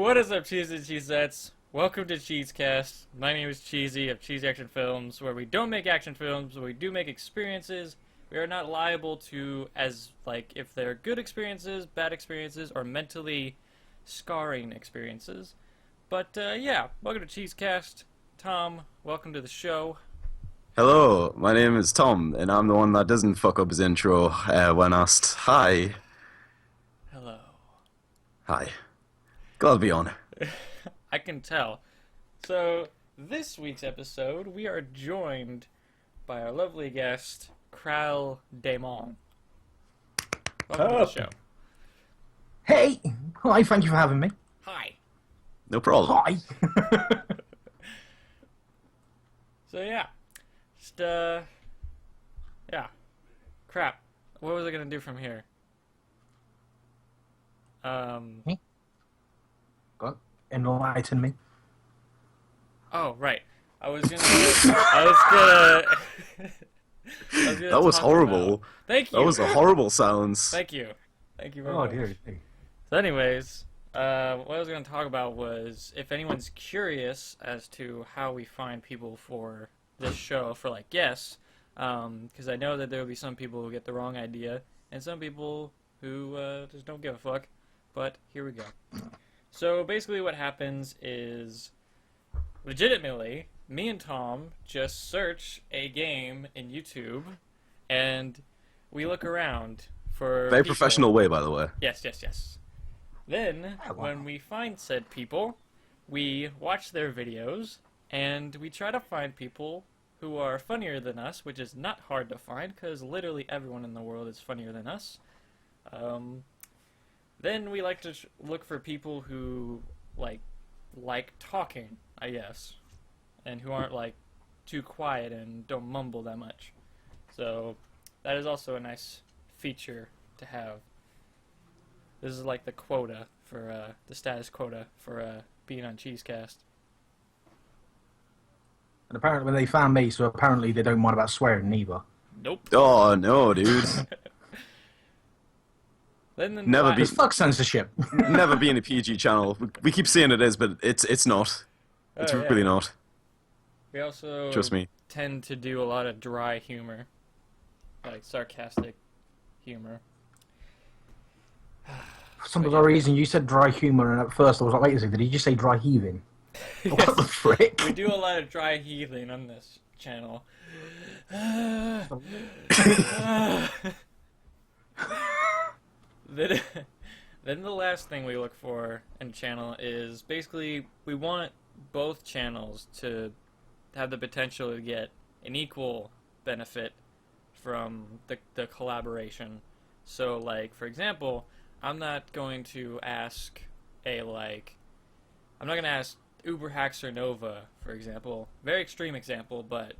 What is up, Cheese and Cheezettes? Welcome to Cheeze-Cast. My name is Cheesy of Cheezyactionfilmz, where we don't make action films, but we do make experiences. We are not liable to, if they're good experiences, bad experiences, or mentally scarring experiences. But, yeah, welcome to Cheeze-Cast. Tom, welcome to the show. Hello, my name is Tom, and I'm the one that doesn't fuck up his intro when asked. Hi. Hello. Hi. Glad to be on. I can tell. So, this week's episode, we are joined by our lovely guest, Kral Daemon. Welcome to the show. Hey! Hi, thank you for having me. Hi. No problem. Hi! So, yeah. Just, yeah. Crap. What was I gonna do from here? God, enlighten me. Oh, right. I was gonna That was talk horrible. about... Thank you. That was a horrible sounds. Thank you. Thank you very Oh, much. dear. So anyways, what I was going to talk about was if anyone's curious as to how we find people for this show, for like guests, because I know that there will be some people who get the wrong idea, and some people who just don't give a fuck, but here we go. So basically what happens is, legitimately, me and Tom just search a game in YouTube, and we look around for Very people. professional way, by the way. Yes. Then, when we find said people, we watch their videos, and we try to find people who are funnier than us, which is not hard to find, because literally everyone in the world is funnier than us. Then we like to look for people who, like talking, I guess, and who aren't, too quiet and don't mumble that much. So, that is also a nice feature to have. This is like the quota for, the status quota for, being on Cheeze-Cast. And apparently when they found me, so apparently they don't mind about swearing either. Nope. Oh no, dude. Never be- Because fuck censorship. Never be in a PG channel. We keep saying it is, but it's not. It's Oh, really yeah. not. We also Trust me. tend to do a lot of dry humor. Like, sarcastic humor. For some bizarre reason, you said dry humour, and at first I was like, wait a second, did he just say dry heaving? What the frick? We do a lot of dry heaving on this channel. Then the last thing we look for in a channel is basically we want both channels to have the potential to get an equal benefit from the collaboration. So, for example, I'm not going to ask I'm not going to ask Uber Haxer Nova, for example, very extreme example, but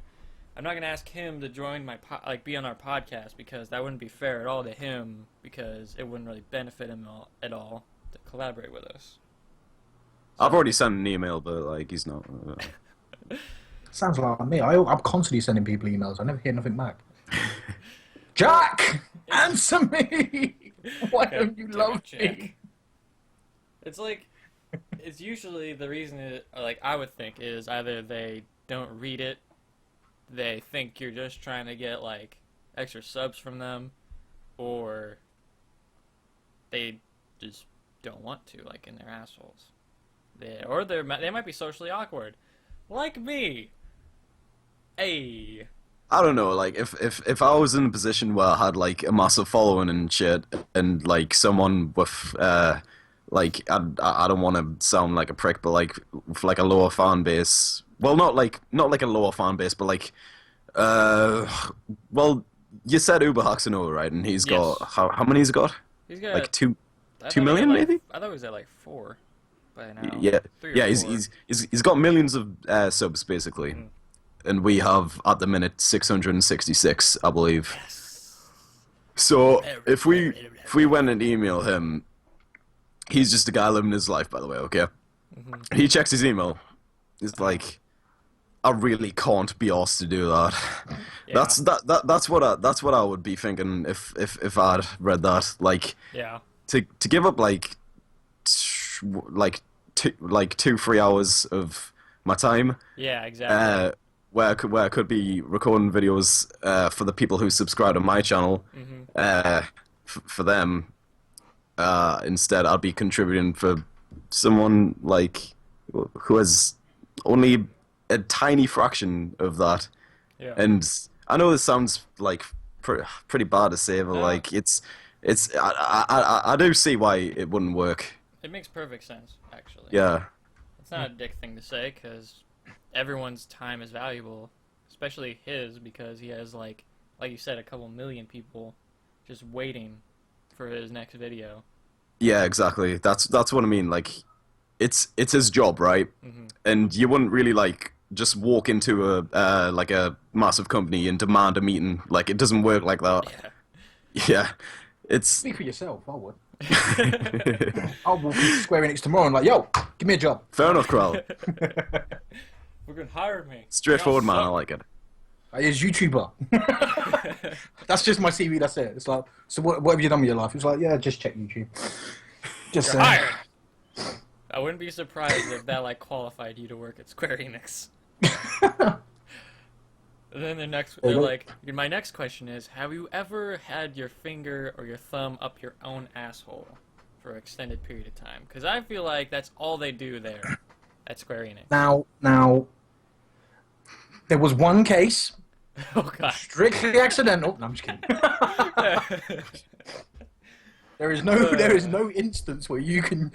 I'm not going to ask him to join my be on our podcast, because that wouldn't be fair at all to him, because it wouldn't really benefit him at all to collaborate with us. I've already sent an email, but he's not. Sounds like me. I'm constantly sending people emails. I never hear nothing back. Jack! Answer me! Why don't you love me? It's it's usually the reason I would think is either they don't read it, they think you're just trying to get extra subs from them, or they just don't want to, and they're assholes. They might be socially awkward, like me. Hey. I don't know, if I was in a position where I had a massive following and shit, and someone with I don't want to sound like a prick, but with a lower fan base. Well, not like a lower fan base, but well, you said Uber Haxanova, right? And he's got how many he's got? He's got 2 million, maybe. I thought he was at 4 by now. Yeah, 3 or yeah. 4. He's got millions of subs basically. Mm. And we have, at the minute, 666, I believe. Yes. So, if we went and email him, he's just a guy living his life, by the way, okay? Mm-hmm. He checks his email. He's like, I really can't be asked to do that. Yeah. That's what I would be thinking if I'd read that. Yeah. To give up 2-3 hours of my time. Yeah, exactly. Where I could be recording videos for the people who subscribe to my channel. For them. Instead, I'd be contributing for someone like who has only a tiny fraction of that. Yeah. And I know this sounds like pretty bad to say, but like I do see why it wouldn't work. It makes perfect sense, actually. Yeah. It's not a dick thing to say, because everyone's time is valuable, especially his, because he has, like you said, a couple million people just waiting for his next video. Yeah, exactly. That's what I mean. Like, it's his job, right? And you wouldn't really like just walk into a massive company and demand a meeting. Like, it doesn't work like that. Yeah. It's. Speak for yourself. I would. I'll walk into Square Enix tomorrow and like, yo, give me a job. Fair enough, Kral. We're gonna hire me. Straightforward, man. I like it. He's YouTuber. That's just my CV. That's it. It's like, so what have you done with your life? It's like, yeah, just check YouTube. Just You're hired. I wouldn't be surprised if that like qualified you to work at Square Enix. And then my next question is, have you ever had your finger or your thumb up your own asshole for an extended period of time? Because I feel like that's all they do there at Square Enix. Now, there was one case. Oh god. Strictly accidental. No, I'm just kidding. There is no instance where you can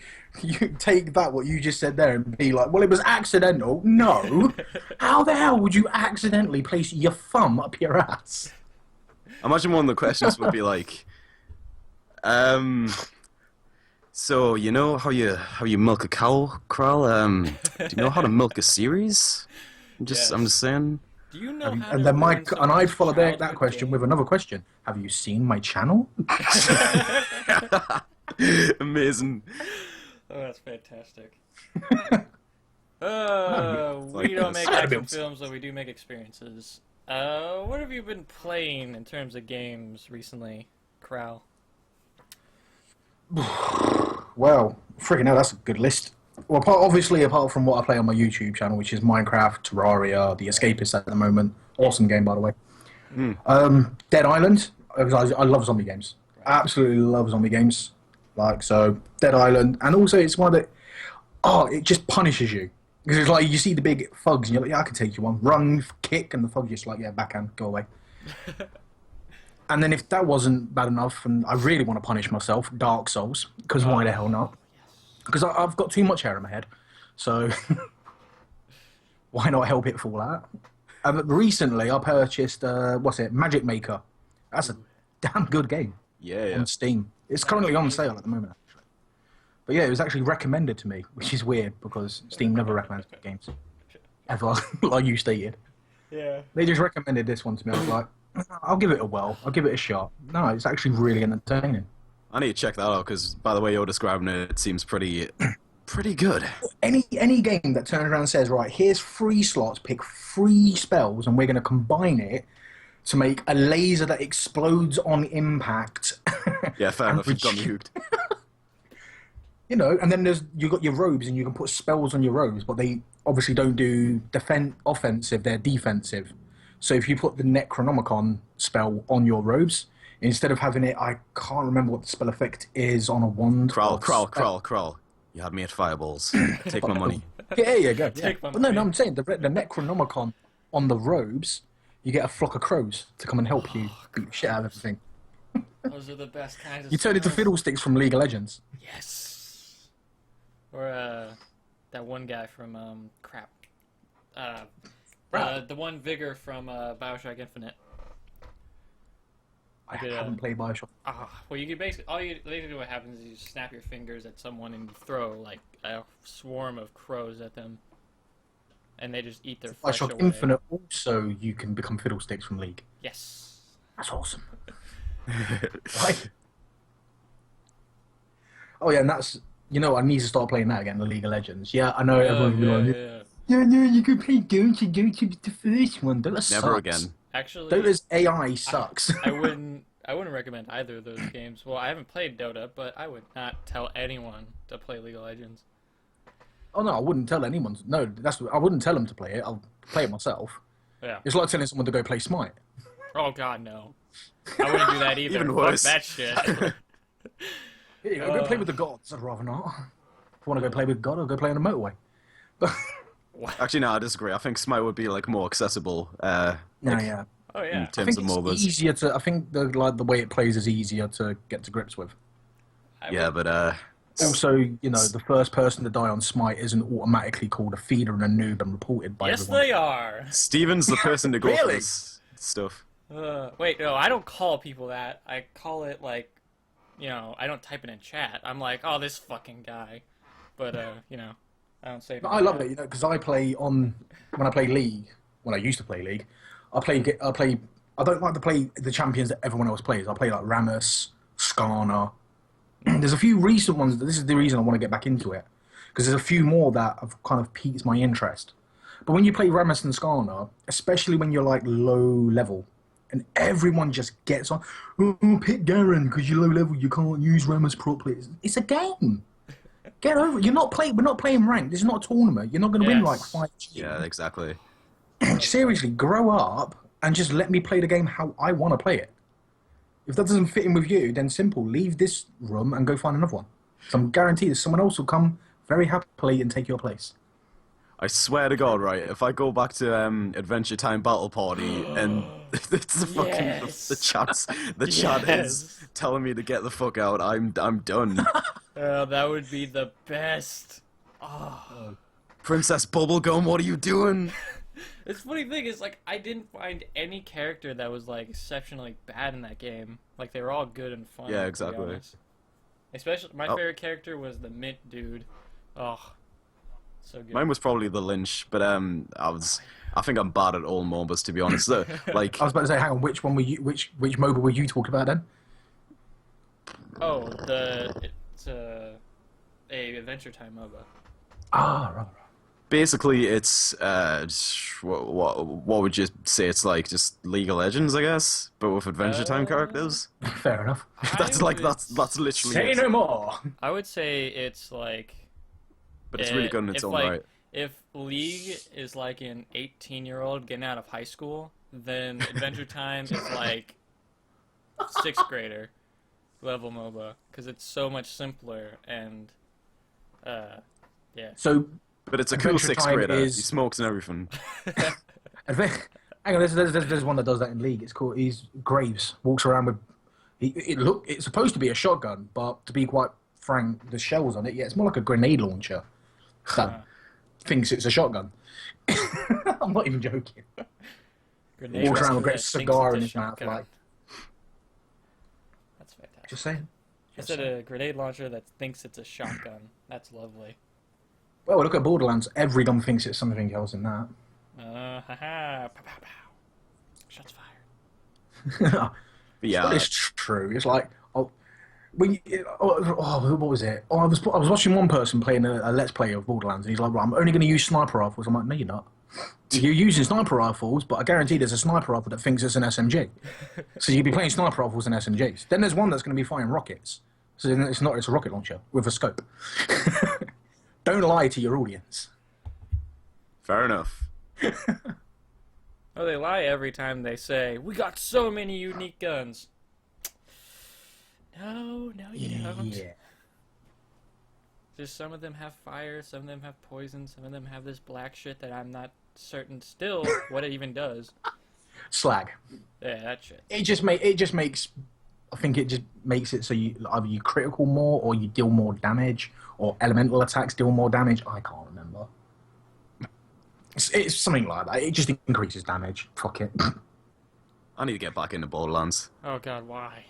take what you just said there and be like, well, it was accidental. No. How the hell would you accidentally place your thumb up your ass? I imagine one of the questions would be like, so you know how you milk a cow, Kral? Do you know how to milk a series? I'm just saying. Do you know how and to then I'd follow that question game? with another question. Have you seen my channel? Amazing. Oh, that's fantastic. We don't make action films, but we do make experiences. What have you been playing in terms of games recently, Kral? Well, freaking hell, that's a good list. Well, apart from what I play on my YouTube channel, which is Minecraft, Terraria, The Escapist at the moment. Awesome game, by the way. Dead Island. I love zombie games. Absolutely love zombie games. Dead Island. And also, it's one that, it just punishes you. Because it's like, you see the big thugs, and you're like, yeah, I can take you on. Run, kick, and the thug's just like, yeah, backhand, go away. And then if that wasn't bad enough, and I really want to punish myself, Dark Souls. Because why the hell not? Because I've got too much hair in my head, so why not help it fall out? Recently, I purchased Magic Maker. That's a damn good game. Yeah. On Steam. It's currently on sale at the moment, actually. But yeah, it was actually recommended to me, which is weird because Steam never recommends good games ever, like you stated. Yeah. They just recommended this one to me. I was like, I'll give it a whirl. I'll give it a shot. No, it's actually really entertaining. I need to check that out because, by the way you're describing it, it seems pretty good. Any game that turns around and says, right, here's 3 slots, pick 3 spells, and we're going to combine it to make a laser that explodes on impact. Yeah, fair enough. You've got me hooked. You know, and then you've got your robes, and you can put spells on your robes, but they obviously don't do offensive, they're defensive. So if you put the Necronomicon spell on your robes, instead of having it, I can't remember what the spell effect is on a wand. Kral. You had me at fireballs. Take my money. Yeah, there you go. Yeah. But no, I'm saying the Necronomicon on the robes, you get a flock of crows to come and help you beat the shit out of everything. Those are the best kinds of You turn into spells. Fiddlesticks from League of Legends. Yes. Or that one guy from the one Vigor from BioShock Infinite. I haven't played Bioshock. Well, you can basically what happens is you snap your fingers at someone and you throw like a swarm of crows at them, and they just eat their flesh Bioshock away. Infinite also you can become Fiddlesticks from League. Yes. That's awesome. Right. Oh yeah, and that's I need to start playing that again, the League of Legends. Yeah, I know everyone will be like, no, you can play Dota. Dota is the first one. Dota sucks. Never again. Actually, Dota's AI sucks. I wouldn't recommend either of those games. Well, I haven't played Dota, but I would not tell anyone to play League of Legends. Oh no, I wouldn't tell anyone. No, I wouldn't tell them to play it. I'll play it myself. Yeah. It's like telling someone to go play Smite. Oh God, no. I wouldn't do that either. Even Fuck worse. that shit. Here you go play with the gods. I'd rather not. If I want to go play with God, I'll go play on the motorway. Actually, no, I disagree. I think Smite would be like more accessible. No, Like, yeah. Oh in yeah. I terms think of it's MOBAs. easier to. I think the way it plays is easier to get to grips with. Yeah, but Also, the first person to die on Smite isn't automatically called a feeder and a noob and reported by Yes, everyone. they are. Steven's the person to go for Really? this stuff. Wait, no, I don't call people that. I call it like, I don't type it in chat. I'm like, oh, this fucking guy. But I don't say. But I love it, because when I play League, when I used to play League, I don't like to play the champions that everyone else plays. I play like Rammus, Skarner. There's a few recent ones. This is the reason I want to get back into it, because there's a few more that have kind of piqued my interest. But when you play Rammus and Skarner, especially when you're like low level, and everyone just gets on, oh, pick Garen because you're low level, you can't use Rammus properly. It's a game. Get over it. We're not playing ranked. This is not a tournament. You're not going to win like 5 games. Yeah, exactly. Seriously, grow up and just let me play the game how I want to play it. If that doesn't fit in with you, then simple. Leave this room and go find another one. So I'm guaranteed that someone else will come very happily and take your place. I swear to God, right? If I go back to Adventure Time Battle Party and it's the fucking Yes. the chat is telling me to get the fuck out, I'm done. That would be the best. Princess Bubblegum, what are you doing? The funny thing is, like, I didn't find any character that was like exceptionally bad in that game. Like, they were all good and fun. Yeah, to be exactly. honest. Especially, my Oh. favorite character was the Mint dude. Oh, so good. Mine was probably the Lynch, but I think I'm bad at all MOBAs, to be honest. So, like, I was about to say, hang on, which MOBA were you talking about then? Oh, it's a Adventure Time MOBA. Ah, right. basically it's what would you say it's like? Just League of Legends, I guess, but with Adventure Time characters. Fair enough. That's literally Say it. no more. I would say it's like. But it's really good in its if, own like, right. If League is like an 18-year-old getting out of high school, then Adventure Time is like 6th grader level MOBA, because it's so much simpler and yeah. So, But it's a cool Adventure 6th Time grader. is- He smokes and everything. hang on, there's one that does that in League. It's called Graves. Walks around with. It's supposed to be a shotgun, but to be quite frank, the shells on it, yeah, it's more like a grenade launcher. That thinks it's a shotgun. I'm not even joking. Grenade Walks around with a great that thinks cigar it's in a his mouth, shotgun. like. That's fantastic. Just saying. I said a grenade launcher that thinks it's a shotgun. That's lovely. Well, look at Borderlands. Every gun thinks it's something else in that. Haha. Pow, pow, pow. Shots fired. But yeah, It's true. It's like, what was it? I was watching one person playing a Let's Play of Borderlands, and he's like, right, I'm only going to use sniper rifles. I'm like, no, you're not. You're using sniper rifles, but I guarantee there's a sniper rifle that thinks it's an SMG. So you'd be playing sniper rifles and SMGs. Then there's one that's going to be firing rockets. So then it's not. It's a rocket launcher with a scope. Don't lie to your audience. fair enough. Oh, they lie every time they say, we got so many unique guns. No, you don't. Yeah. Just some of them have fire, some of them have poison, some of them have this black shit that I'm not certain still what it even does. Slag. Yeah, that shit. It just makes. I think it just makes it so either you critical more or you deal more damage, or elemental attacks deal more damage. I can't remember. It's something like that. It just increases damage. Fuck it. I need to get back into Borderlands. Oh god, why?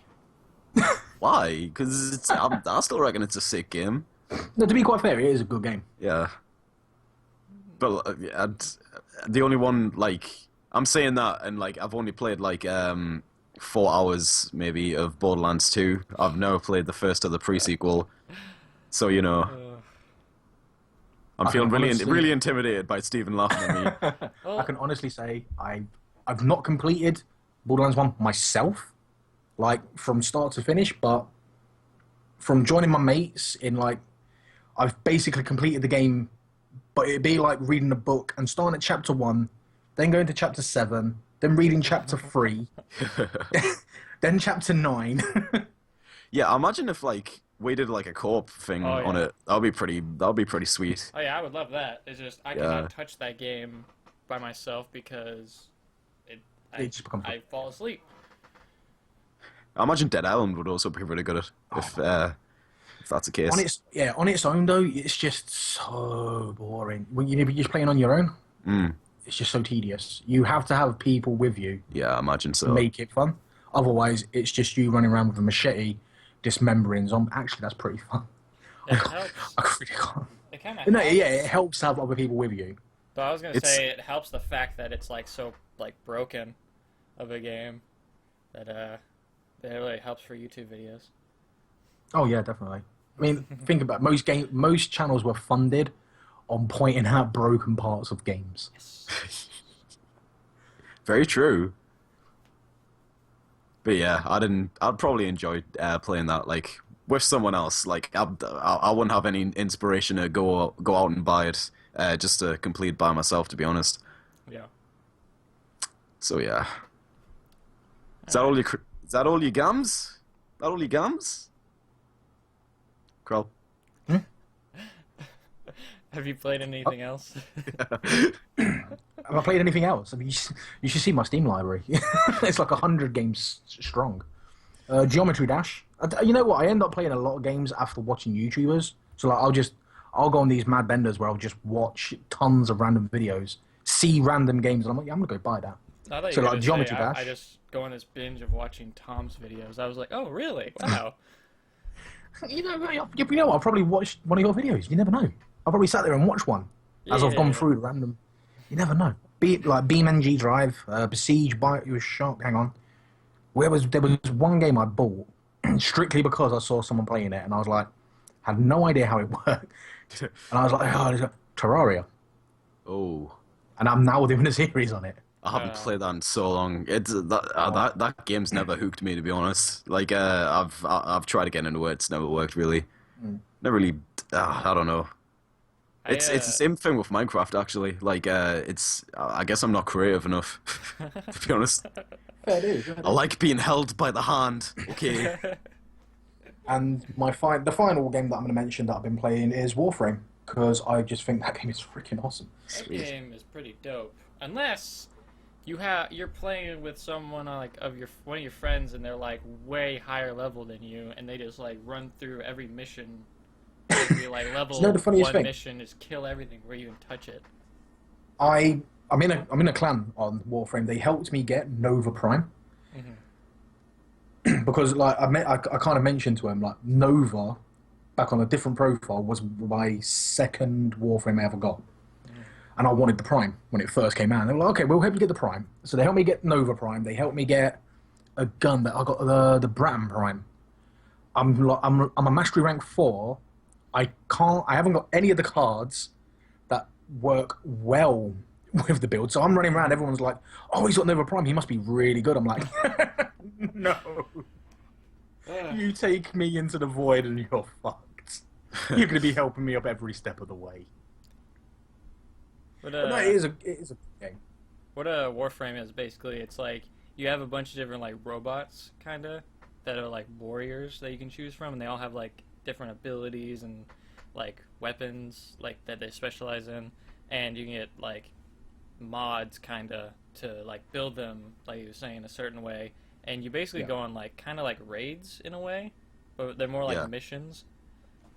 Why? Because I still reckon it's a sick game. No, to be quite fair, it is a good game. Yeah. But the only one, like, I'm saying that, and like I've only played like 4 hours maybe of Borderlands 2. I've never played the first of the pre-sequel, so you know, I'm feeling really intimidated by Stephen laughing at me. I can honestly say I've not completed Borderlands 1 myself, like from start to finish, but from joining my mates in like, I've basically completed the game but it'd be like reading a book and starting at chapter 1, then going to chapter 7, then reading chapter 3, then chapter 9. Yeah, I imagine if like we did like a co-op thing on it, that'd be pretty sweet. Oh yeah, I would love that. It's just I cannot touch that game by myself because I fall asleep. I imagine Dead Island would also be really good at if that's the case. On its own though, it's just so boring. When you're just playing on your own, it's just so tedious. You have to have people with you. Yeah, I imagine so. To make it fun. Otherwise, it's just you running around with a machete, dismembering zombies. Actually, that's pretty fun. It helps. I really can't. It kind of it helps to have other people with you. But I was gonna say it helps the fact that it's like so like broken of a game that it really helps for YouTube videos. Oh yeah, definitely. I mean, think about it. Most channels were funded on pointing out broken parts of games. Yes. Very true. But yeah, I'd probably enjoy playing that like with someone else. Like I wouldn't have any inspiration to go out and buy it just to complete by myself, to be honest. Yeah. So yeah. Is that all your gums? That all your gums? Kral. Have you played anything else? Have I played anything else? I mean, you should see my Steam library. It's like 100 games strong. Geometry Dash. You know what? I end up playing a lot of games after watching YouTubers. So like, I'll go on these mad benders where I'll just watch tons of random videos, see random games, and I'm like, yeah, I'm gonna go buy that. So like Geometry Dash. I just go on this binge of watching Tom's videos. I was like, oh really? Wow. You know what? I'll probably watch one of your videos. You never know. I'll probably sat there and watch one as I've gone through random. You never know. Like BeamNG Drive, Besiege, It was Shark. Hang on. There was one game I bought strictly because I saw someone playing it, and I was like, had no idea how it worked, and I was like, oh, Terraria. Oh. And I'm now doing a series on it. I haven't played that in so long. That game's never hooked me, to be honest. Like I've tried to get into it. It's never worked really. Never really. I don't know. It's the same thing with Minecraft actually. Like I guess I'm not creative enough, to be honest. Fair dues. I like being held by the hand. Okay. And the final game that I'm going to mention that I've been playing is Warframe, because I just think that game is freaking awesome. That game is pretty dope. Unless you're playing with someone like one of your friends and they're like way higher level than you, and they just like run through every mission. Be like level the funniest 1 thing? mission, just kill everything where you even touch it. I'm in a clan on Warframe. They helped me get Nova Prime. Because like I kind of mentioned to him, like Nova back on a different profile was my second Warframe I ever got. And I wanted the Prime when it first came out. They were like, okay, we'll help you get the Prime. So they helped me get Nova Prime. They helped me get a gun that I got the Bratton Prime. I'm a mastery rank 4. I haven't got any of the cards that work well with the build. So I'm running around, everyone's like, oh, he's got Nova Prime, he must be really good. I'm like, no. You take me into the void and you're fucked. You're going to be helping me up every step of the way. But no, it is a good game. What a Warframe is basically, it's like you have a bunch of different like robots kind of that are like warriors that you can choose from, and they all have like different abilities and like weapons like that they specialize in, and you can get like mods kind of to like build them like you were saying a certain way, and you basically go on like kind of like raids in a way, but they're more like missions.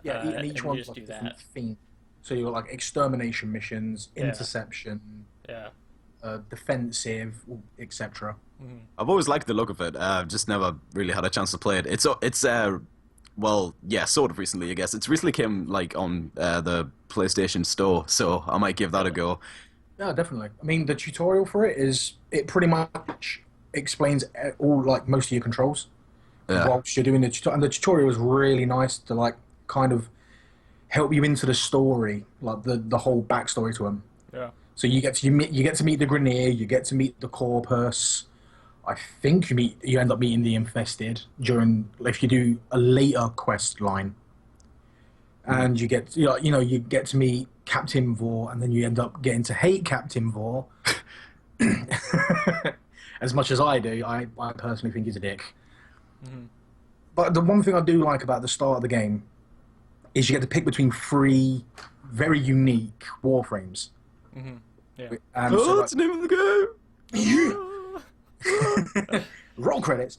Yeah, and each one's like a different theme. So you've got like extermination missions, interception, defensive, etc. I've always liked the look of it. I've just never really had a chance to play it. It's well, yeah, sort of recently, I guess. It's recently came like on the PlayStation Store, so I might give that a go. Yeah, definitely. I mean, the tutorial for it pretty much explains all like most of your controls whilst you're doing the tutorial. And the tutorial was really nice to like kind of help you into the story, like the whole backstory to him. Yeah. So you get to meet the Grineer, you get to meet the Corpus. I think you end up meeting the Infested if you do a later quest line, and you get to meet Captain Vor, and then you end up getting to hate Captain Vor. As much as I do, I personally think he's a dick. Mm-hmm. But the one thing I do like about the start of the game is you get to pick between 3 very unique warframes. Mm-hmm. Yeah. What's the name of the game? Roll credits.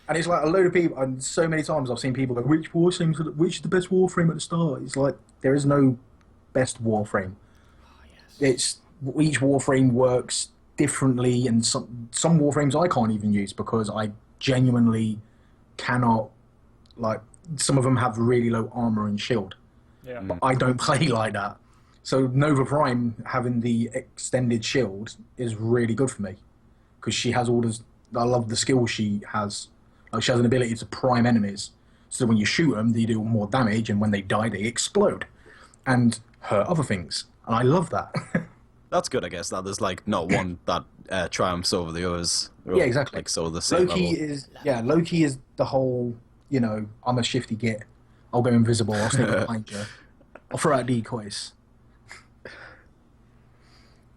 And it's like a load of people, and so many times I've seen people go, which is the best warframe at the start? It's like, there is no best warframe. Oh, yes. It's each warframe works differently, and some warframes I can't even use because I genuinely cannot, like, some of them have really low armor and shield. Yeah. But I don't play like that. So Nova Prime having the extended shield is really good for me because she has all this. I love the skill she has. Like, she has an ability to prime enemies, so when you shoot them, they do more damage, and when they die, they explode and hurt other things. And I love that. That's good, I guess. That there's like not one that triumphs over the others. Yeah, exactly. Like, so the same Loki level. Loki is the whole. You know, I'm a shifty git. I'll go invisible. I'll sneak behind you. I'll throw out decoys.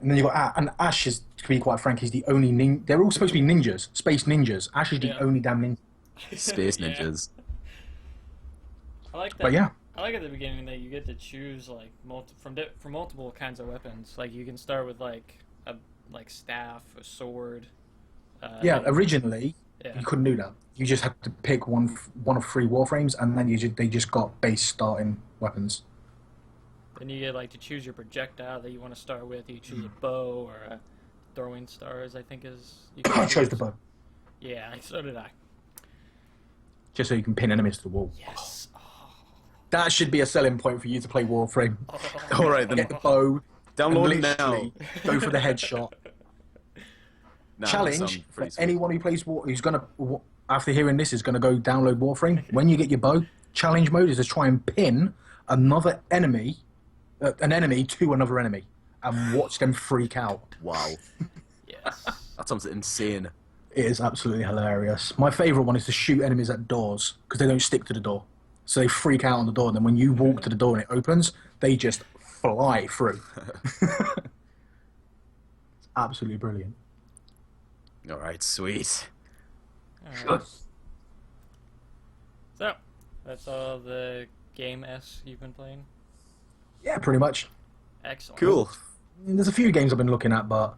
And then you've got and Ash is, to be quite frank, he's the only they're all supposed to be ninjas, space ninjas. Ash is the only damn ninja. Space Yeah. ninjas. I like that. But yeah. I like at the beginning that you get to choose like from multiple kinds of weapons. Like you can start with like a staff, a sword. Yeah, originally Yeah. you couldn't do that. You just had to pick one of 3 warframes, and then they just got base starting weapons. Then you get like to choose your projectile that you want to start with. You choose a bow or a throwing stars. I think is. You I chose the bow, Yeah, so did I. just so you can pin enemies to the wall. Yes. That should be a selling point for you to play Warframe. All right, then. Get the bow, Download and it now. literally go for the headshot. Nah, that Challenge sounds for pretty sweet. anyone who plays who's gonna, after hearing this, is gonna go download Warframe. When you get your bow, challenge mode is to try and pin another enemy, an enemy to another enemy, and watch them freak out. Wow, Yes. that sounds insane. It is absolutely hilarious. My favourite one is to shoot enemies at doors because they don't stick to the door, so they freak out on the door. And then when you walk to the door and it opens, they just fly through. It's absolutely brilliant. All right, sweet. All right. So, that's all the game-s you've been playing? Yeah, pretty much. Excellent. Cool. There's a few games I've been looking at, but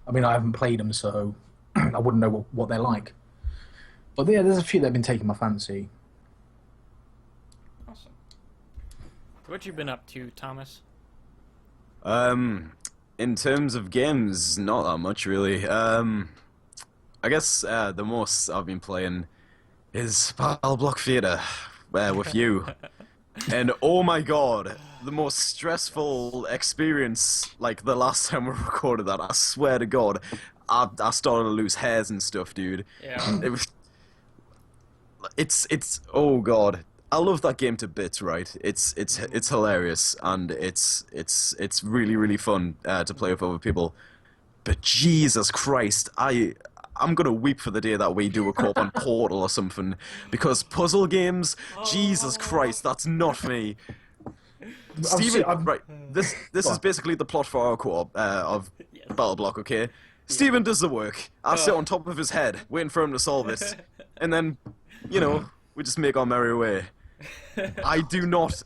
I mean, I haven't played them, so I wouldn't know what they're like. But yeah, there's a few that have been taking my fancy. Awesome. What you been up to, Thomas? In terms of games, not that much really. I guess the most I've been playing is Battle Block Theater with you. And oh my god, the most stressful experience, like the last time we recorded that, I swear to god, I started to lose hairs and stuff, dude. Yeah. It was, it's oh god. I love that game to bits, right? It's hilarious and it's really really fun to play with other people. But Jesus Christ, I'm gonna weep for the day that we do a co-op on Portal or something, because puzzle games, Jesus Christ, that's not me. Steven, right? This is basically the plot for our co-op of Yes. Battle Block, okay? Steven does the work. I sit on top of his head, waiting for him to solve it, and then, you know, we just make our merry way. I do not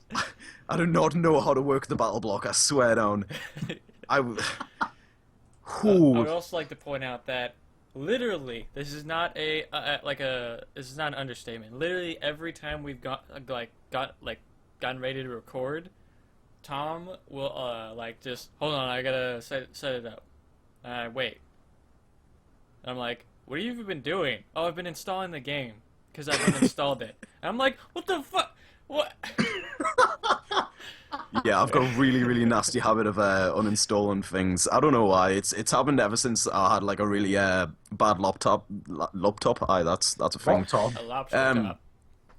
know how to work the Battle Block. I swear down. I would also like to point out that literally, this is not this is not an understatement. Literally, every time we've gotten ready to record, Tom will just hold on. I gotta set it up. Wait. And I'm like, what have you been doing? Oh, I've been installing the game because I've installed it. And I'm like, what the fuck? What? Yeah, I've got a really, really nasty habit of uninstalling things. I don't know why. It's happened ever since I had like a really bad laptop. Aye, that's a thing. Laptop. A laptop.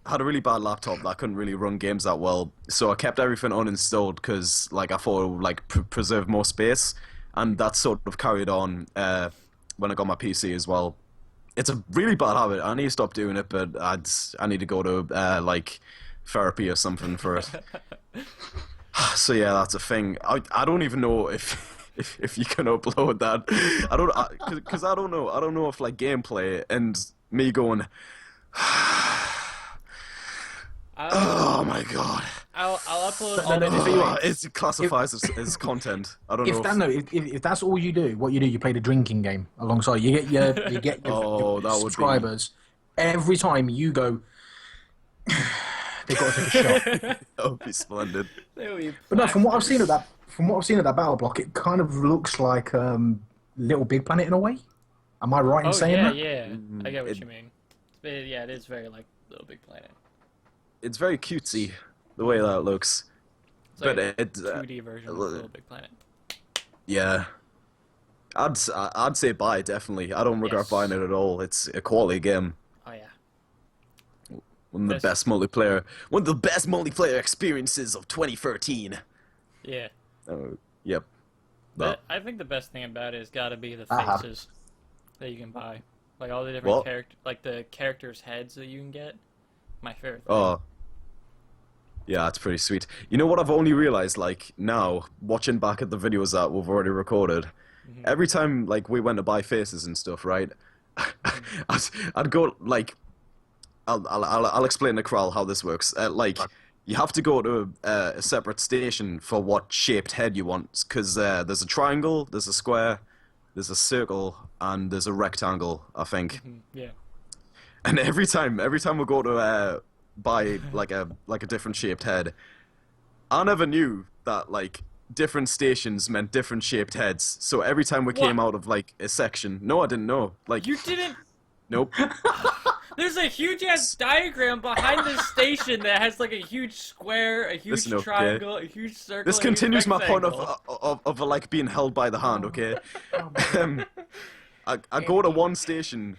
I had a really bad laptop that couldn't really run games that well, so I kept everything uninstalled because like I thought it would like preserve more space, and that sort of carried on when I got my PC as well. It's a really bad habit. I need to stop doing it, but I need to go to like therapy or something for it. So yeah, that's a thing. I don't even know if you can upload that. I don't because I don't know. I don't know if like gameplay and me going. Oh my god. I'll upload all no, the no, videos. It classifies as content. I don't know. If that's all you do, what you do, you play the drinking game alongside. You get your, Oh, that would be- subscribers. Every time you go, they've got to take a shot. That would be splendid. But no, from what I've seen of that battle block, it kind of looks like Little Big Planet in a way. Am I right in saying that? Yeah, I get what you mean. Yeah, it is very like Little Big Planet. It's very cutesy the way that it looks. It's like But a it's 2D version of Little Big Planet. yeah. I'd say buy, definitely. I don't regret Yes. buying it at all. It's a quality game. Oh yeah. One of the best multiplayer experiences of 2013. Yeah. Yep. But I think the best thing about it has got to be the Uh-huh. faces that you can buy, like all the different What? like the characters' heads that you can get. My favorite thing. Oh. Yeah, it's pretty sweet. You know what I've only realized, like, now, watching back at the videos that we've already recorded, every time, like, we went to buy faces and stuff, right, I'd go, like, I'll explain to Kral how this works. Like, you have to go to a separate station for what shaped head you want, because there's a triangle, there's a square, there's a circle, and there's a rectangle, I think. Yeah. And every time we go to buy like a different shaped head, I never knew that like different stations meant different shaped heads. So every time we came out of like a section, no, I didn't know. Like You didn't. nope. There's a huge ass diagram behind this station that has like a huge square, a huge Listen up, triangle, a huge circle. This a huge continues my point rectangle. of like being held by the hand. Okay. I go to one station.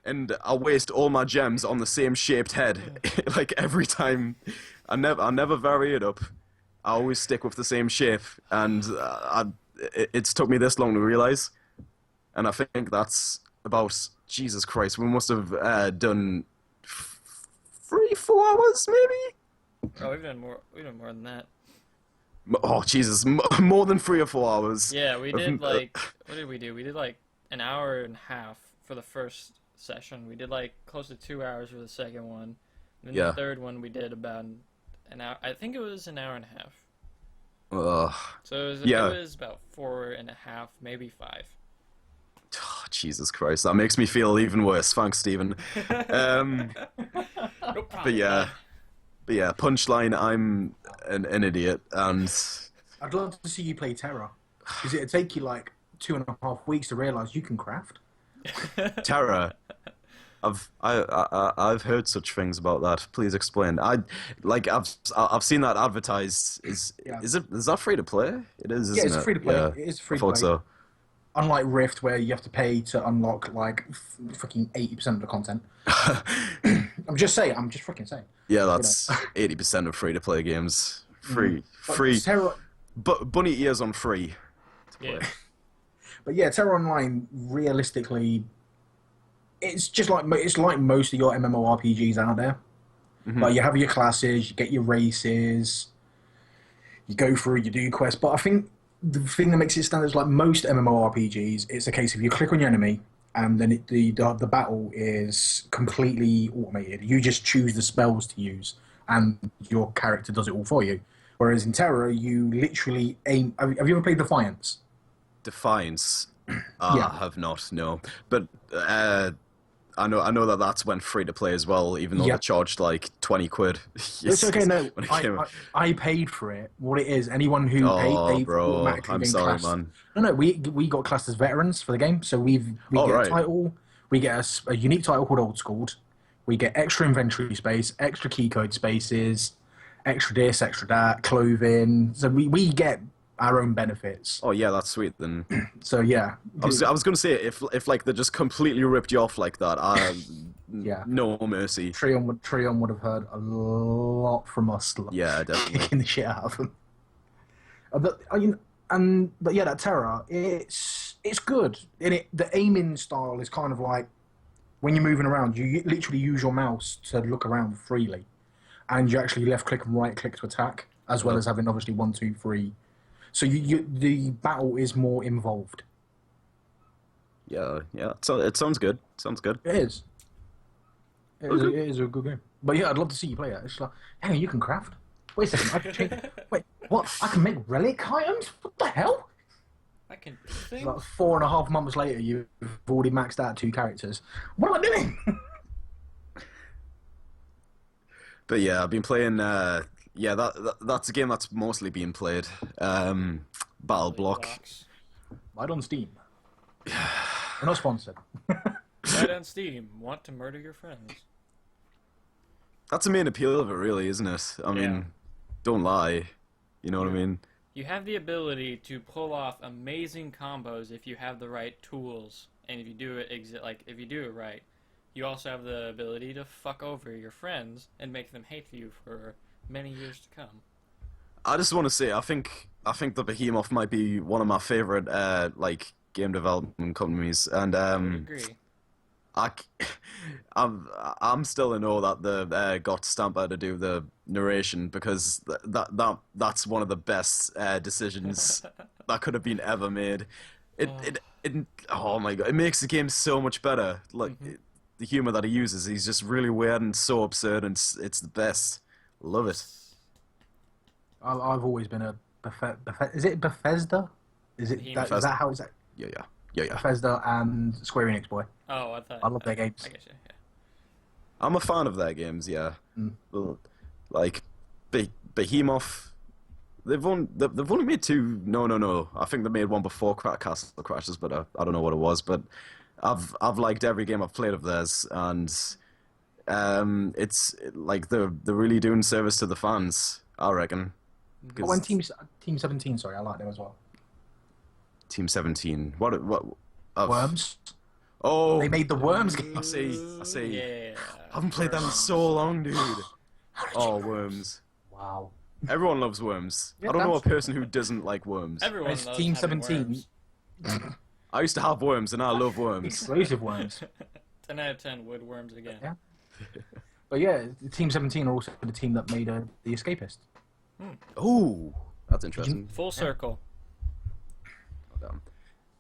And I waste all my gems on the same shaped head, like every time. I never vary it up. I always stick with the same shape, and it's took me this long to realize. And I think that's about Jesus Christ. We must have done 3-4 hours, maybe. Oh, we've done more. We've done more than that. Oh Jesus, more than 3 or 4 hours. Yeah, we did like. What did we do? We did like an hour and a half for the first session. We did like close to 2 hours for the second one. And then Yeah. the third one we did about an hour. I think it was an hour and a half. Ugh. So it Yeah. was about 4.5, maybe 5. Oh, Jesus Christ, that makes me feel even worse. Thanks, Stephen. No problem. But yeah, punchline, I'm an idiot, and I'd love to see you play Terra, because it'd take you like 2.5 weeks to realise you can craft. Terra. I've heard such things about that. Please explain. I've seen that advertised. Is that free to play? It is, isn't Yeah, it's it? free to play. Yeah, It is free I to thought play. so. Unlike Rift, where you have to pay to unlock like fucking 80% of the content. I'm just freaking saying. Yeah, that's 80% of free to play games. Free. But Terra, Bunny ears on free. Yeah. But yeah, Terra Online, realistically, it's just like most of your MMORPGs out there. Like you have your classes, you get your races, you go through, you do your quests. But I think the thing that makes it stand is like most MMORPGs, it's a case of you click on your enemy, and then the battle is completely automated. You just choose the spells to use, and your character does it all for you. Whereas in Terra, you literally aim. Have you ever played Defiance? Defiance. Yeah. I have not, no. But I know that that's went free to play as well, even though Yeah. they charged like 20 quid. It's okay, no. when it came out. I paid for it. What it is, anyone who Oh, paid bro, automatically I'm been sorry, classed. man. No, we got classed as veterans for the game, so we Oh, get right. a title. We get a unique title called Old Schooled. We get extra inventory space, extra key code spaces, extra this, extra that, clothing. So we get our own benefits. Oh yeah, that's sweet then. So yeah, I was gonna say if like they just completely ripped you off like that, Yeah. no mercy. Treon would have heard a lot from us. Like, Yeah, definitely. kicking the shit out of them. But yeah, that Terra, it's good. The aiming style is kind of like when you're moving around, you literally use your mouse to look around freely, and you actually left click and right click to attack. as well as having obviously 1, 2, 3. So the battle is more involved. Yeah. So it sounds good. Sounds good. It is. It is a good game. But yeah, I'd love to see you play it. It's like, hang on, you can craft. Wait a second, I can change. Wait, what? I can make relic items? What the hell? I can do things. Like 4.5 months later, you've already maxed out 2 characters. What am I doing? But yeah, I've been playing. That's a game that's mostly being played. Battle Block. Blocks. Right on Steam. We're not sponsored. Right on Steam. Want to murder your friends. That's the main appeal of it, really, isn't it? I mean, don't lie. You know what I mean? You have the ability to pull off amazing combos if you have the right tools, and if you do it if you do it right. You also have the ability to fuck over your friends and make them hate you for many years to come. I just want to say, I think the Behemoth might be one of my favorite game development companies, and I would agree. I'm still in awe that they got Stamper to do the narration, because that's one of the best decisions that could have been ever made. Oh my god, it makes the game so much better. The humor that he uses, he's just really weird and so absurd, and it's the best. Love it. I've always been a is it Bethesda? Is it that, is that how it's? Yeah. Bethesda and Square Enix boy. Oh, I thought. I love their games. I guess, yeah. I'm a fan of their games, yeah. But, like Behemoth, they've only made 2. No. I think they made one before Castle Crashers, but I don't know what it was. But I've liked every game I've played of theirs, and it's like they're really doing service to the fans, I reckon. Oh, and Team 17, sorry, I like them as well. Team 17. What? Worms. Oh, They made the Worms game. I see. Yeah. I haven't played that in so long, dude. Oh, Worms. Wow. Everyone loves Worms. Yeah, I don't know a that's- person who doesn't like Worms. Everyone It's loves Team having 17. worms. I used to have Worms, and I love Worms. Exclusive Worms. 10 out of 10 would worms again. Yeah. But yeah, Team 17 are also the team that made The Escapist. Oh, that's interesting. Full circle.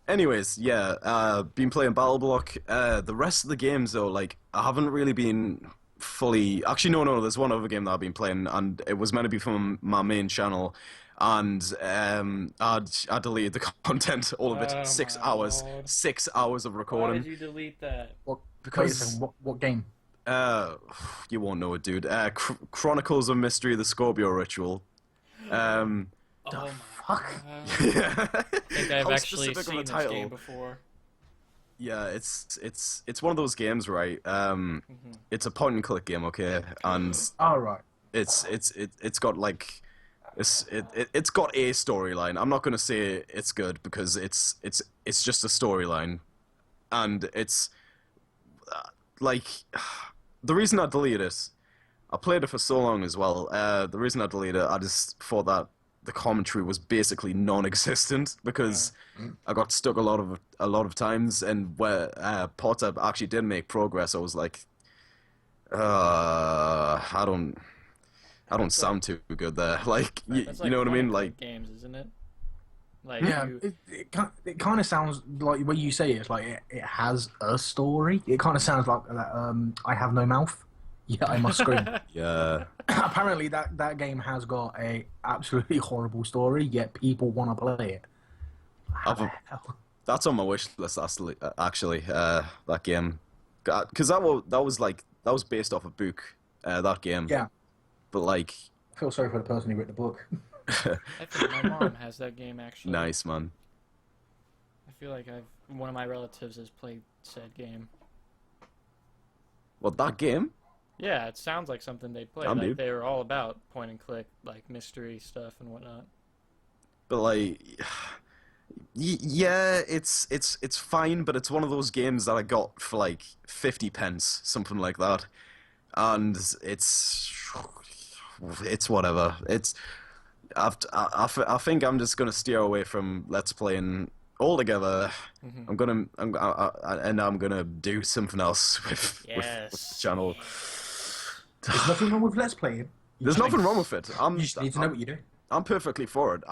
Anyways, yeah, been playing Battle Block. The rest of the games, though, like, I haven't really been fully... Actually, no, there's one other game that I've been playing, and it was meant to be from my main channel, and I deleted the content, all of it. Oh 6 my hours. Lord. 6 hours of Why recording. did you delete that? Because... What game? You won't know it, dude. Chronicles of Mystery, the Scorpio Ritual. Oh my Fuck. God. Yeah. I think I've How actually specific of a seen this title. game before. Yeah, it's one of those games, right? It's a point and click game, okay, and All right. it's got like it's got a storyline. I'm not gonna say it's good, because it's just a storyline, and it's like the reason I deleted it. I played it for so long as well. The reason I deleted it, I just thought that the commentary was basically non-existent, because I got stuck a lot of times, and where Potter actually did make progress, I was like, I don't sound too good there. Like, That's you know what I mean? Like, games, isn't it? Like Yeah, you, it kind of sounds like when you say it, it's like it has a story. It kind of sounds like I have no mouth. Yeah, I must scream. yeah, Apparently, that game has got a absolutely horrible story, yet people want to play it. How the hell? that's on my wish list. Actually, that game, because that was based off a book. That game. Yeah, But like, I feel sorry for the person who wrote the book. I think my mom has that game actually. nice, man. I feel like one of my relatives has played said game. What, that game? Yeah, it sounds like something they play. Damn, Like dude. they were all about point and click, like mystery stuff and whatnot. But like, yeah, it's fine, but it's one of those games that I got for like 50 pence, something like that, and it's whatever. I think I'm just gonna steer away from Let's Playing altogether. I'm gonna do something else with the channel. There's nothing wrong with Let's Playing. There's nothing wrong with it. You just need to know what you do. I'm perfectly for it.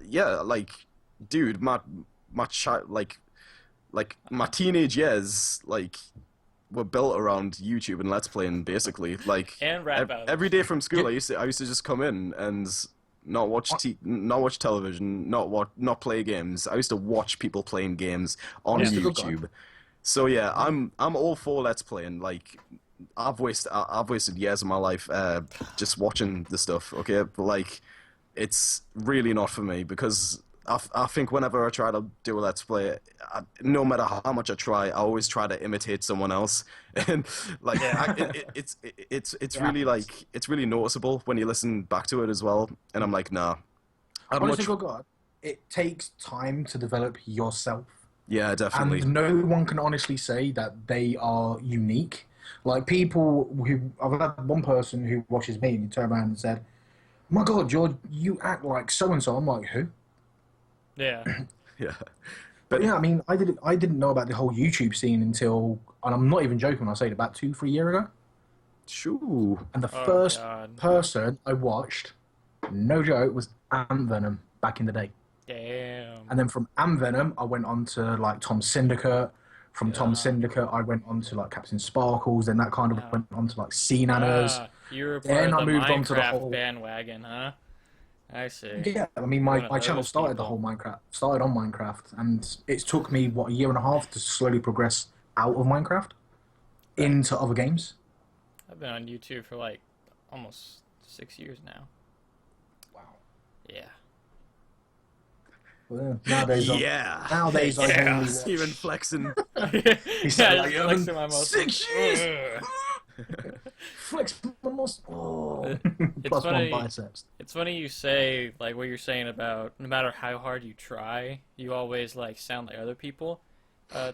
Yeah, like, dude, my teenage years, like, were built around YouTube and Let's Playing, basically. Like, And rap battles. every day from school, I used to just come in and not watch television, not play games. I used to watch people playing games on YouTube. So yeah, I'm all for Let's Playing. Like, I've wasted years of my life just watching the stuff. Okay, but like, it's really not for me because I think whenever I try to do a Let's Play, no matter how much I try, I always try to imitate someone else, and like it's really like it's really noticeable when you listen back to it as well. And I'm like, nah. Honestly, God, it takes time to develop yourself. Yeah, definitely. And no one can honestly say that they are unique. Like, people who I've had one person who watches me and he turned around and said, "My God, George, you act like so and so." I'm like, who? Yeah. Yeah. But yeah, I mean, I didn't know about the whole YouTube scene until, and I'm not even joking when I say it, about 2-3 years ago. Shoo. And the first person I watched, no joke, was Ant Venom back in the day. Damn. And then from Ant Venom, I went on to like Tom Syndicate. From Tom Syndicate, I went on to like Captain Sparkles. Then that kind of went on to like Sea Nanners. You were part Then of I the moved Minecraft on to the whole bandwagon, huh? I see. Yeah, I mean, my channel started the whole Minecraft, started on Minecraft, and it took me, what, a year and a half to slowly progress out of Minecraft into other games. I've been on YouTube for like almost 6 years now. Wow. Yeah. Well, nowadays, nowadays I only watch... Steven flexing. He said, like, flexing my muscles. 6 years! Flex my muscles. Oh. It's Plus funny, one biceps. It's funny you say, like, what you're saying about no matter how hard you try, you always, like, sound like other people,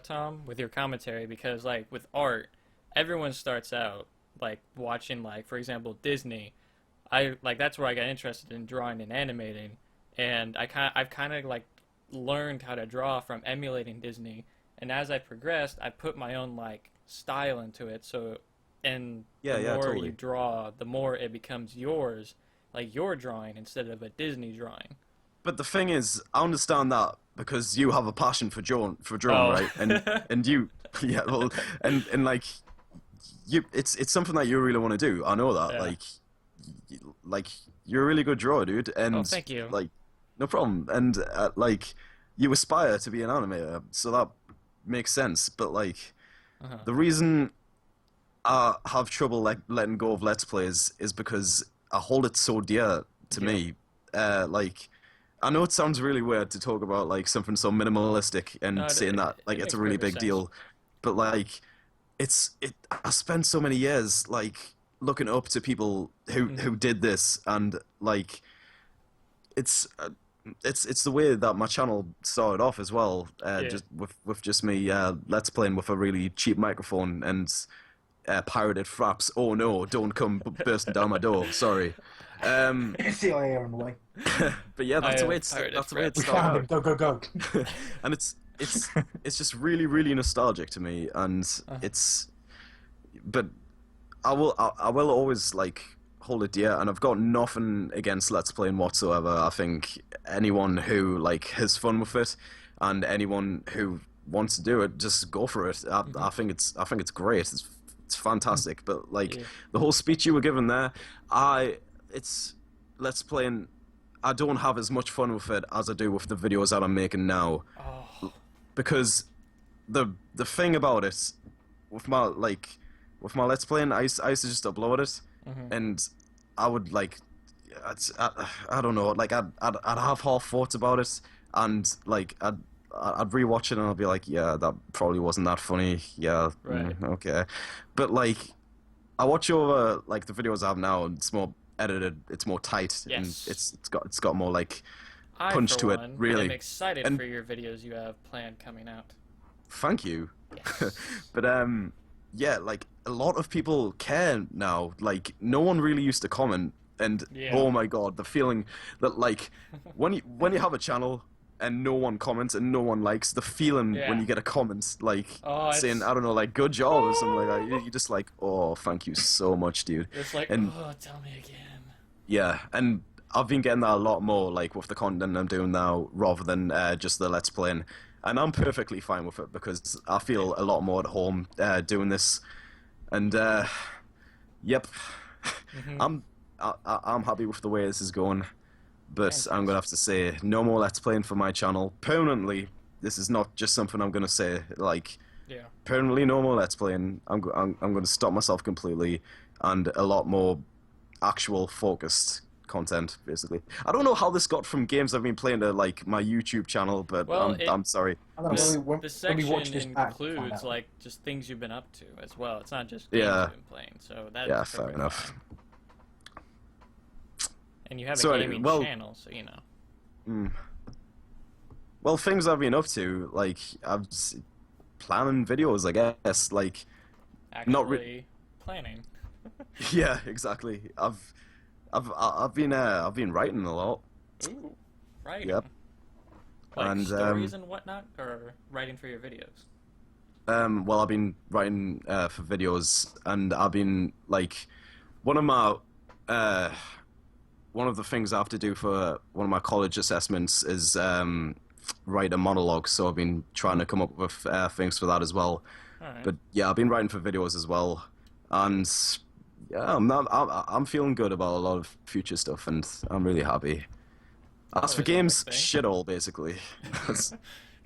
Tom, with your commentary, because, like, with art, everyone starts out, like, watching, like, for example, Disney. That's where I got interested in drawing and animating, and I've kind of, like, learned how to draw from emulating Disney, and as I progressed, I put my own, like, style into it, so... And the more you draw, the more it becomes yours, like your drawing instead of a Disney drawing. But the thing is, I understand that because you have a passion for drawing, right? And you, yeah, well, and like, it's something that you really want to do. I know that. Yeah. Like you're a really good drawer, dude. And thank you. Like, no problem. And like, you aspire to be an animator, so that makes sense. But like, the reason I have trouble letting go of Let's Plays is because I hold it so dear to me. Like, I know it sounds really weird to talk about like something so minimalistic and saying that like it's a really big deal, but like, I spent so many years like looking up to people who did this, and like, it's the way that my channel started off as well. Just with just me Let's Playing with a really cheap microphone and. Pirated fraps. Oh no! Don't come bursting down my door. Sorry. It's the IA on the way. But yeah, that's the way it started. We found him. Go. And it's just really, really nostalgic to me, and but I will always like hold it dear, and I've got nothing against Let's Playing whatsoever. I think anyone who like has fun with it, and anyone who wants to do it, just go for it. I think it's great. It's fantastic, but like the whole speech you were given there, it's Let's Playing. I don't have as much fun with it as I do with the videos that I'm making now, because the thing about it with my Let's Playing, I used to just upload it, and I would like, I don't know, like I'd have half thoughts about it, and like I'd rewatch it and I'll be like, yeah, that probably wasn't that funny. Yeah, okay. But like, I watch over like the videos I have now, and it's more edited, it's more tight, and it's got more like punch to it. Really, I'm excited for your videos you have planned coming out. Thank you. Yes. But yeah, like a lot of people care now. Like no one really used to comment, and oh my god, the feeling that like when you have a channel. and no one comments and no one likes, the feeling when you get a comment like saying, I don't know, like good job or something like that, you're just like, oh, thank you so much, dude. It's like, and, oh, tell me again. Yeah, and I've been getting that a lot more, like with the content I'm doing now, rather than just the Let's Playing. And I'm perfectly fine with it because I feel a lot more at home doing this. And yep, I'm happy with the way this is going. But I'm gonna have to say, no more Let's Playing for my channel permanently. This is not just something I'm gonna say. Like, permanently, no more Let's Playing. I'm gonna stop myself completely, and a lot more actual focused content, basically. I don't know how this got from games I've been playing to like my YouTube channel, but I'm sorry. The section includes like just things you've been up to as well. It's not just games you've been playing. So that's fair enough. Fine. And you have a gaming channel, so you know. Well, things I've been up to, like I'm planning videos, I guess. Like, actually planning. Yeah, exactly. I've been writing a lot. Ooh, writing. Yep. Like and, stories and whatnot, or writing for your videos. Well, I've been writing for videos, and I've been like one of the things I have to do for one of my college assessments is write a monologue. So I've been trying to come up with things for that as well. Right. But yeah, I've been writing for videos as well, and yeah, I'm feeling good about a lot of future stuff, and I'm really happy. As for games, shit all basically.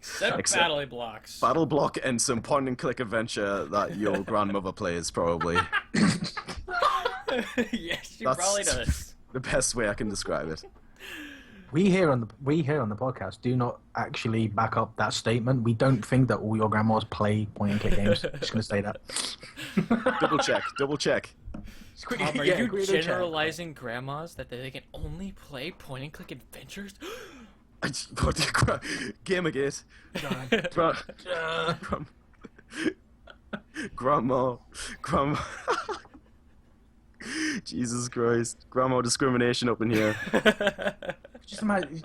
Except battle blocks. Battle block and some point and click adventure that your grandmother plays probably. Yes, she probably does. The best way I can describe it. We here on the podcast do not actually back up that statement. We don't think that all your grandmas play point and click games. Just gonna say that. Double check. Are you generalizing grandmas that they can only play point and click adventures? Gamergate. Grandma. Jesus Christ. Grandma discrimination up in here. Just imagine,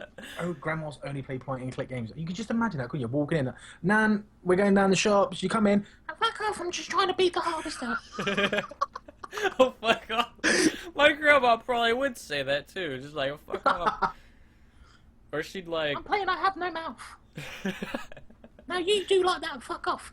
grandmas only play point and click games. You could just imagine that, couldn't you? Walking in, Nan, we're going down the shops. You come in, fuck off, I'm just trying to beat the harvester. Oh, fuck off. My grandma probably would say that too. Just like, oh, fuck off. Or she'd like, I'm playing, I have no mouth. No, you do like that, fuck off.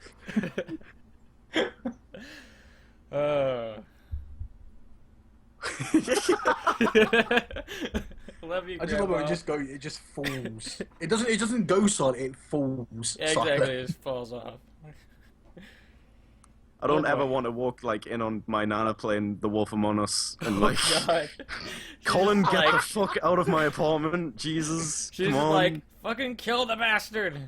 Love you, I just love how it just falls. It doesn't go solid, it falls. Yeah, exactly, it just falls off. I don't ever want to walk like in on my nana playing The Wolf Among Us and like, Colin, get the fuck out of my apartment, Jesus, she's come on. like, fucking kill the bastard.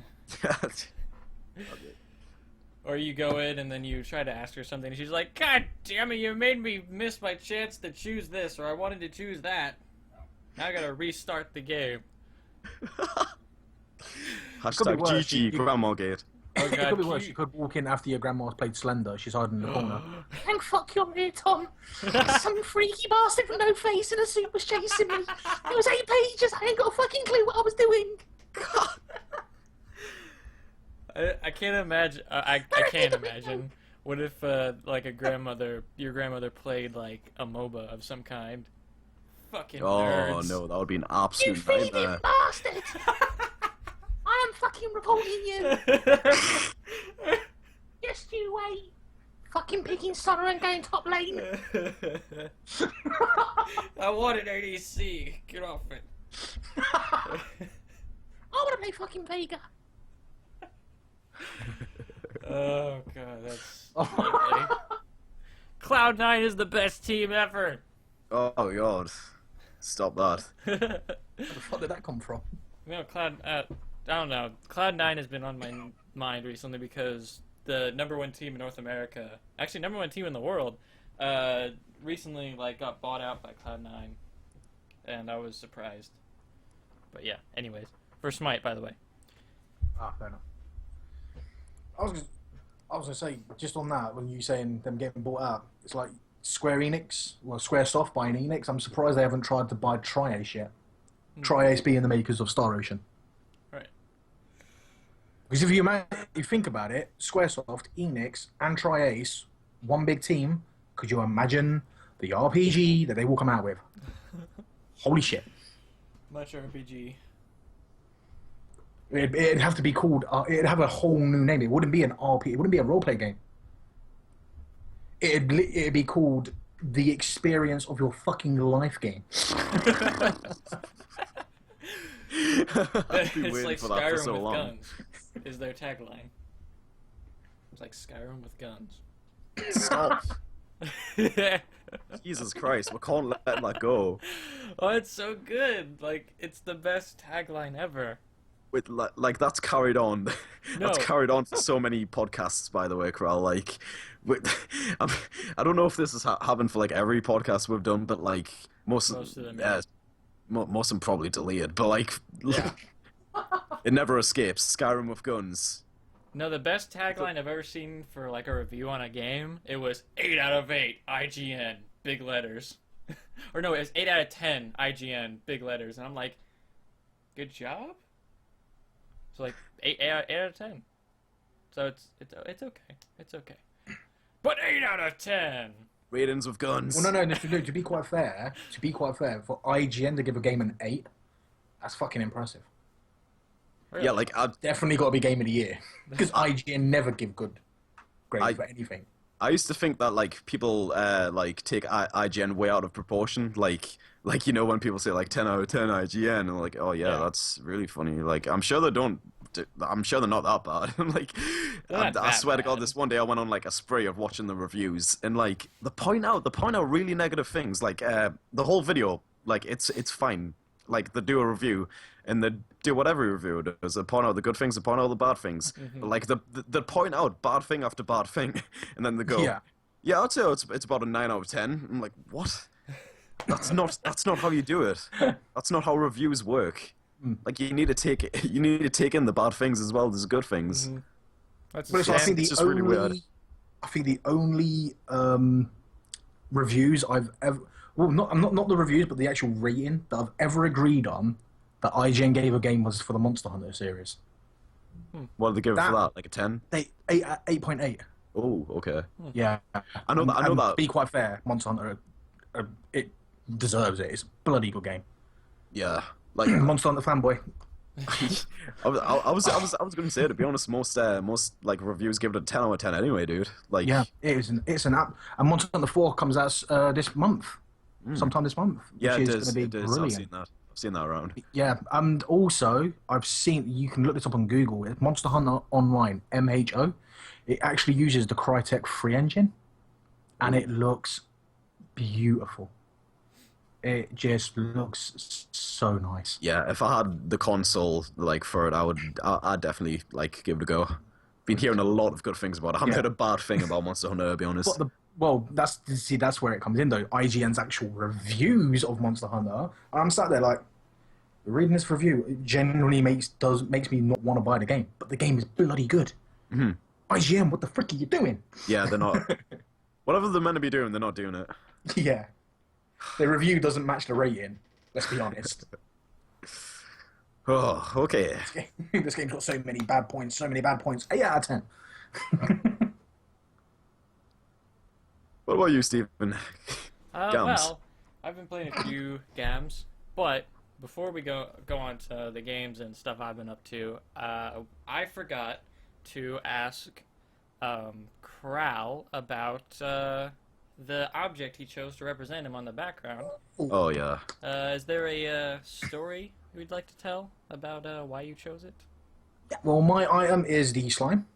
Or you go in and then you try to ask her something and she's like, God damn it, you made me miss my chance to choose this, or I wanted to choose that. Now I gotta restart the game. Hashtag GG, Grandma Gate. Oh, God, it could be worse. You could walk in after your grandma's played Slender. She's hiding in the corner. Thank fuck you're here, Tom. Some freaky bastard with no face and a suit was chasing me. It was 8 pages. I ain't got a fucking clue what I was doing. I can't imagine. I can't imagine. What if like your grandmother played like a MOBA of some kind? Fucking nerds. Oh no, that would be an absolute nightmare. You thieving bastard! I am fucking reporting you. Yes, you wait. Fucking picking summer and going top lane. I want an ADC. Get off it. I want to play fucking Vega. Oh god, that's lovely. Cloud9 is the best team ever. Oh god, stop that. Where the fuck did that come from? No, I don't know. Cloud9 has been on my mind recently because the #1 team in North America, actually #1 team in the world, recently like got bought out by Cloud9, and I was surprised. But yeah, anyways, for Smite, by the way. Ah, fair enough. I was gonna say, just on that, when you saying them getting bought out, it's like Square Enix, well, Squaresoft buying Enix. I'm surprised they haven't tried to buy Tri-Ace yet. Tri-Ace being the makers of Star Ocean. Right. Because if you think about it, Squaresoft, Enix, and Tri-Ace, one big team. Could you imagine the RPG that they will come out with? Holy shit! Much RPG. It'd have to be called. It'd have a whole new name. It wouldn't be an RP. It wouldn't be a roleplay game. It'd be called the experience of your fucking life game. It's like Skyrim with guns. Is their tagline? It's like Skyrim with guns. Stop. Jesus Christ, we can't let that go. Oh, it's so good. Like, it's the best tagline ever. With like that's carried on. No. That's carried on for so many podcasts, by the way, Kral. Like, I don't know if this has happened for like every podcast we've done, but like most of them, yeah, most of them probably deleted. But like, yeah. It never escapes. Skyrim with guns. No, the best tagline I've ever seen for like a review on a game, it was 8 out of 8 IGN, big letters. Or no, it was 8 out of 10 IGN, big letters. And I'm like, good job? So like 8 out of 10. So it's okay. It's okay. But 8 out of 10. Ratings with guns. Well, no. To be quite fair, for IGN to give a game an 8, that's fucking impressive. Really? Yeah, like I'd Definitely got to be game of the year because IGN never give good grades for anything. I used to think that like people like take IGN way out of proportion, like you know when people say like 10 out of 10 IGN, and like, oh yeah, that's really funny. Like I'm sure they're not that bad. Like I swear to God, this one day I went on like a spree of watching the reviews, and like they point out really negative things. Like the whole video, like it's fine. Like they do a review and they do whatever review does. They point out the good things, they point out the bad things. Mm-hmm. But like they point out bad thing after bad thing, and then they go, yeah, I'd say it's about a 9 out of 10. I'm like, what? That's not how you do it. That's not how reviews work. Like you need to take in the bad things as well as the good things. Mm-hmm. That's But I think just really weird. I think the only reviews I've ever, well, not the reviews, but the actual rating that I've ever agreed on that IGN gave a game was for the Monster Hunter series. What did they give it for that? Like a 10? 8.8. Oh, okay. Yeah, I know that. To be quite fair, Monster Hunter, it deserves it. It's a bloody good game. Yeah, like Monster Hunter fanboy. I was going to say, to be honest, most like reviews give it a 10 out of 10 anyway, dude. Like, yeah, it's an app. And Monster Hunter 4 comes out this month, sometime this month. Yeah, which it is does. going to be brilliant. I've seen that around. Yeah, and also I've seen, you can look this up on Google. It's Monster Hunter Online (MHO). It actually uses the Crytek free engine, and it looks beautiful. It just looks so nice. Yeah, if I had the console like for it, I'd definitely like give it a go. Been hearing a lot of good things about it. I haven't heard a bad thing about Monster Hunter, to be honest. Well, that's where it comes in though. IGN's actual reviews of Monster Hunter. And I'm sat there like, reading this review, it genuinely makes me not want to buy the game. But the game is bloody good. Mm-hmm. IGN, what the frick are you doing? Yeah, they're not. Whatever they're meant to be doing, they're not doing it. Yeah. The review doesn't match the rating, let's be honest. Oh, okay. This game's got so many bad points. 8 out of 10. What about you, Stephen? Well, I've been playing a few games, but before we go on to the games and stuff I've been up to, I forgot to ask Kral about the object he chose to represent him on the background. Oh, yeah. Is there a story you'd like to tell about why you chose it? Yeah, well, my item is the slime.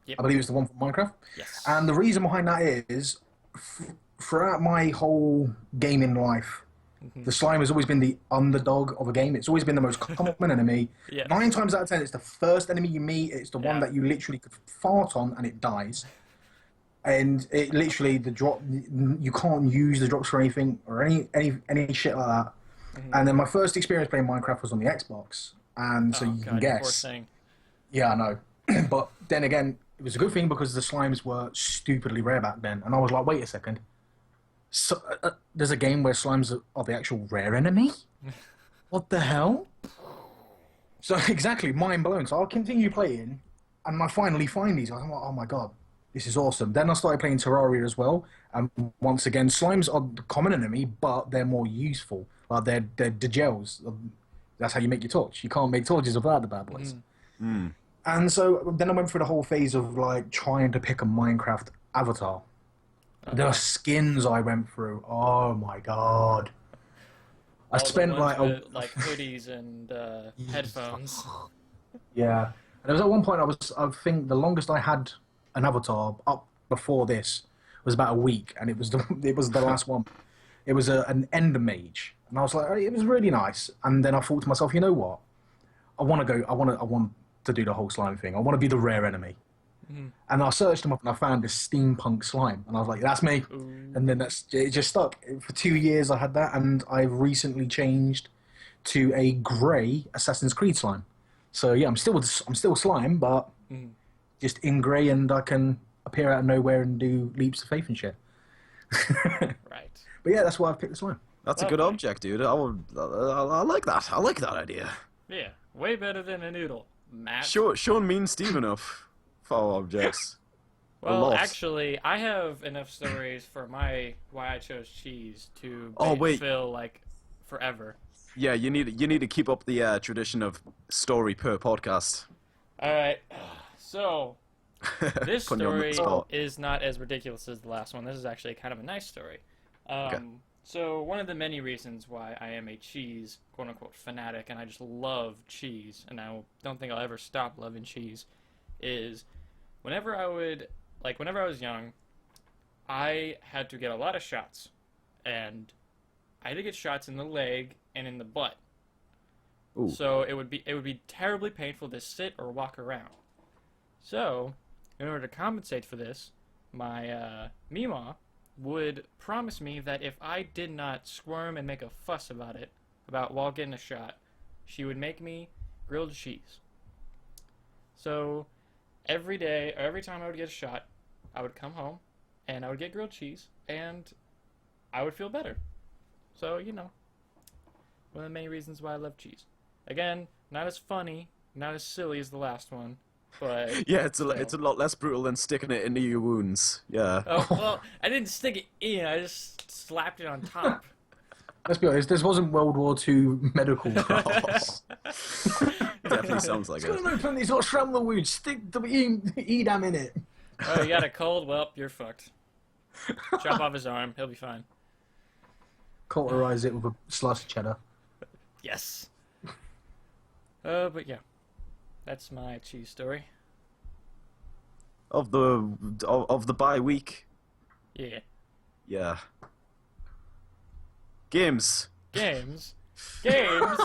Yep. I believe it's the one from Minecraft. Yes. And the reason behind that is, throughout my whole gaming life, the slime has always been the underdog of a game. It's always been the most common enemy. Yes. 9 times out of 10, it's the first enemy you meet. It's the one that you literally could fart on and it dies. And it literally, the drop, you can't use the drops for anything or any shit like that. And then my first experience playing Minecraft was on the Xbox. And so you can guess. Poor thing. Yeah, I know. But then again, it was a good thing because the slimes were stupidly rare back then. And I was like, wait a second. So, there's a game where slimes are the actual rare enemy? What the hell? So exactly, mind blown. So I'll continue playing. and I finally find these. I'm like, oh my god, this is awesome. Then I started playing Terraria as well, and once again, slimes are the common enemy, but they're more useful. Like they're the gels. That's how you make your torch. You can't make torches without the bad boys. And so then I went through the whole phase of like trying to pick a Minecraft avatar. The skins I went through. Oh my god! I spent like like hoodies and headphones. Yeah, and there was at one point I think the longest I had an avatar up before this was about a week, and it was the last one. It was an Ender Mage, and I was like, it was really nice. And then I thought to myself, you know what? I want to do the whole slime thing. I want to be the rare enemy. And I searched them up and I found this steampunk slime, and I was like, that's me. Ooh. And then it just stuck. For 2 years I had that, and I've recently changed to a grey Assassin's Creed slime. So yeah, I'm still slime, but just in grey, and I can appear out of nowhere and do leaps of faith and shit. Right. But yeah, that's why I've picked the slime. That's a good object, dude. I like that. I like that idea. Yeah, way better than a noodle, Matt. Sean means Steve enough for our objects. Well, actually, I have enough stories for why I chose cheese to fill like forever. Yeah, you need to keep up the tradition of story per podcast. All right, so this story is not as ridiculous as the last one. This is actually kind of a nice story. Okay. So one of the many reasons why I am a cheese quote-unquote fanatic, and I just love cheese, and I don't think I'll ever stop loving cheese, is whenever I was young, I had to get a lot of shots, and I had to get shots in the leg and in the butt. Ooh. So it would be terribly painful to sit or walk around. So, in order to compensate for this, my Mima would promise me that if I did not squirm and make a fuss about while getting a shot, she would make me grilled cheese. So every day, or every time I would get a shot, I would come home and I would get grilled cheese and I would feel better. So, one of the main reasons why I love cheese. Again, not as funny, not as silly as the last one, but yeah, it's a lot less brutal than sticking it into your wounds. Yeah. Oh, well, I didn't stick it in, I just slapped it on top. Let's be honest, this wasn't World War II medical trials. Definitely sounds like it. It's going to open these little shrapnel wounds, stick the Edam in it. Oh, you got a cold? Well, you're fucked. Chop off his arm, he'll be fine. Cauterize it with a slice of cheddar. Yes. But yeah. That's my cheese story. Of the bye week. Yeah. Yeah. Games. Games. Games!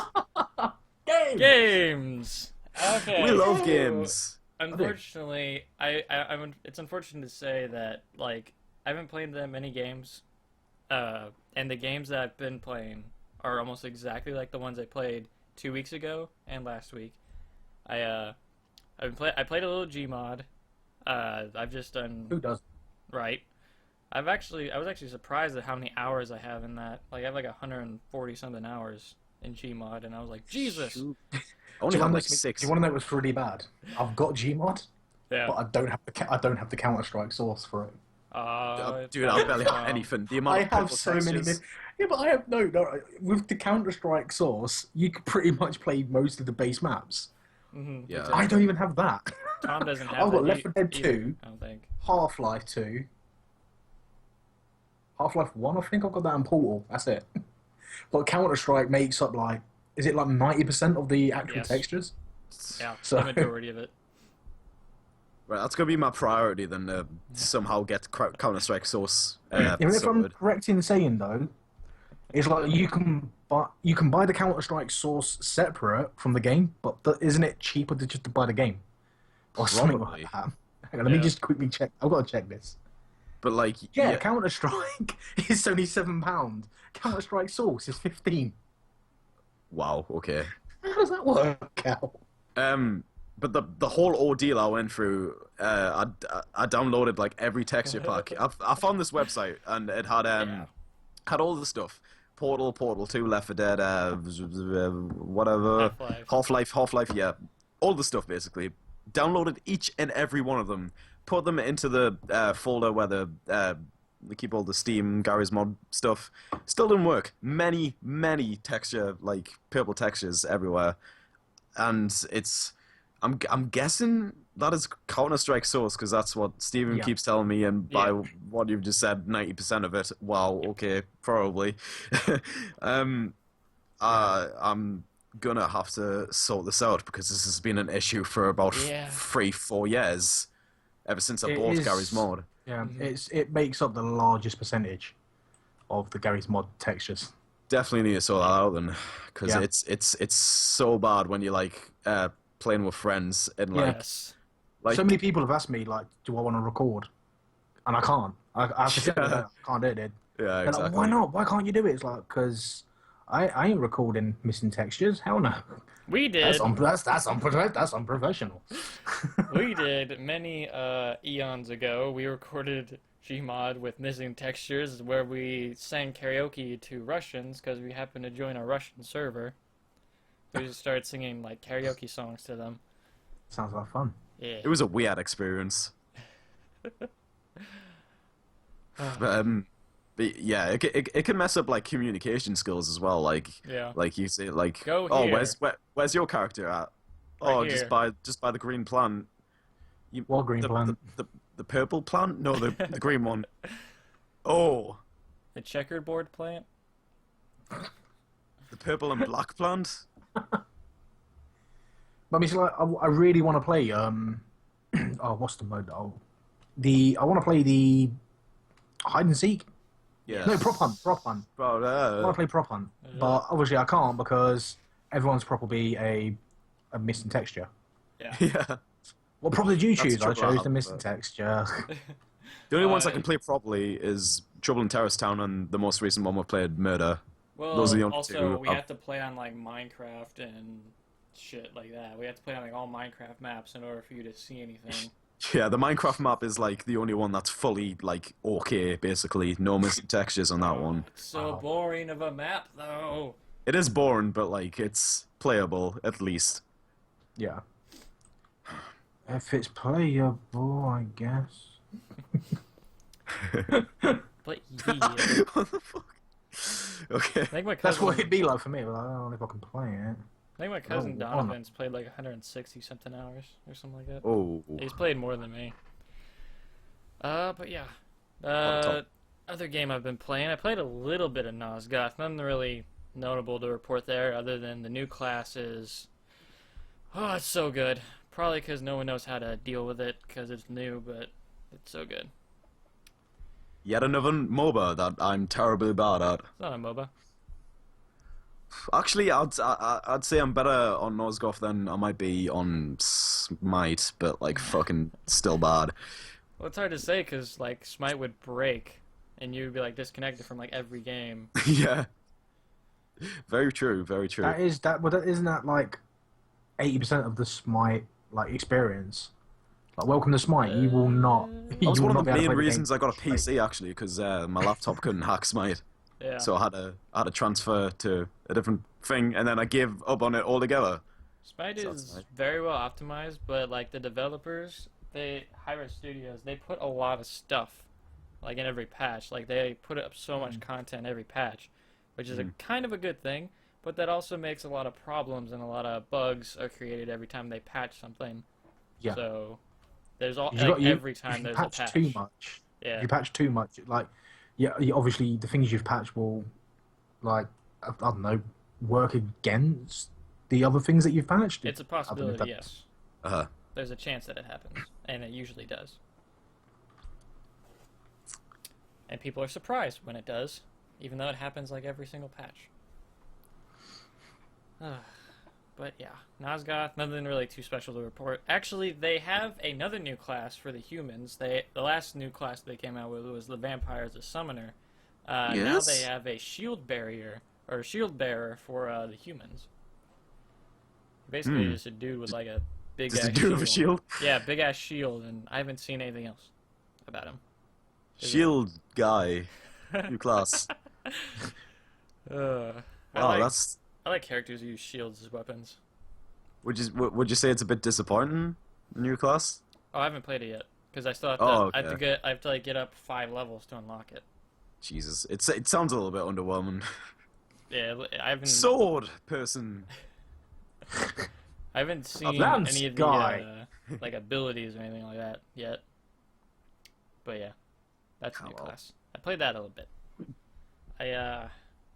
Games! Okay. We love games. Unfortunately, it's unfortunate to say that, I haven't played that many games, and the games that I've been playing are almost exactly like the ones I played 2 weeks ago and last week. I played a little Gmod. I've just done... Who does? Right. I was actually surprised at how many hours I have in that. I have 140 something hours in Gmod, and I was like, Jesus! I only have 6. Do you want to know what's really bad? I've got Gmod, Yeah. but I don't have the Counter-Strike source for it. Dude, I barely have anything. The amount I of have so many. Yeah, but I have no. With the Counter-Strike source, you could pretty much play most of the base maps. Mm-hmm. Yeah. I don't even have that. Tom doesn't have I've got that Left 4 Dead either, 2, I don't think. Half-Life 2, Half-Life 1, I think I've got that in Portal. That's it. But Counter-Strike makes up is it 90% of the actual textures? Yeah, So- the majority of it. Right, that's gonna be my priority then. To somehow get Counter-Strike source. Even if I'm sorted. correct in saying though, it's you can buy the Counter-Strike source separate from the game, but isn't it cheaper just to buy the game or something Probably. like that? Hang on, let me just quickly check. I've got to check this. But Yeah, Counter-Strike is only £7. Counter-Strike source is 15. Wow. Okay. How does that work out? But the whole ordeal I went through, I downloaded every texture pack. I found this website and it had had all the stuff. Portal 2, Left 4 Dead, whatever, Half-Life. Half-Life, yeah, all the stuff basically. downloaded each and every one of them, put them into the folder where they keep all the Steam Gary's Mod stuff. Still didn't work. Many texture, like purple textures everywhere, and I'm guessing that is Counter-Strike source because that's what Steven keeps telling me, and by what you've just said, 90% of it. Wow, okay, probably. I'm gonna have to sort this out because this has been an issue for about 3-4 years, ever since I bought Gary's Mod. Yeah, it makes up the largest percentage of the Gary's Mod textures. Definitely need to sort that out then, because it's so bad when you're like playing with friends and like so many people have asked me like, do I want to record, and I can't. I have to sit there, I can't do it. Dude. Yeah, exactly. Like, why not? Why can't you do it? It's like because I ain't recording missing textures. Hell no. We did. That's unprofessional. We did many eons ago. We recorded Gmod with missing textures, where we sang karaoke to Russians because we happened to join a Russian server. We just started singing like karaoke songs to them. Sounds like fun. Yeah. It was a weird experience. But yeah, it can mess up like communication skills as well. Like like you say, like where's your character at? Oh, just by the green plant. What green plant? The purple plant? No, the green one. Oh, the checkerboard plant. The purple and black plant. But I mean, it's like I really want to play. Oh, what's the mode? I want to play the hide and seek. Yeah. No, prop hunt. I want to play prop hunt, but obviously I can't because everyone's prop will be a missing texture. Yeah. Yeah. What prop did you choose? I chose the missing texture. The only ones I can play properly is Trouble in Terrace Town and the most recent one we played, Murder. Well, those are the only also two. we have to play on like Minecraft and shit like that. We have to play on like all Minecraft maps in order for you to see anything. Yeah, the Minecraft map is like the only one that's fully like okay, basically. No missing textures on that one. It's so boring of a map though. It is boring, but like it's playable at least. Yeah. If it's playable, I guess. But yeah. What the fuck? Okay. I think my cousin, That's what it'd be like for me, but I don't know if I can play it. I think my cousin Donovan's played like 160 something hours or something like that. Oh. He's played more than me. But yeah. Other game I've been playing, I played a little bit of Nosgoth. Nothing really notable to report there, other than the new class is... Oh, it's so good. Probably because no one knows how to deal with it because it's new, but it's so good. Yet another MOBA that I'm terribly bad at. It's not a MOBA. Actually, I'd say I'm better on Nosgoth than I might be on Smite, but like fucking still bad. Well, it's hard to say because like Smite would break, and you'd be like disconnected from like every game. Yeah. Very true. Very true. That is that. But isn't that like 80% of the Smite like experience? Like, welcome to Smite. You will not. That was one of the main reasons I got a PC actually, because my laptop couldn't hack Smite. Yeah. So I had to transfer to a different thing, and then I gave up on it altogether. Smite is very well optimized, but like the developers, Hi-Rez Studios, they put a lot of stuff like in every patch. Like they put up so much content every patch, which is a kind of a good thing, but that also makes a lot of problems and a lot of bugs are created every time they patch something. Yeah. So there's every time there's a patch. Too much. Yeah. You patch too much, like obviously the things you've patched will, like, I don't know, work against the other things that you've patched. It's a possibility, yes. Uh-huh. There's a chance that it happens, and it usually does. And people are surprised when it does, even though it happens like every single patch. But yeah, Nosgoth, nothing really too special to report. Actually, they have another new class for the humans. The last new class they came out with was the vampire as a summoner. Now they have a shield bearer for the humans. Basically, just a dude with like a big ass shield. Just a dude with a shield? Yeah, big ass shield, and I haven't seen anything else about him. Shield guy, new class. I like characters who use shields as weapons. Would you say it's a bit disappointing? New class? Oh, I haven't played it yet because I still have to. Oh, I have to okay. get up 5 levels to unlock it. Jesus, it sounds a little bit underwhelming. Yeah, I haven't. Sword person. I haven't seen Lance any of guy. the like abilities or anything like that yet. But yeah, that's a new Oh, well. class. I played that a little bit. I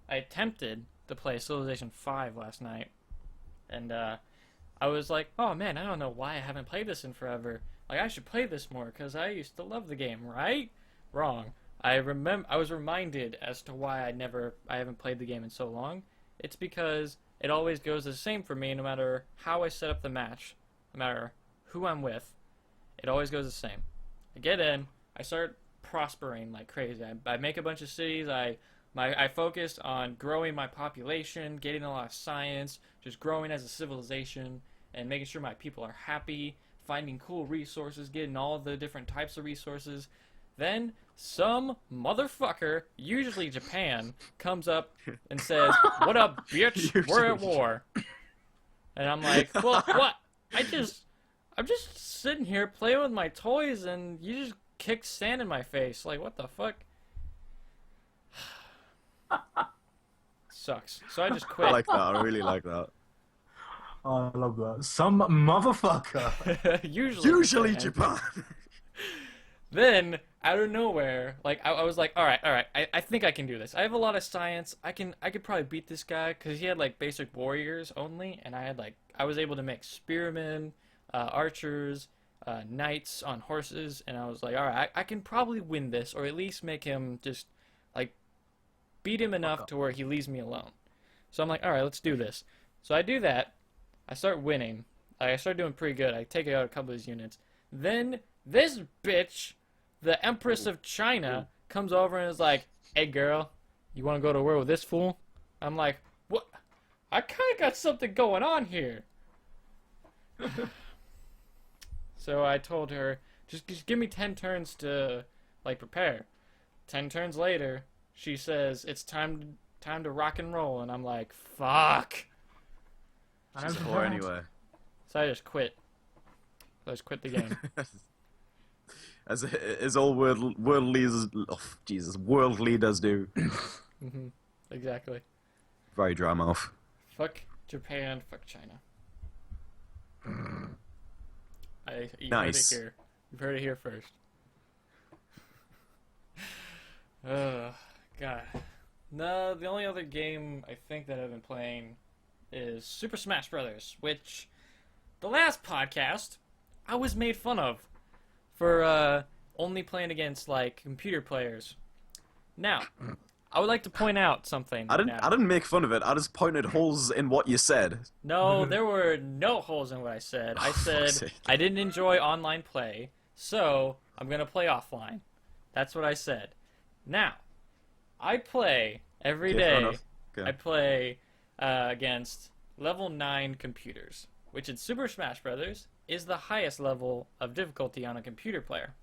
attempted to play Civilization 5 last night, and I was like, oh man, I don't know why I haven't played this in forever. Like I should play this more because I used to love the game, right? Wrong. I was reminded as to why I haven't played the game in so long. It's because it always goes the same for me no matter how I set up the match, no matter who I'm with. It always goes the same. I get in, I start prospering like crazy. I make a bunch of cities. I focused on growing my population, getting a lot of science, just growing as a civilization, and making sure my people are happy, finding cool resources, getting all the different types of resources. Then some motherfucker, usually Japan, comes up and says, "What up, bitch? We're at war." And I'm like, "Well, what? I'm just sitting here playing with my toys, and you just kicked sand in my face. Like, what the fuck?" Sucks. So I just I quit. like that. I really like that. Oh, I love that. Some motherfucker. Usually Japan. Then, out of nowhere, like I was like, all right, I think I can do this. I have a lot of science. I could probably beat this guy because he had like basic warriors only, and I was able to make spearmen, archers, knights on horses, and I was like, all right, I can probably win this, or at least make him just like beat him enough to where he leaves me alone. So I'm like, all right, let's do this. So I do that. I start winning. I start doing pretty good. I take out a couple of his units. Then this bitch, the Empress of China, comes over and is like, "Hey girl, you want to go to war with this fool?" I'm like, "What? I kind of got something going on here." So I told her, just give me 10 turns to like prepare. 10 turns later, she says it's time to rock and roll, and I'm like, "Fuck." She's a whore anyway. So I just quit. I just quit the game. As all world leaders, world leaders do. Hmm. Exactly. Very dry mouth. Fuck Japan, fuck China. You've Nice. heard it here. You've heard it here first. Oh, God. No, the only other game I think that I've been playing is Super Smash Brothers, which the last podcast I was made fun of for only playing against like computer players. Now, I would like to point out something. I didn't make fun of it. I just pointed holes in what you said. No, there were no holes in what I said. I said fuck's sake. I didn't enjoy online play, so I'm gonna play offline. That's what I said. Now, I play every Okay, fair day. enough. Okay. I play against level 9 computers, which in Super Smash Brothers is the highest level of difficulty on a computer player.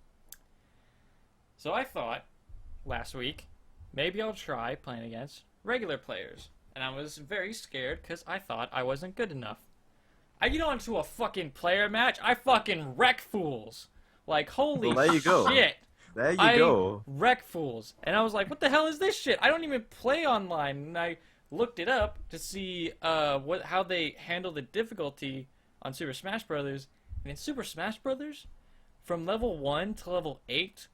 So I thought last week maybe I'll try playing against regular players, and I was very scared because I thought I wasn't good enough. I get onto a fucking player match, I fucking wreck fools. Like, holy Well, there you go. shit. There you I go. wreck fools. And I was like, what the hell is this shit? I don't even play online. And I looked it up to see how they handle the difficulty on Super Smash Brothers. And in Super Smash Brothers, from level 1 to level 8,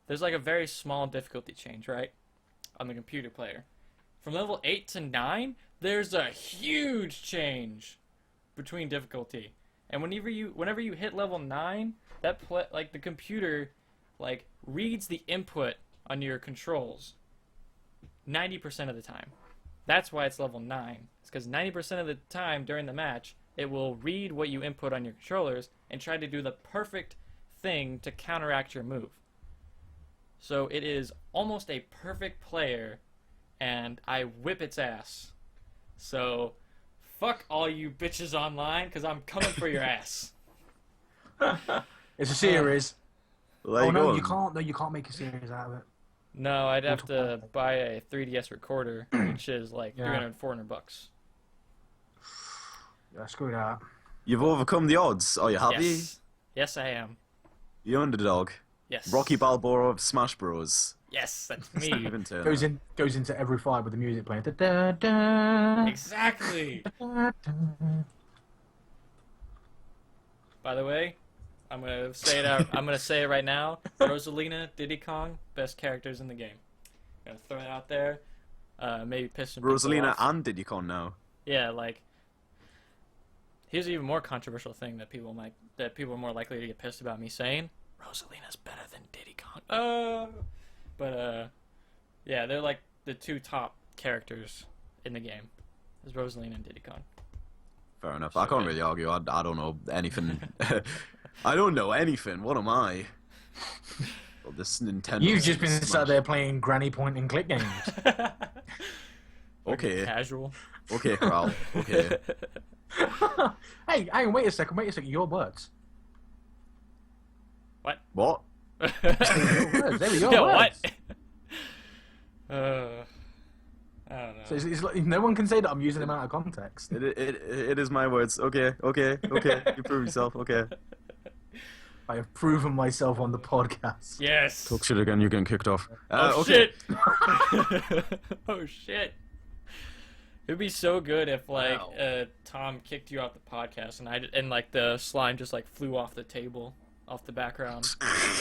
there's like a very small difficulty change, right? On the computer player. From level 8 to 9, there's a huge change between difficulty. And whenever you hit level 9, like the computer like reads the input on your controls 90% of the time. That's why it's level 9. It's because 90% of the time during the match, it will read what you input on your controllers and try to do the perfect thing to counteract your move. So it is almost a perfect player, and I whip its ass. So fuck all you bitches online, because I'm coming for your ass. It's a series. Well, there Oh you no, go. you can't. No, you can't make a series out of it. No, I'd have to buy a 3DS recorder, which is like Yeah. $300-$400. Yeah, screw that. You've overcome the odds. Are you happy? Yes. Yes, I am. The underdog. Yes. Rocky Balboa of Smash Bros. Yes, that's me. Steven Turner. Goes into every fight with the music playing. Da, da, da, Exactly. da, da. By the way, I'm gonna say it out. I'm gonna say it right now. Rosalina, Diddy Kong, best characters in the game. I'm gonna throw it out there. Maybe piss some people Rosalina off. and Diddy Kong now. Yeah, like here's an even more controversial thing that people are more likely to get pissed about me saying. Rosalina's better than Diddy Kong. Yeah, they're like the two top characters in the game. Is Rosalina and Diddy Kong. Fair enough. So I can't good. really argue. I don't know anything. I don't know anything. What am I? Well, this Nintendo. You've just been Smash. sat there playing granny point and click games. Okay. Casual. Okay, Kral. Okay. Hey, wait a second. Your words. What? What? Your words. They were your Yo, words. what? I don't know. So it's like, no one can say that I'm using them out of context. It is my words. Okay. You prove yourself. Okay. I have proven myself on the podcast. Yes. Talk shit again. You're getting kicked off. Oh okay. shit. Oh shit. It'd be so good if like Wow. Tom kicked you off the podcast and like the slime just like flew off the table, off the background.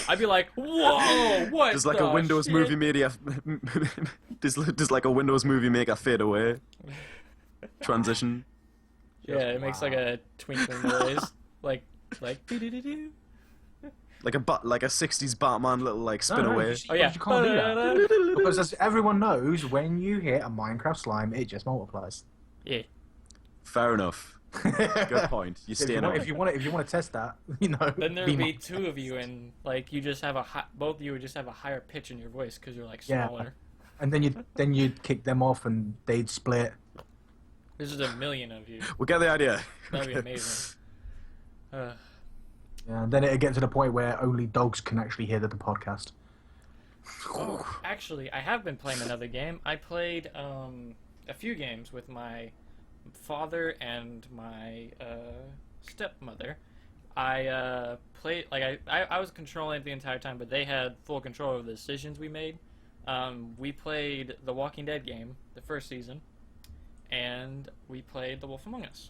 I'd be like, whoa, what? There's like the a Windows shit? movie media. There's like a Windows movie maker fade away. Transition. Yeah, it makes like a twinkling noise, like doo-doo-doo-doo. Like a 60s Batman little like spin away. Oh yeah. You can't do that. Because as everyone knows, when you hit a Minecraft slime, it just multiplies. Yeah. Fair enough. Good point. You If stay you, in want, it. if you want to test that, you know. Then there be would be my- two of you, and like you just have both of you would just have a higher pitch in your voice because you're like Yeah. smaller. And then you'd kick them off, and they'd split. There's just a million of you. We get the idea. That'd be amazing. Yeah, and then it'd get to the point where only dogs can actually hear the podcast. Actually, I have been playing another game. I played a few games with my father and my stepmother. I played like I was controlling it the entire time, but they had full control over the decisions we made. We played the Walking Dead game, the first season, and we played The Wolf Among Us.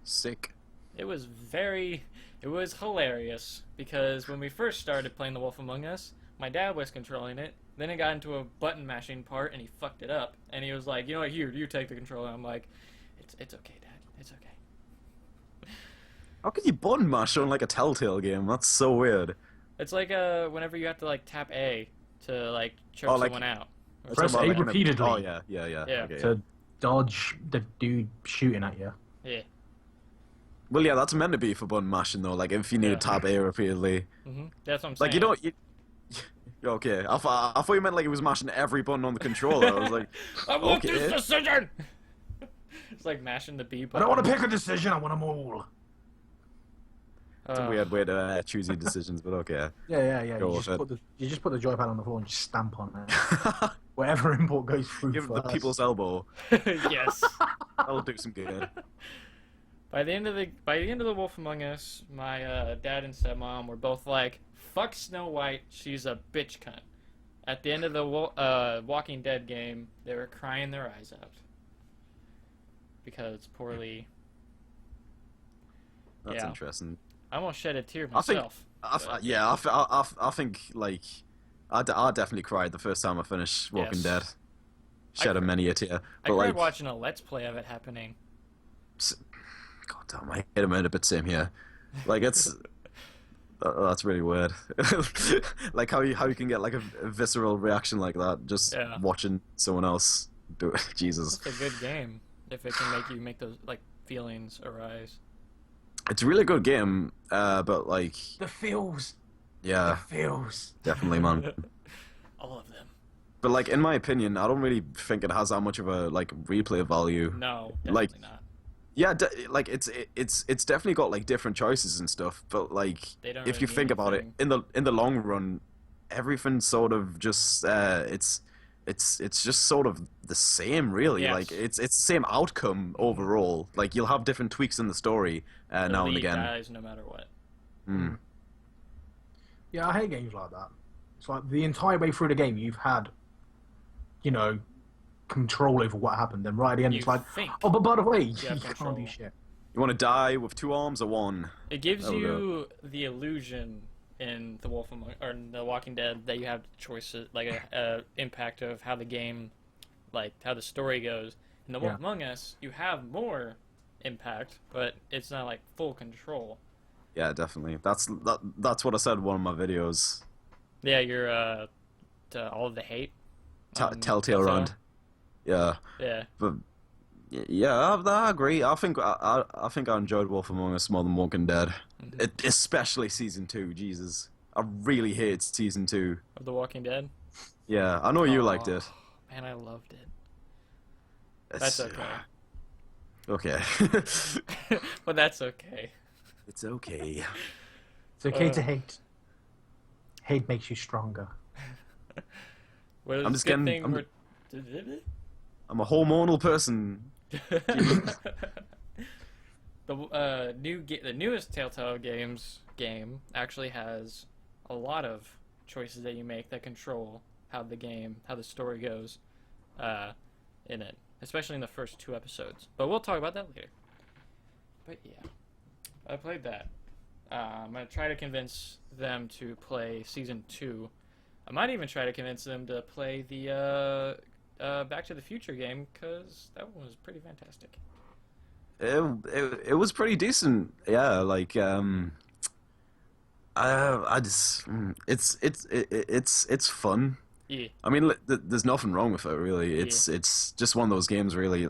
Sick. It was hilarious because when we first started playing The Wolf Among Us, my dad was controlling it. Then it got into a button mashing part and he fucked it up. And he was like, you know what, here, you take the controller. I'm like, it's okay, Dad. It's okay. How could you button mash on like a Telltale game? That's so weird. It's like whenever you have to like tap A to like choke Oh, like- someone out. Or Press Talking A about, like, repeatedly. Oh yeah. Yeah. Okay, yeah. To dodge the dude shooting at you. Yeah. Well, yeah, that's meant to be for button mashing though. Like if you need Yeah. to tap A repeatedly. That's what I'm saying. Like you don't. Okay, I thought you meant like it was mashing every button on the controller. I was like, I want okay. this decision! It's like mashing the B I button. don't want to pick a decision. I want them all. It's a weird way to choose your decisions, but okay. Yeah. Go You with just put the joypad on the floor and just stamp on it. Whatever import goes through Give the first. people's elbow. Yes. That'll do some good. By the end of the Wolf Among Us, my dad and stepmom were both like, "Fuck Snow White, she's a bitch cunt." At the end of the Walking Dead game, they were crying their eyes out because poorly. That's Yeah. interesting. I almost shed a tear I think- myself. I think like I definitely cried the first time I finished Walking Yes. Dead. Shed a many a tear. I But cried like, watching a Let's Play of it happening. God damn, I hate him a bit same here. Like it's that's really weird. Like how you can get like a visceral reaction like that just Yeah. watching someone else do it. Jesus, It's a good game if it can make those like feelings arise. it's a really good game. But like The feels. yeah, The feels. definitely, man. All of them. But like in my opinion, I don't really think it has that much of a like replay value. No, Like- definitely not. Yeah, like it's definitely got like different choices and stuff, but like They don't if you really think mean about it anything. in the long run, everything's sort of just it's just sort of the same really. Yes. Like it's the same outcome overall. Like you'll have different tweaks in the story The now and lead again. dies no matter what. Mm. Yeah, I hate games like that. It's like the entire way through the game, you've had, you know, control over what happened. Then right at the end, You it's like, think oh, but by the way, you you have can't control. do shit. You want to die with 2 arms or 1? It gives There we go. you the illusion in The Wolf Among or in The Walking Dead that you have choices, like a impact of how the game, like how the story goes. In The Wolf Yeah. Among Us, you have more impact, but it's not like full control. Yeah, definitely. That's what I said in one of my videos. Yeah, you're to all of the hate. Telltale Run. Yeah, Yeah, but yeah, I agree. I think I enjoyed Wolf Among Us more than Walking Dead, especially season 2. Jesus, I really hated season 2. of The Walking Dead. Yeah, I know you liked it. Man, I loved it. It's, That's okay. Okay. But that's okay. It's okay. It's okay to hate. Hate makes you stronger. What is I'm a just good getting- thing I'm- we're... I'm a hormonal person. The newest Telltale game actually has a lot of choices that you make that control how the story goes, in it, especially in the first 2 episodes. But we'll talk about that later. But yeah, I played that. I'm gonna try to convince them to play season 2. I might even try to convince them to play the Back to the Future game, because that one was pretty fantastic. It was pretty decent. Yeah, like I just it's fun. Yeah. I mean, there's nothing wrong with it really. It's just one of those games really.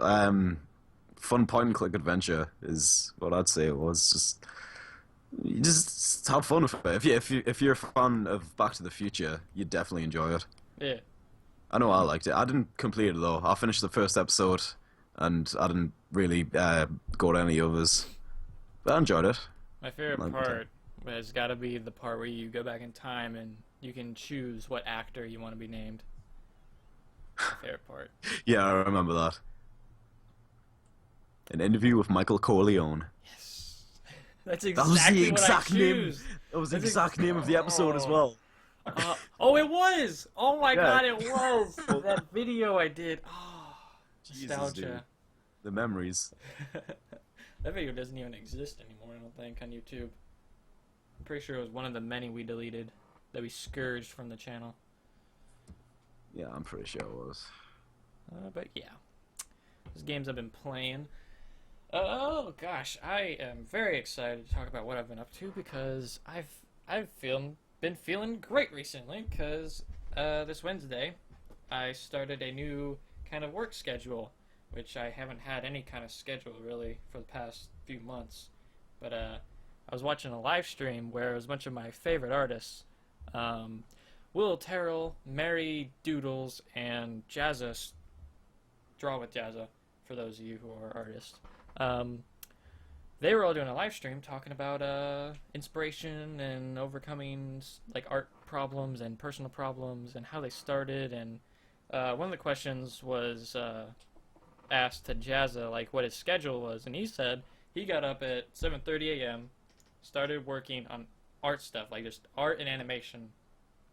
Fun point and click adventure is what I'd say it was. Just you just have fun with it. If you're a fan of Back to the Future, you'd definitely enjoy it. Yeah. I know I liked it. I didn't complete it though. I finished the first episode, and I didn't really go to any others. But I enjoyed it. My favorite Like, part has got to be the part where you go back in time and you can choose what actor you want to be named. My favorite part. Yeah, I remember that. An interview with Michael Corleone. Yes. That's That was exactly the what exact I name. choose. That was the That's exact name of the episode as well. Oh, it was! Oh my Yeah. god, it was! That video I did. Oh, Jesus, nostalgia. dude. The memories. That video doesn't even exist anymore, I don't think, on YouTube. I'm pretty sure it was one of the many we deleted, that we scourged from the channel. Yeah, I'm pretty sure it was. But yeah, those games I've been playing. Oh gosh, I am very excited to talk about what I've been up to, because I've been feeling great recently. Because this Wednesday, I started a new kind of work schedule, which I haven't had any kind of schedule really for the past few months. But I was watching a live stream where it was a bunch of my favorite artists, Will Terrell, Mary Doodles, and Jazza. Draw with Jazza, for those of you who are artists. They were all doing a live stream talking about inspiration and overcoming like art problems and personal problems and how they started. And one of the questions was asked to Jazza like what his schedule was, and he said he got up at 7:30 a.m., started working on art stuff, like just art and animation,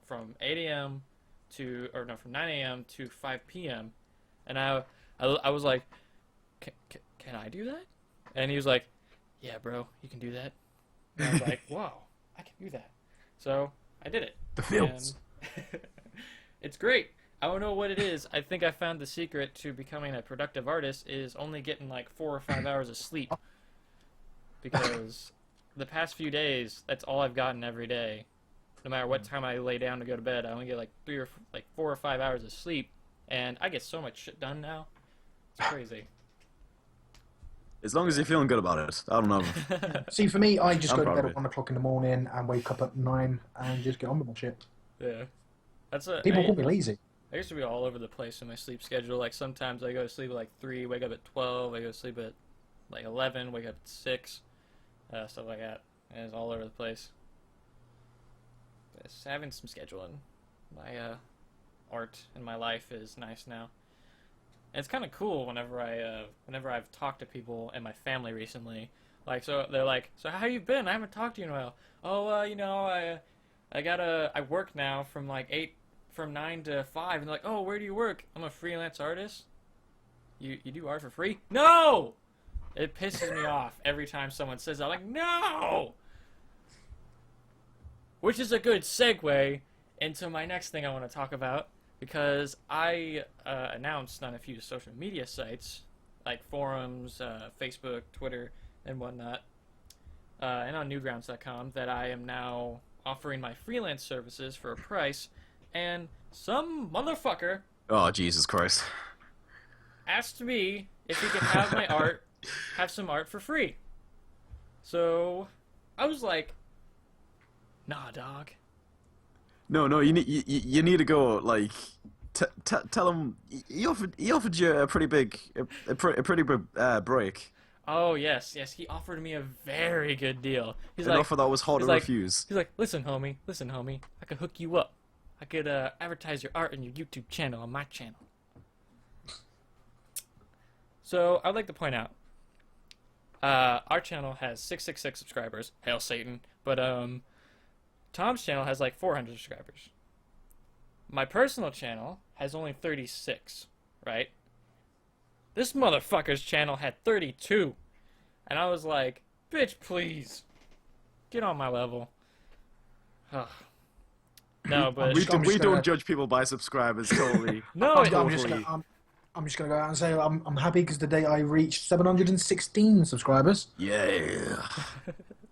from 8 a.m. from 9 a.m. to 5 p.m. And I was like, can I do that? And he was like, yeah, bro, you can do that. And I was like, wow, I can do that. So I did it. The fields. And it's great. I don't know what it is. I think I found the secret to becoming a productive artist is only getting like 4 or 5 hours of sleep. Because the past few days, that's all I've gotten every day. No matter what time I lay down to go to bed, I only get like 4 or 5 hours of sleep, and I get so much shit done now. It's crazy. As long as you're feeling good about it. I don't know. See, for me, I just I'm go to proud bed of at it. 1 o'clock in the morning and wake up at 9 and just get on with my shit. Yeah. That's a People call me lazy. I used to be all over the place in my sleep schedule. Like sometimes I go to sleep at like 3, wake up at 12. I go to sleep at like 11, wake up at 6, stuff like that. And it's all over the place. But just having some scheduling. My art in my life is nice now. And it's kind of cool whenever I've talked to people in my family recently. Like, so they're like, so how you been? I haven't talked to you in a while. Oh, you know, I work now from like 9 to 5. And they're like, oh, where do you work? I'm a freelance artist. You do art for free? No! It pisses me off every time someone says that. I'm like, no! Which is a good segue into my next thing I want to talk about, because I announced on a few social media sites, like forums, Facebook, Twitter, and whatnot, and on Newgrounds.com, that I am now offering my freelance services for a price, and some motherfucker Oh, Jesus Christ. asked me if he could have my art, have some art for free. So I was like, nah, dog. No, you need to go, like, tell him, he offered you a pretty big, a pretty big break. Oh, yes, he offered me a very good deal. He's An like, offer that was hard to he's like- refuse. He's like, listen, homie, I could hook you up. I could advertise your art in your YouTube channel on my channel. So, I'd like to point out, our channel has 666 subscribers. Hail Satan. But, Tom's channel has like 400 subscribers. My personal channel has only 36, right? This motherfucker's channel had 32. And I was like, bitch, please. Get on my level. Ugh. No, but... We don't judge people by subscribers, totally. No, I'm just gonna go out and say I'm happy because today I reached 716 subscribers. Yeah.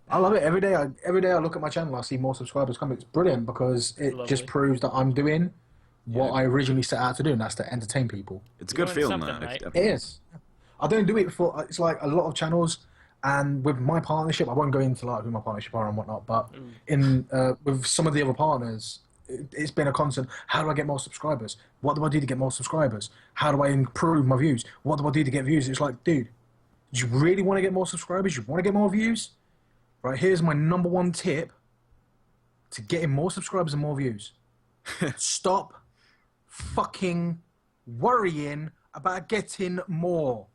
I love it. Every day I look at my channel, I see more subscribers coming. It's brilliant because it Lovely. just proves that I'm doing what I originally set out to do, and that's to entertain people. It's a You're good doing feeling, something, that. right? It is. I don't do it for. It's like a lot of channels, and with my partnership, I won't go into like who my partnership are and whatnot. But in with some of the other partners, it's been a constant. How do I get more subscribers? What do I do to get more subscribers? How do I improve my views? What do I do to get views? It's like, dude, do you really want to get more subscribers? You want to get more views? Right, here's my number one tip to getting more subscribers and more views. Stop fucking worrying about getting more.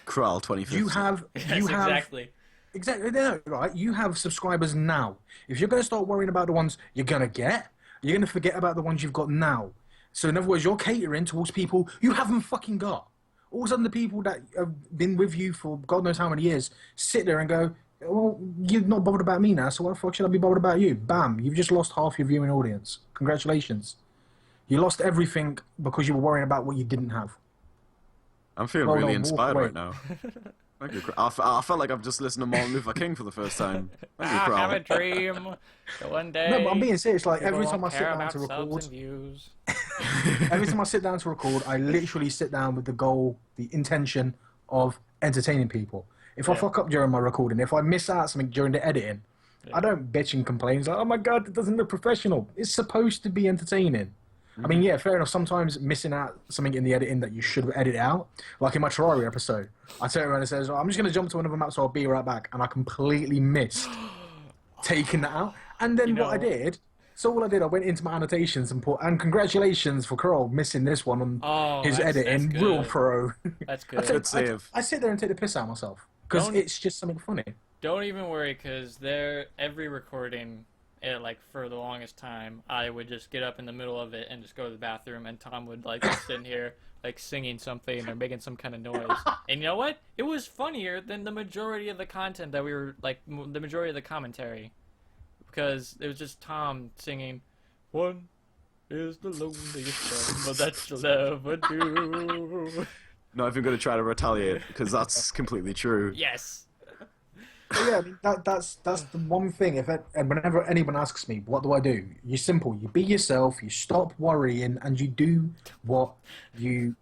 Kral 2015. You have exactly. Exactly, no, right? You have subscribers now. If you're going to start worrying about the ones you're going to get, you're going to forget about the ones you've got now. So in other words, you're catering towards people you haven't fucking got. All of a sudden, the people that have been with you for God knows how many years sit there and go, well, you're not bothered about me now, so why the fuck should I be bothered about you? Bam, you've just lost half your viewing audience. Congratulations. You lost everything because you were worrying about what you didn't have. I'm feeling Well, really no, walk inspired away. right now. Thank you, Kral. I felt like I've just listened to Martin Luther King for the first time. Thank you, I have a Kral. dream that one day. No, but I'm being serious. Like, people every time I won't sit care down about to subs record, and views. every time I sit down to record, I literally sit down with the goal, the intention of entertaining people. If I Yeah. fuck up during my recording, if I miss out something during the editing, I don't bitch and complain. It's like, oh my god, it doesn't look professional. It's supposed to be entertaining. I mean, yeah, fair enough. Sometimes missing out something in the editing that you should have edited out, like in my Terraria episode, I turn around and says, I'm just going to jump to another map, so I'll be right back, and I completely missed taking that out. And then what I did, I went into my annotations and put, and congratulations for Kral missing this one on his editing, that's real good. pro. That's good. Good save. I sit there and take the piss out of myself because Don't- it's just something funny. Don't even worry, because every recording, like for the longest time, I would just get up in the middle of it and just go to the bathroom, and Tom would like sit in here like singing something or making some kind of noise. And you know what? It was funnier than the majority of the content that we were like, the majority of the commentary, because it was just Tom singing, "One is the loneliest song, but that's the love would do." Not even going to try to retaliate, because that's completely true. Yes. But yeah, I mean, that's the one thing. And whenever anyone asks me, what do I do? You're simple. You be yourself. You stop worrying, and you do what you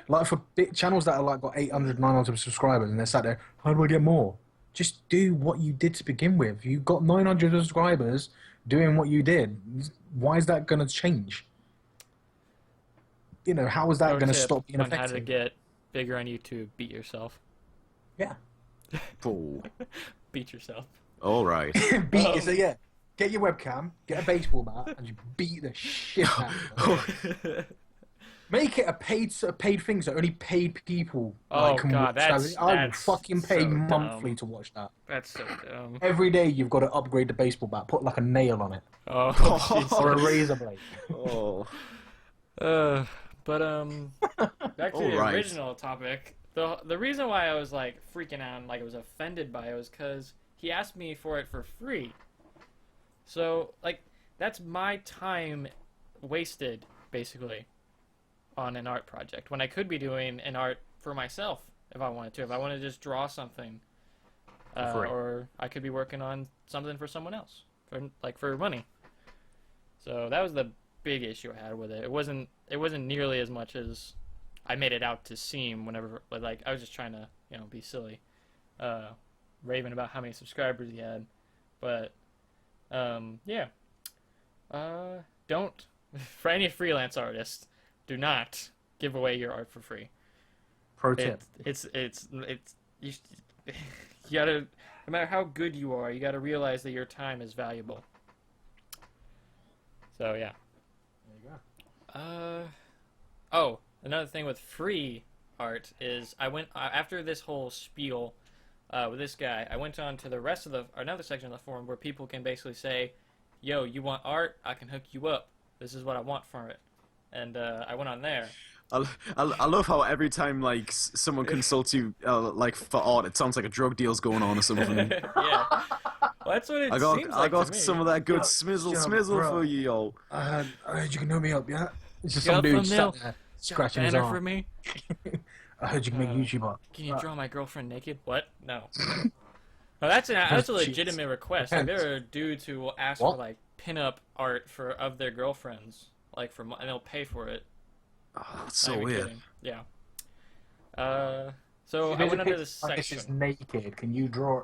like for big channels that are like got 800, 900 subscribers, and they're sat there. How do I get more? Just do what you did to begin with. You got 900 subscribers doing what you did. Why is that going to change? You know, how is that going to stop being on how to effective? get bigger on YouTube? Beat yourself. Yeah. Oh. Beat yourself. All right. Beat so yeah. Get your webcam, get a baseball bat, and you beat the shit out of it. Make it a paid thing, so only paid people Oh, can God, watch that. I will that's fucking pay so monthly dumb. to watch that. That's so dumb. Every day you've got to upgrade the baseball bat, put like a nail on it Oh, or a Jesus. razor blade. Oh, Uh, but back to All the right. original topic. The reason why I was like freaking out and like I was offended by it was because he asked me for it for free. So like that's my time wasted basically on an art project when I could be doing an art for myself if I wanted to. If I wanted to just draw something, free. or I could be working on something for someone else for money. So that was the big issue I had with it. It wasn't nearly as much as I made it out to seem whenever like I was just trying to, be silly. Raving about how many subscribers he had. But yeah. Don't for any freelance artist, do not give away your art for free. Pro tip. It's you gotta, no matter how good you are, you gotta realize that your time is valuable. So yeah. There you go. Oh, another thing with free art is I went after this whole spiel with this guy. I went on to the rest of another section of the forum where people can basically say, "Yo, you want art? I can hook you up. This is what I want for it." And I went on there. I love how every time like someone consults you like for art, it sounds like a drug deal's going on or something. Yeah. Well, that's what it I got seems like to me. some of that good Yo, smizzle bro. for you, yo. I heard you can hook me up, yeah? It's just Got some a dude thumbnail? sat there scratching his Banner arm. for me? I heard you can make YouTube art. Can you draw my girlfriend naked? What? No. No, that's a legitimate request. Like, there are dudes who will ask for like pinup art of their girlfriends, like and they'll pay for it. Oh, that's Not so even weird. kidding. Yeah. So I There's went a under this picture like this is section. naked. Can you draw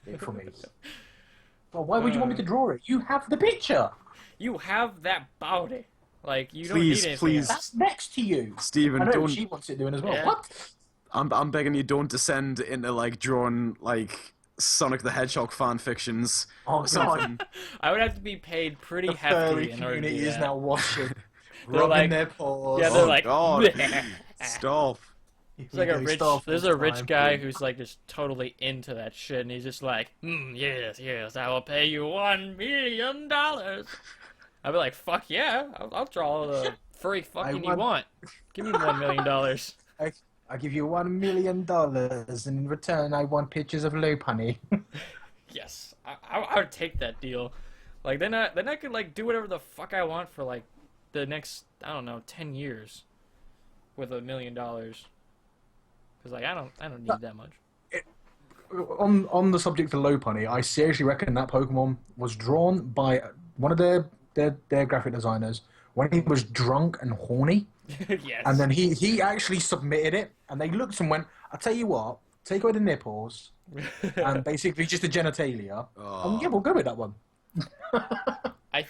it for me? Well, why would you want me to draw it? You have the picture. You have that body. Like you don't Please, need anything please. else. That's next to you. Steven, I know don't. she wants it doing as well. Yeah. What? I'm begging you, don't descend into like drawing like Sonic the Hedgehog fan fictions. Oh or something. god. I would have to be paid pretty The hefty furry in order to community do is that. now watching, They're rubbing like- their paws. Yeah, they're Oh, like, God. Stop. It's like there's a rich guy who's like just totally into that shit, and he's just like, yes, I will pay you $1 million. I'd be like, fuck yeah, I'll draw all the furry fucking you want. Give me $1 million. I give you $1 million, and in return, I want pictures of loop honey. Yes, I would take that deal. Like then I could like do whatever the fuck I want for like the next, I don't know, 10 years with $1 million. Cause like I don't need that much. On the subject of low honey, I seriously reckon that Pokemon was drawn by one of their graphic designers when he was drunk and horny, Yes. and then he actually submitted it, and they looked and went, "I'll tell you what, take away the nipples and basically just the genitalia, and yeah, we'll go with that one." I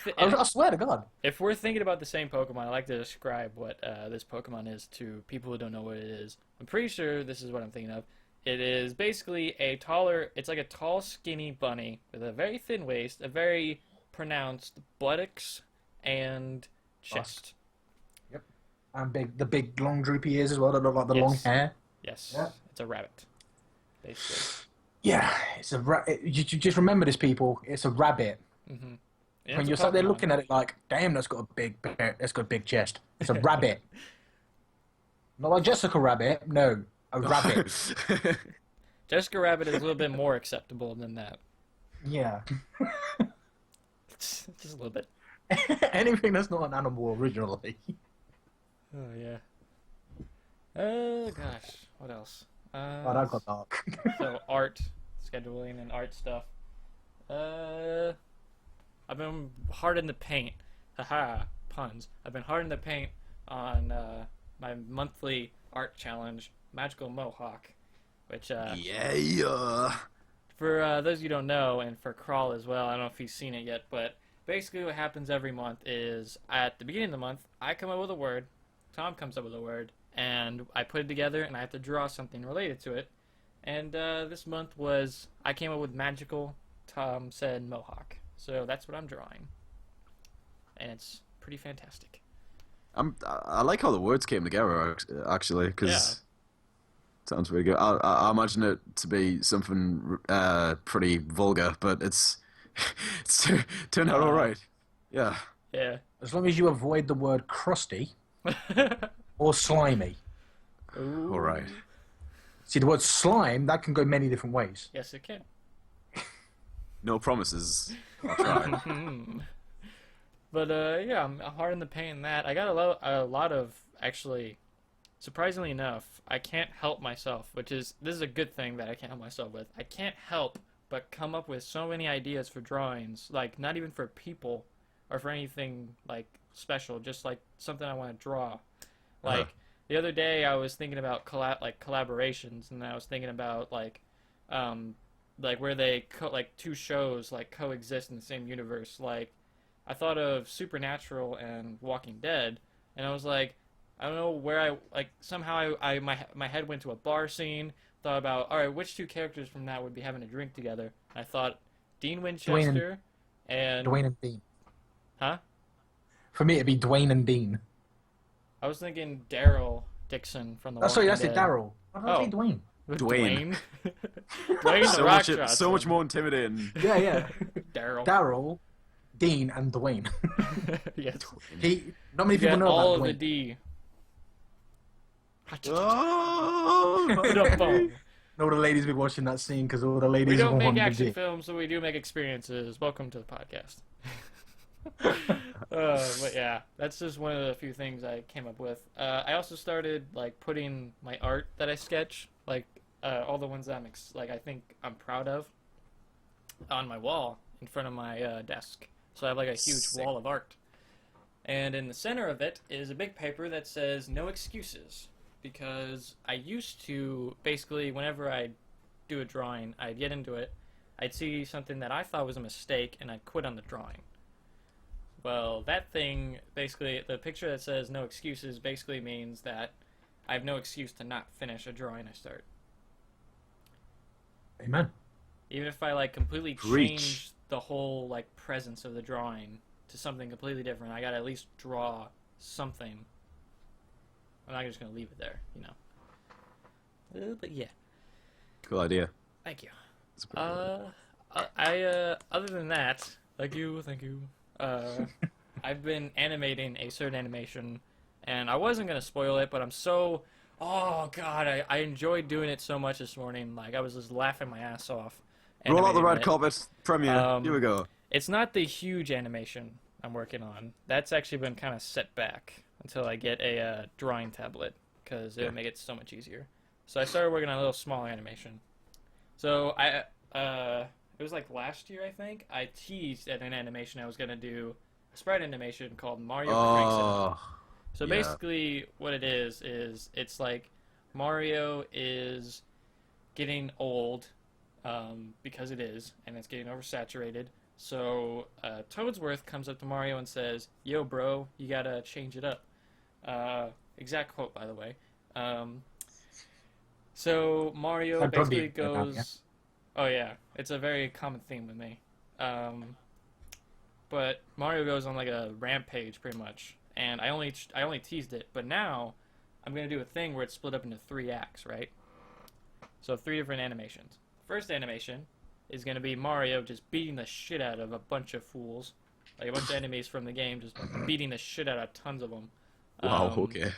swear to God. If we're thinking about the same Pokemon, I like to describe what this Pokemon is to people who don't know what it is. I'm pretty sure this is what I'm thinking of. It is basically it's like a tall, skinny bunny with a very thin waist, a very pronounced buttocks, and chest. Yep. And the big, long, droopy ears as well that look like the long hair. Yes. Yeah. It's a rabbit, basically. Yeah, it's you just remember this, people. It's a rabbit. Mm-hmm. When you're sat there looking at it like, damn, that's got a big chest. It's a rabbit. Not like Jessica Rabbit. No, a rabbit. Jessica Rabbit is a little bit more acceptable than that. Yeah. Just a little bit. Anything that's not an animal originally. Oh yeah. Oh gosh, what else? Oh, that got dark. So art, scheduling, and art stuff. I've been hard in the paint. Haha, puns. I've been hard in the paint on my monthly art challenge, Magical Mohawk, which Yeah. for those you don't know, and for Kral as well, I don't know if he's seen it yet, but basically what happens every month is at the beginning of the month, I come up with a word, Tom comes up with a word, and I put it together, and I have to draw something related to it. And this month I came up with magical, Tom said Mohawk. So that's what I'm drawing. And it's pretty fantastic. I like how the words came together actually, because it sounds really good. I imagine it to be something pretty vulgar, but it's turned out all right. Yeah. Yeah. As long as you avoid the word crusty or slimy. Ooh. All right. See, the word slime, that can go many different ways. Yes, it can. No promises. I'll try. But yeah, I'm hard in the paint in that. I got a lot of actually, surprisingly enough, I can't help myself, this is a good thing that I can't help myself with. I can't help but come up with so many ideas for drawings, like not even for people or for anything like special, just like something I want to draw. Like the other day, I was thinking about collaborations, and I was thinking about like where they like two shows like coexist in the same universe. Like I thought of Supernatural and Walking Dead, and I was like, I don't know where somehow my head went to a bar scene. Thought about, all right, which two characters from that would be having a drink together? And I thought Dean Winchester and Dwayne and Dean. Huh? For me, it'd be Dwayne and Dean. I was thinking Daryl Dixon from the. Oh, sorry, Walking that's it, Dead. Daryl. Why did I say Dwayne? Dwayne. Dwayne the Rock Johnson. So much more intimidating. Yeah. Daryl. Daryl, Dean, and Dwayne. Yes. Not many people know all about of Dwayne. the D. Oh! No, the ladies be watching that scene because all the ladies We don't will make want action the films, so we do make experiences. Welcome to the podcast. But yeah, that's just one of the few things I came up with. I also started like putting my art that I sketch, like all the ones that I think I'm proud of, on my wall in front of my desk. So I have like a huge Sick. wall of art. And in the center of it is a big paper that says "No excuses," because I used to basically whenever I do a drawing, I'd get into it, I'd see something that I thought was a mistake, and I'd quit on the drawing. Well, that thing, basically, the picture that says no excuses basically means that I have no excuse to not finish a drawing I start. Amen. Even if I, like, completely Preach. change the whole, like, presence of the drawing to something completely different, I gotta at least draw something. I'm not just gonna leave it there, you know. But yeah. Cool idea. Thank you. That's a pretty good Other than that, thank you. I've been animating a certain animation, and I wasn't gonna spoil it, but oh god, I enjoyed doing it so much this morning. Like I was just laughing my ass off. Roll out the animating red it. carpet premiere. Here we go. It's not the huge animation I'm working on. That's actually been kind of set back until I get a drawing tablet, because it'll make it so much easier. So I started working on a little small animation. So it was like last year, I think, I teased at an animation I was going to do, a sprite animation called Mario Cranks It Up. So yeah. basically what it is it's like Mario is getting old, because it is, and it's getting oversaturated. So Toadsworth comes up to Mario and says, "Yo, bro, you gotta change it up." Exact quote, by the way. So Mario basically goes... Oh yeah, it's a very common theme with me. But Mario goes on like a rampage, pretty much. And I only teased it, but now I'm gonna do a thing where it's split up into 3 acts, right? So 3 different animations. First animation is gonna be Mario just beating the shit out of a bunch of fools, like a bunch of enemies from the game, just beating the shit out of tons of them. Wow. Okay.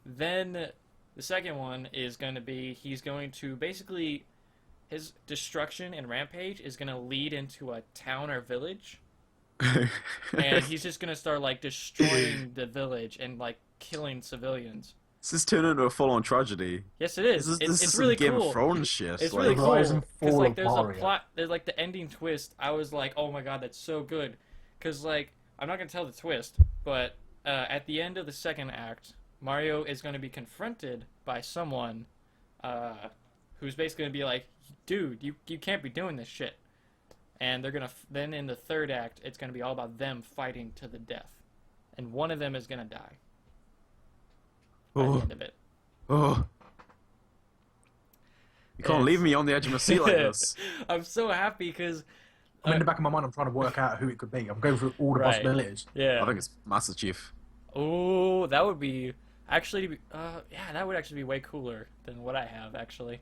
Then the second one is gonna be he's going to basically his destruction and rampage is gonna lead into a town or village. And he's just gonna start like destroying the village and like killing civilians. This is turning into a full-on tragedy. Yes, it is. This It's is really some Game cool. of Thrones shit. It's like, really cool. Rise and Because fall like of there's a Mario. plot. There's like the ending twist. I was like, oh my god, that's so good. Because like I'm not gonna tell the twist, but at the end of the second act, Mario is gonna be confronted by someone who's basically gonna be like, dude, you can't be doing this shit. And they're gonna then in the third act, it's gonna be all about them fighting to the death, and one of them is gonna die by the end of it. Oh. You can't leave me on the edge of my seat like this. I'm so happy because I'm in the back of my mind. I'm trying to work out who it could be. I'm going through all the Right. possibilities. yeah. I think it's Master Chief. Oh, that would be actually. Yeah, that would actually be way cooler than what I have actually.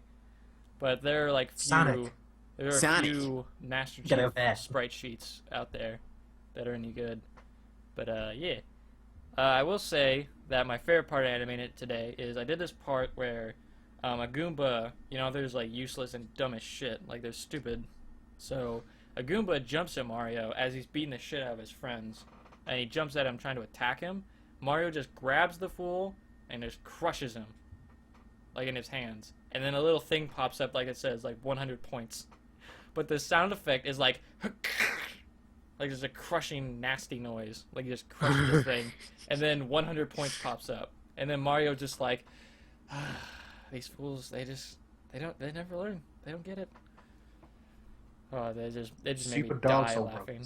But there are like few. Sonic. There are Sonic. few Master Get Chief out there. sprite sheets out there that are any good. But yeah, I will say that my favorite part of animating it today is I did this part where a Goomba, you know, there's like useless and dumb as shit, like they're stupid. So a Goomba jumps at Mario as he's beating the shit out of his friends, and he jumps at him trying to attack him. Mario just grabs the fool and just crushes him, like in his hands. And then a little thing pops up like it says like 100 points. But the sound effect is like there's a crushing nasty noise, like you just crushed this thing. And then 100 points pops up. And then Mario just like, these fools, they never learn. They don't get it. Oh, they just make me die laughing.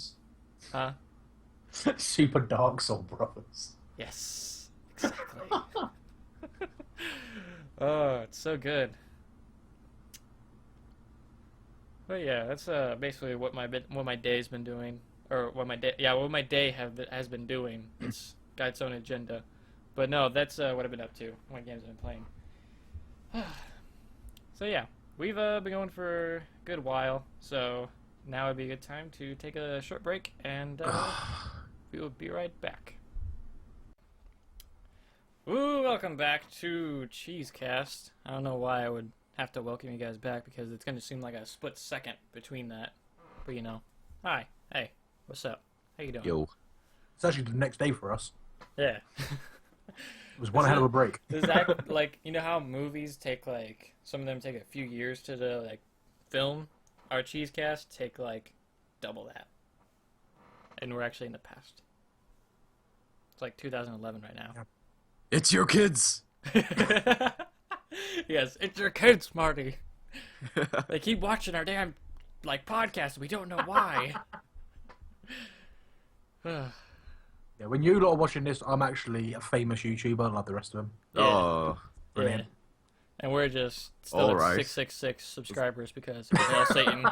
Huh? Super Dark Soul Brothers. Yes, exactly. Oh, it's so good. But yeah, that's basically what my day's been doing, or what my day has been doing. It's got its own agenda. But no, that's what I've been up to. What games I've been playing. So yeah, we've been going for a good while. So now would be a good time to take a short break, and we will be right back. Ooh, welcome back to Cheeze-Cast. I don't know why I would have to welcome you guys back, because it's going to seem like a split second between that. But you know, hi, hey, what's up? How you doing? Yo. It's actually the next day for us. Yeah. It was one hell of a break. Does that, like, you know how movies take, like, some of them take a few years to, like, film? Our Cheeze-Cast take, like, double that. And we're actually in the past. It's like 2011 right now. It's your kids. Yes, it's your kids, Marty. They keep watching our damn, like, podcast. We don't know why. Yeah, when you lot are watching this, I'm actually a famous YouTuber like the rest of them. Yeah. Oh, Brilliant. Yeah. And we're just still All at right. 666 subscribers because of hell Satan.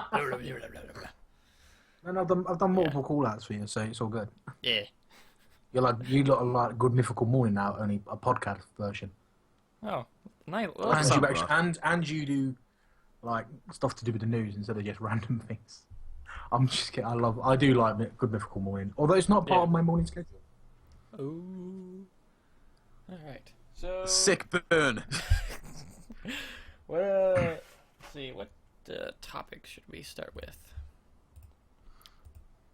And I've done multiple call-outs for you, so it's all good. Yeah. You lot are like Good Mythical Morning now, only a podcast version. Oh, nice. And What's you, up, actually, and you do like stuff to do with the news instead of just random things. I'm just kidding. I do like Good Mythical Morning, although it's not part of my morning schedule. Ooh. All right. So. sick burn. What? Let's see. What topic should we start with?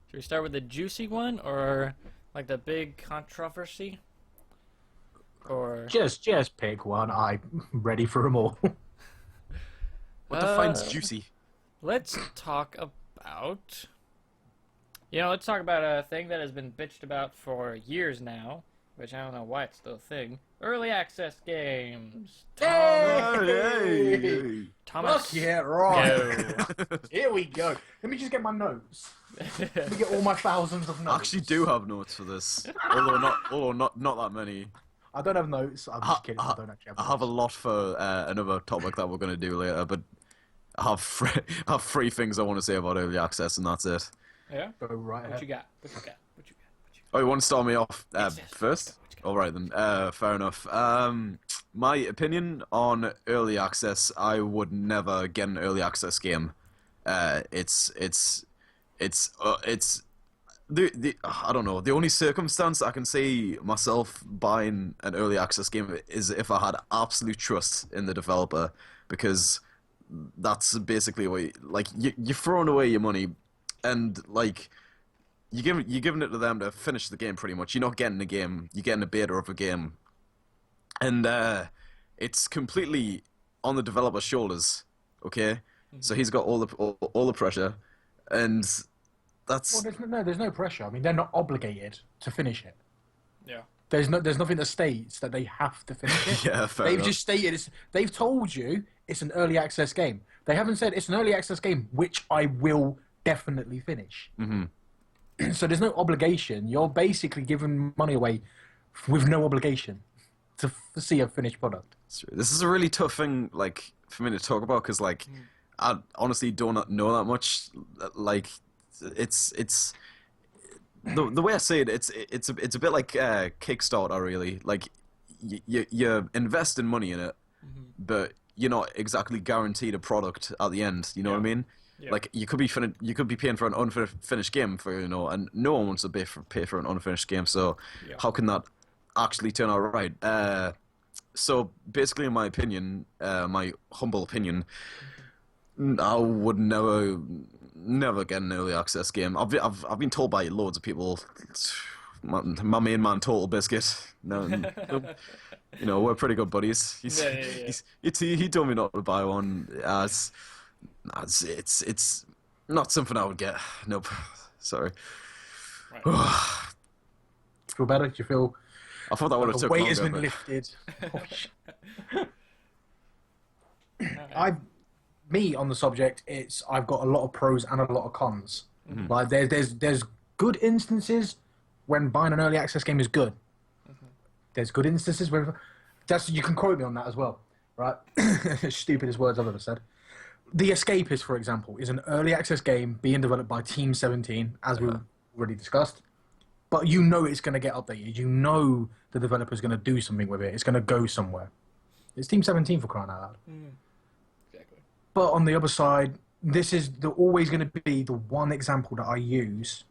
Should we start with the juicy one, or like the big controversy? Or Just pick one. I'm ready for them all. What defines juicy? let's talk about. Let's talk about a thing that has been bitched about for years now, which I don't know why it's still a thing. Early access games. Hey! Thomas. Fuck yeah, right. Go. Here we go. Let me just get my notes. Let me get all my thousands of I notes. actually do have notes for this, although not that many. I don't have notes. I'm just kidding. I don't actually have I notes. have a lot for another topic that we're going to do later, but I have three things I want to say about early access, and that's it. Yeah. Go right What ahead. you got? What you got? What you got? What you Oh, you want to start me off Yes. first? What you got? All right then. Fair enough. My opinion on early access: I would never get an early access game. It's the I don't know. The only circumstance I can see myself buying an early access game is if I had absolute trust in the developer, because that's basically what you're throwing away your money, and like you're giving it to them to finish the game pretty much. You're not getting a game. You're getting a beta of a game, and it's completely on the developer's shoulders. Okay, so he's got all the pressure, and that's Well, there's no pressure. I mean, they're not obligated to finish it. Yeah. There's nothing that states that they have to finish it. yeah, fair They've enough. just stated they've told you it's an early access game. They haven't said it's an early access game which I will definitely finish. Mm-hmm. So there's no obligation. You're basically giving money away with no obligation to see a finished product. This is a really tough thing, like, for me to talk about, because I honestly do not know that much. Like, it's the way I say it, it's a bit like Kickstarter, really. Like you invest in money in it, but you're not exactly guaranteed a product at the end. You know what I mean? Yeah. Like you could be paying for an unfinished game for and no one wants to pay for an unfinished game. So how can that actually turn out right? So basically, in my opinion, my humble opinion, I would never get an early access game. I've been told by loads of people. My main man, Total Biscuit. No, you know, we're pretty good buddies. He told me not to buy one. It's not something I would get. Nope. Sorry. Right. Feel better? Do you feel I thought that would have the took weight longer. has been but- lifted? Me on the subject, I've got a lot of pros and a lot of cons. Like there's good instances when buying an early access game is good. There's good instances where you can quote me on that as well, right? Stupidest words I've ever said. The Escapist, for example, is an early access game being developed by Team 17, as we've already discussed. But you know it's going to get updated. You know the developer's going to do something with it. It's going to go somewhere. It's Team 17 for crying out loud. Exactly. But on the other side, this is always going to be the one example that I use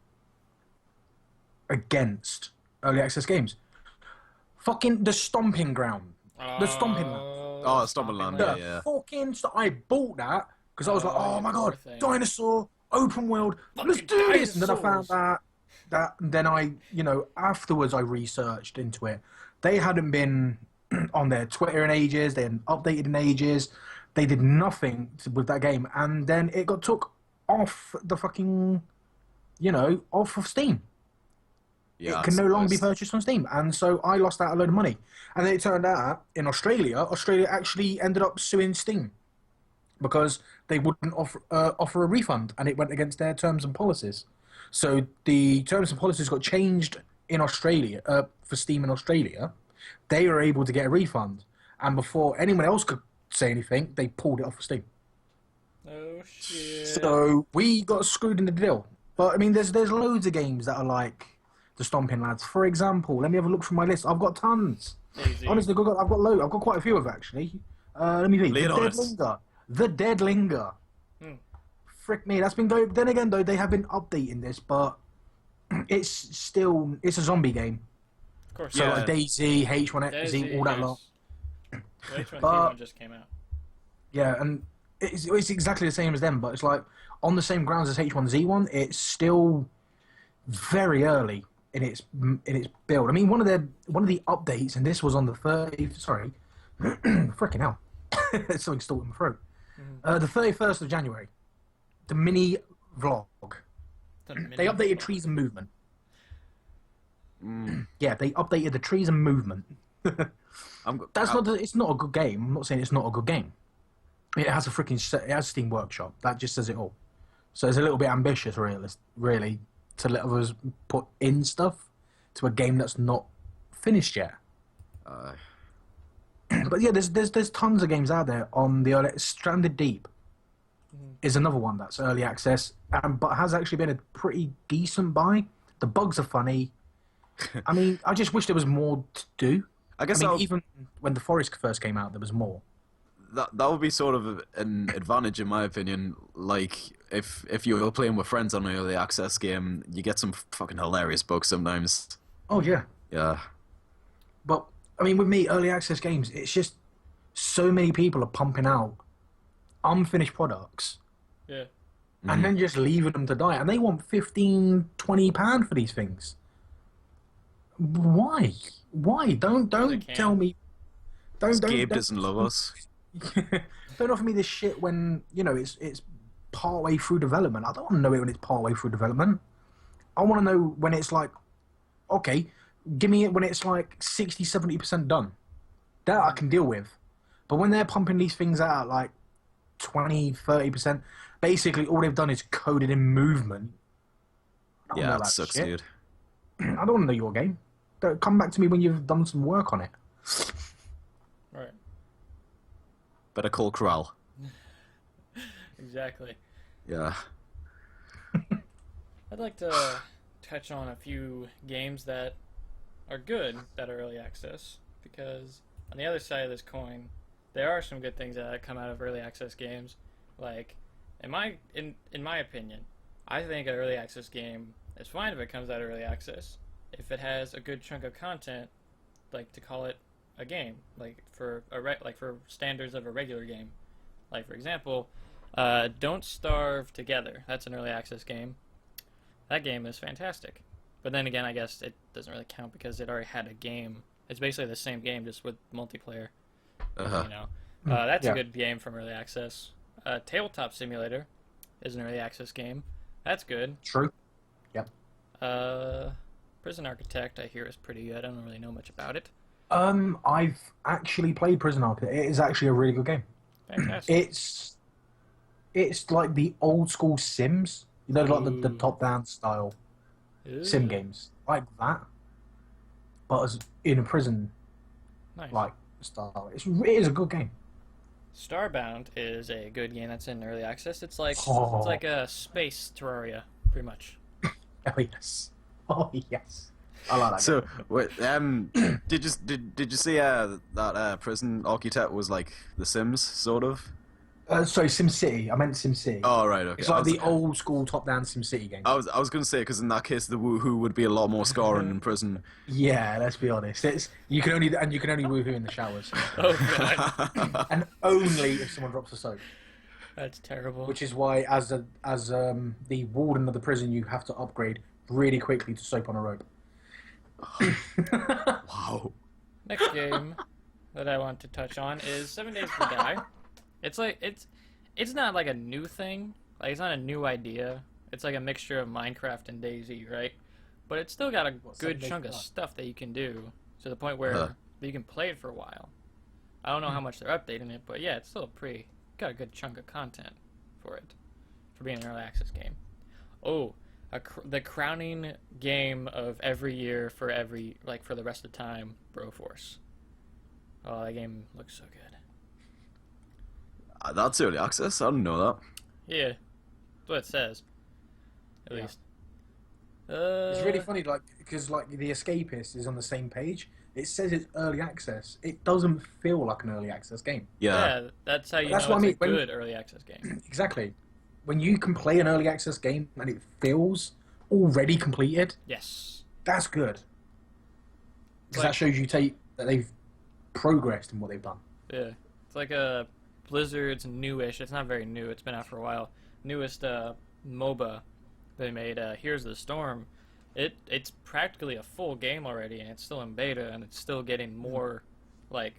against early access games. Fucking the Stomping Ground. The Stomping Land. Oh, Stomping Land, yeah. Fucking I bought that because I was like, oh my god, thing. dinosaur, open world, let's Fucking do this. And then I dinosaurs. found then I, afterwards I researched into it. They hadn't been on their Twitter in ages. They hadn't updated in ages. They did nothing with that game. And then it got took off the fucking, off of Steam. Yeah, It can no longer be surprised. purchased on Steam. And so I lost out a load of money. And then it turned out in Australia actually ended up suing Steam because they wouldn't offer a refund, and it went against their terms and policies. So the terms and policies got changed in Australia for Steam in Australia. They were able to get a refund, and before anyone else could say anything, they pulled it off of Steam. Oh shit. So we got screwed in the deal. But I mean, there's loads of games that are like the Stomping Lads. For example, let me have a look through my list. I've got tons. Easy. Honestly, I've got loads. I've got quite a few of actually. Let me think. Lay it on us. The Dead Linger. Frick me, that's been going. Then again, though, they have been updating this, but it's a zombie game. Of course. So Yeah. like DayZ, H1Z, all that lot. The H1Z1 But- just came out. Yeah, and it's exactly the same as them, but it's like on the same grounds as H1Z1. It's still very early in its build. I mean, one of the updates, and this was on the 30th. Sorry, freaking hell, something stuck in my throat. The 31st of January, the mini vlog. They updated trees and movement. Yeah, they updated the trees and movement. It's not a good game. I'm not saying it's not a good game. It has it has Steam Workshop. That just says it all. So it's a little bit ambitious, really, to let us put in stuff to a game that's not finished yet. But yeah, there's tons of games out there on the early. Stranded Deep is another one that's early access, but has actually been a pretty decent buy. The bugs are funny. I mean, I just wish there was more to do. I guess Even when The Forest first came out, there was more. that would be sort of an advantage in my opinion. Like if you were playing with friends on an early access game, you get some fucking hilarious bugs sometimes. Oh yeah. Yeah. But I mean, with me, early access games, it's just so many people are pumping out unfinished products Yeah. and then just leaving them to die, and they want £15-20 for these things. Why? Don't they can. tell me. Don't Gabe doesn't love us. don't offer me this shit when it's part way through development. I don't want to know it when it's part way through development. I want to know when it's like, okay, give me it when it's like 60-70% done. That I can deal with. But when they're pumping these things out at like 20-30%, basically all they've done is coded in movement. I don't Yeah, know that that sucks, shit. dude. I don't want to know your game. Come back to me when you've done some work on it. Right. Better call Kral. Exactly. Yeah. I'd like to touch on a few games that are good that are early access, because on the other side of this coin, there are some good things that come out of early access games. Like, in my opinion, I think an early access game is fine if it comes out of early access, if it has a good chunk of content, like to call it a game, like for for standards of a regular game. Like for example, Don't Starve Together. That's an early access game. That game is fantastic. But then again, I guess it doesn't really count because it already had a game. It's basically the same game, just with multiplayer. Uh-huh. You know, that's Yeah. a good game from early access. Tabletop Simulator is an early access game. That's good. True. Yep. Prison Architect, I hear, is pretty good. I don't really know much about it. I've actually played Prison Architect. It is actually a really good game. Fantastic. It's like the old school Sims. You know, like the Ooh. top-down style Ooh, sim games, like that, but as in a prison nice. like style. It is a good game. Starbound is a good game that's in early access. It's like Oh. it's like a space Terraria, pretty much. Oh yes, oh yes. I like that. So, wait, did you see that Prison Architect was like The Sims, sort of? Sorry, SimCity. I meant SimCity. Oh, right, okay. It's like the old school top-down SimCity game. I was going to say, because in that case, the woohoo would be a lot more scarring in prison. Yeah, let's be honest. You can only woohoo in the showers, Oh god, and only if someone drops a soap. that's terrible. Which is why, as the warden of the prison, you have to upgrade really quickly to soap on a rope. Wow. Next game that I want to touch on is 7 Days to Die. It's like it's not like a new thing. Like it's not a new idea. It's like a mixture of Minecraft and DayZ, right? But it's still got a What, 7 good Days chunk to of Die? stuff that you can do to the point where Uh-huh. you can play it for a while. I don't know how much they're updating it, but yeah, it's still got a good chunk of content for it, for being an early access game. Oh, the crowning game of every year for the rest of the time, Broforce. Oh, that game looks so good. That's early access? I didn't know that. Yeah, that's what it says. At Yeah. least. It's really funny, like because like The Escapist is on the same page. It says it's early access. It doesn't feel like an early access game. Yeah. Yeah, that's how you That's know what it's I a mean, good early access game. Exactly. When you can play an early access game and it feels already completed, Yes. that's good. Because Like- that shows you that they've progressed in what they've done. Yeah. It's like a Blizzard's newish. It's not very new. It's been out for a while. Newest MOBA they made. Here's the Storm. It's practically a full game already, and it's still in beta, and it's still getting more like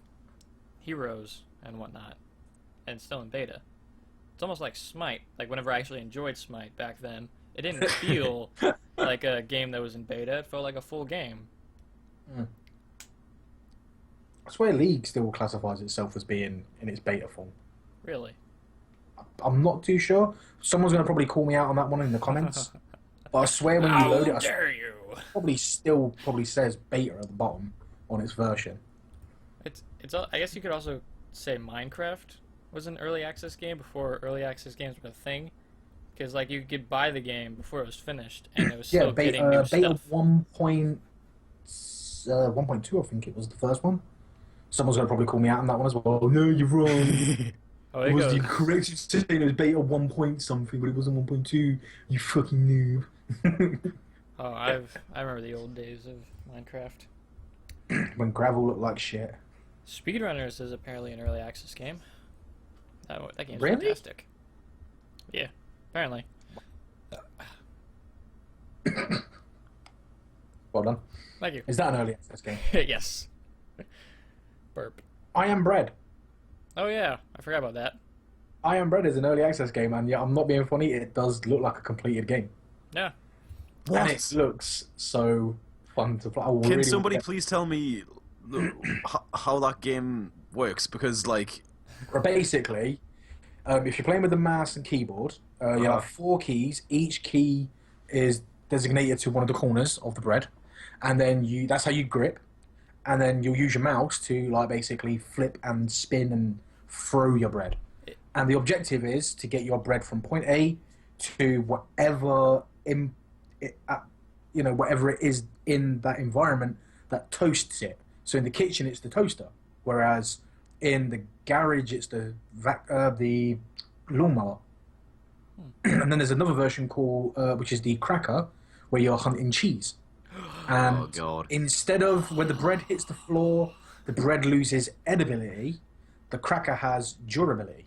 heroes and whatnot, and it's still in beta. It's almost like Smite. Like whenever I actually enjoyed Smite back then, it didn't feel like a game that was in beta. It felt like a full game. I swear League still classifies itself as being in its beta form. Really. I'm not too sure. Someone's going to probably call me out on that one in the comments. But I swear when you How load it, dare you? probably says beta at the bottom on its version. It's. I guess you could also say Minecraft was an early access game before early access games were a thing, because like you could buy the game before it was finished, and it was Yeah, still getting new beta stuff. 1.2, I think it was the first one. Someone's going to probably call me out on that one as well. Oh, no, you're wrong. Oh, It there was the goes. correct saying it was beta 1 point something, but it wasn't 1.2. You fucking noob. Oh, I remember the old days of Minecraft. When gravel looked like shit. Speedrunners is apparently an early access game. That game's Really? fantastic. Yeah, apparently. Well done. Thank you. Is that an early access game? Yes. Burp. I Am Bread. Oh yeah, I forgot about that. I Am Bread is an early access game, and yeah, I'm not being funny. It does look like a completed game, Yeah. and it looks so fun to play. I will Can really somebody get- please tell me how that game works? Because, like... Basically, if you're playing with the mouse and keyboard, you have 4 keys. Each key is designated to one of the corners of the bread, and then that's how you grip. And then you'll use your mouse to like basically flip and spin and throw your bread. And the objective is to get your bread from point A to whatever whatever it is in that environment that toasts it. So in the kitchen, it's the toaster, whereas in the garage, it's the lawnmower. And then there's another version called, which is the cracker, where you're hunting cheese. And Oh, God. instead of when the bread hits the floor, the bread loses edibility, the cracker has durability.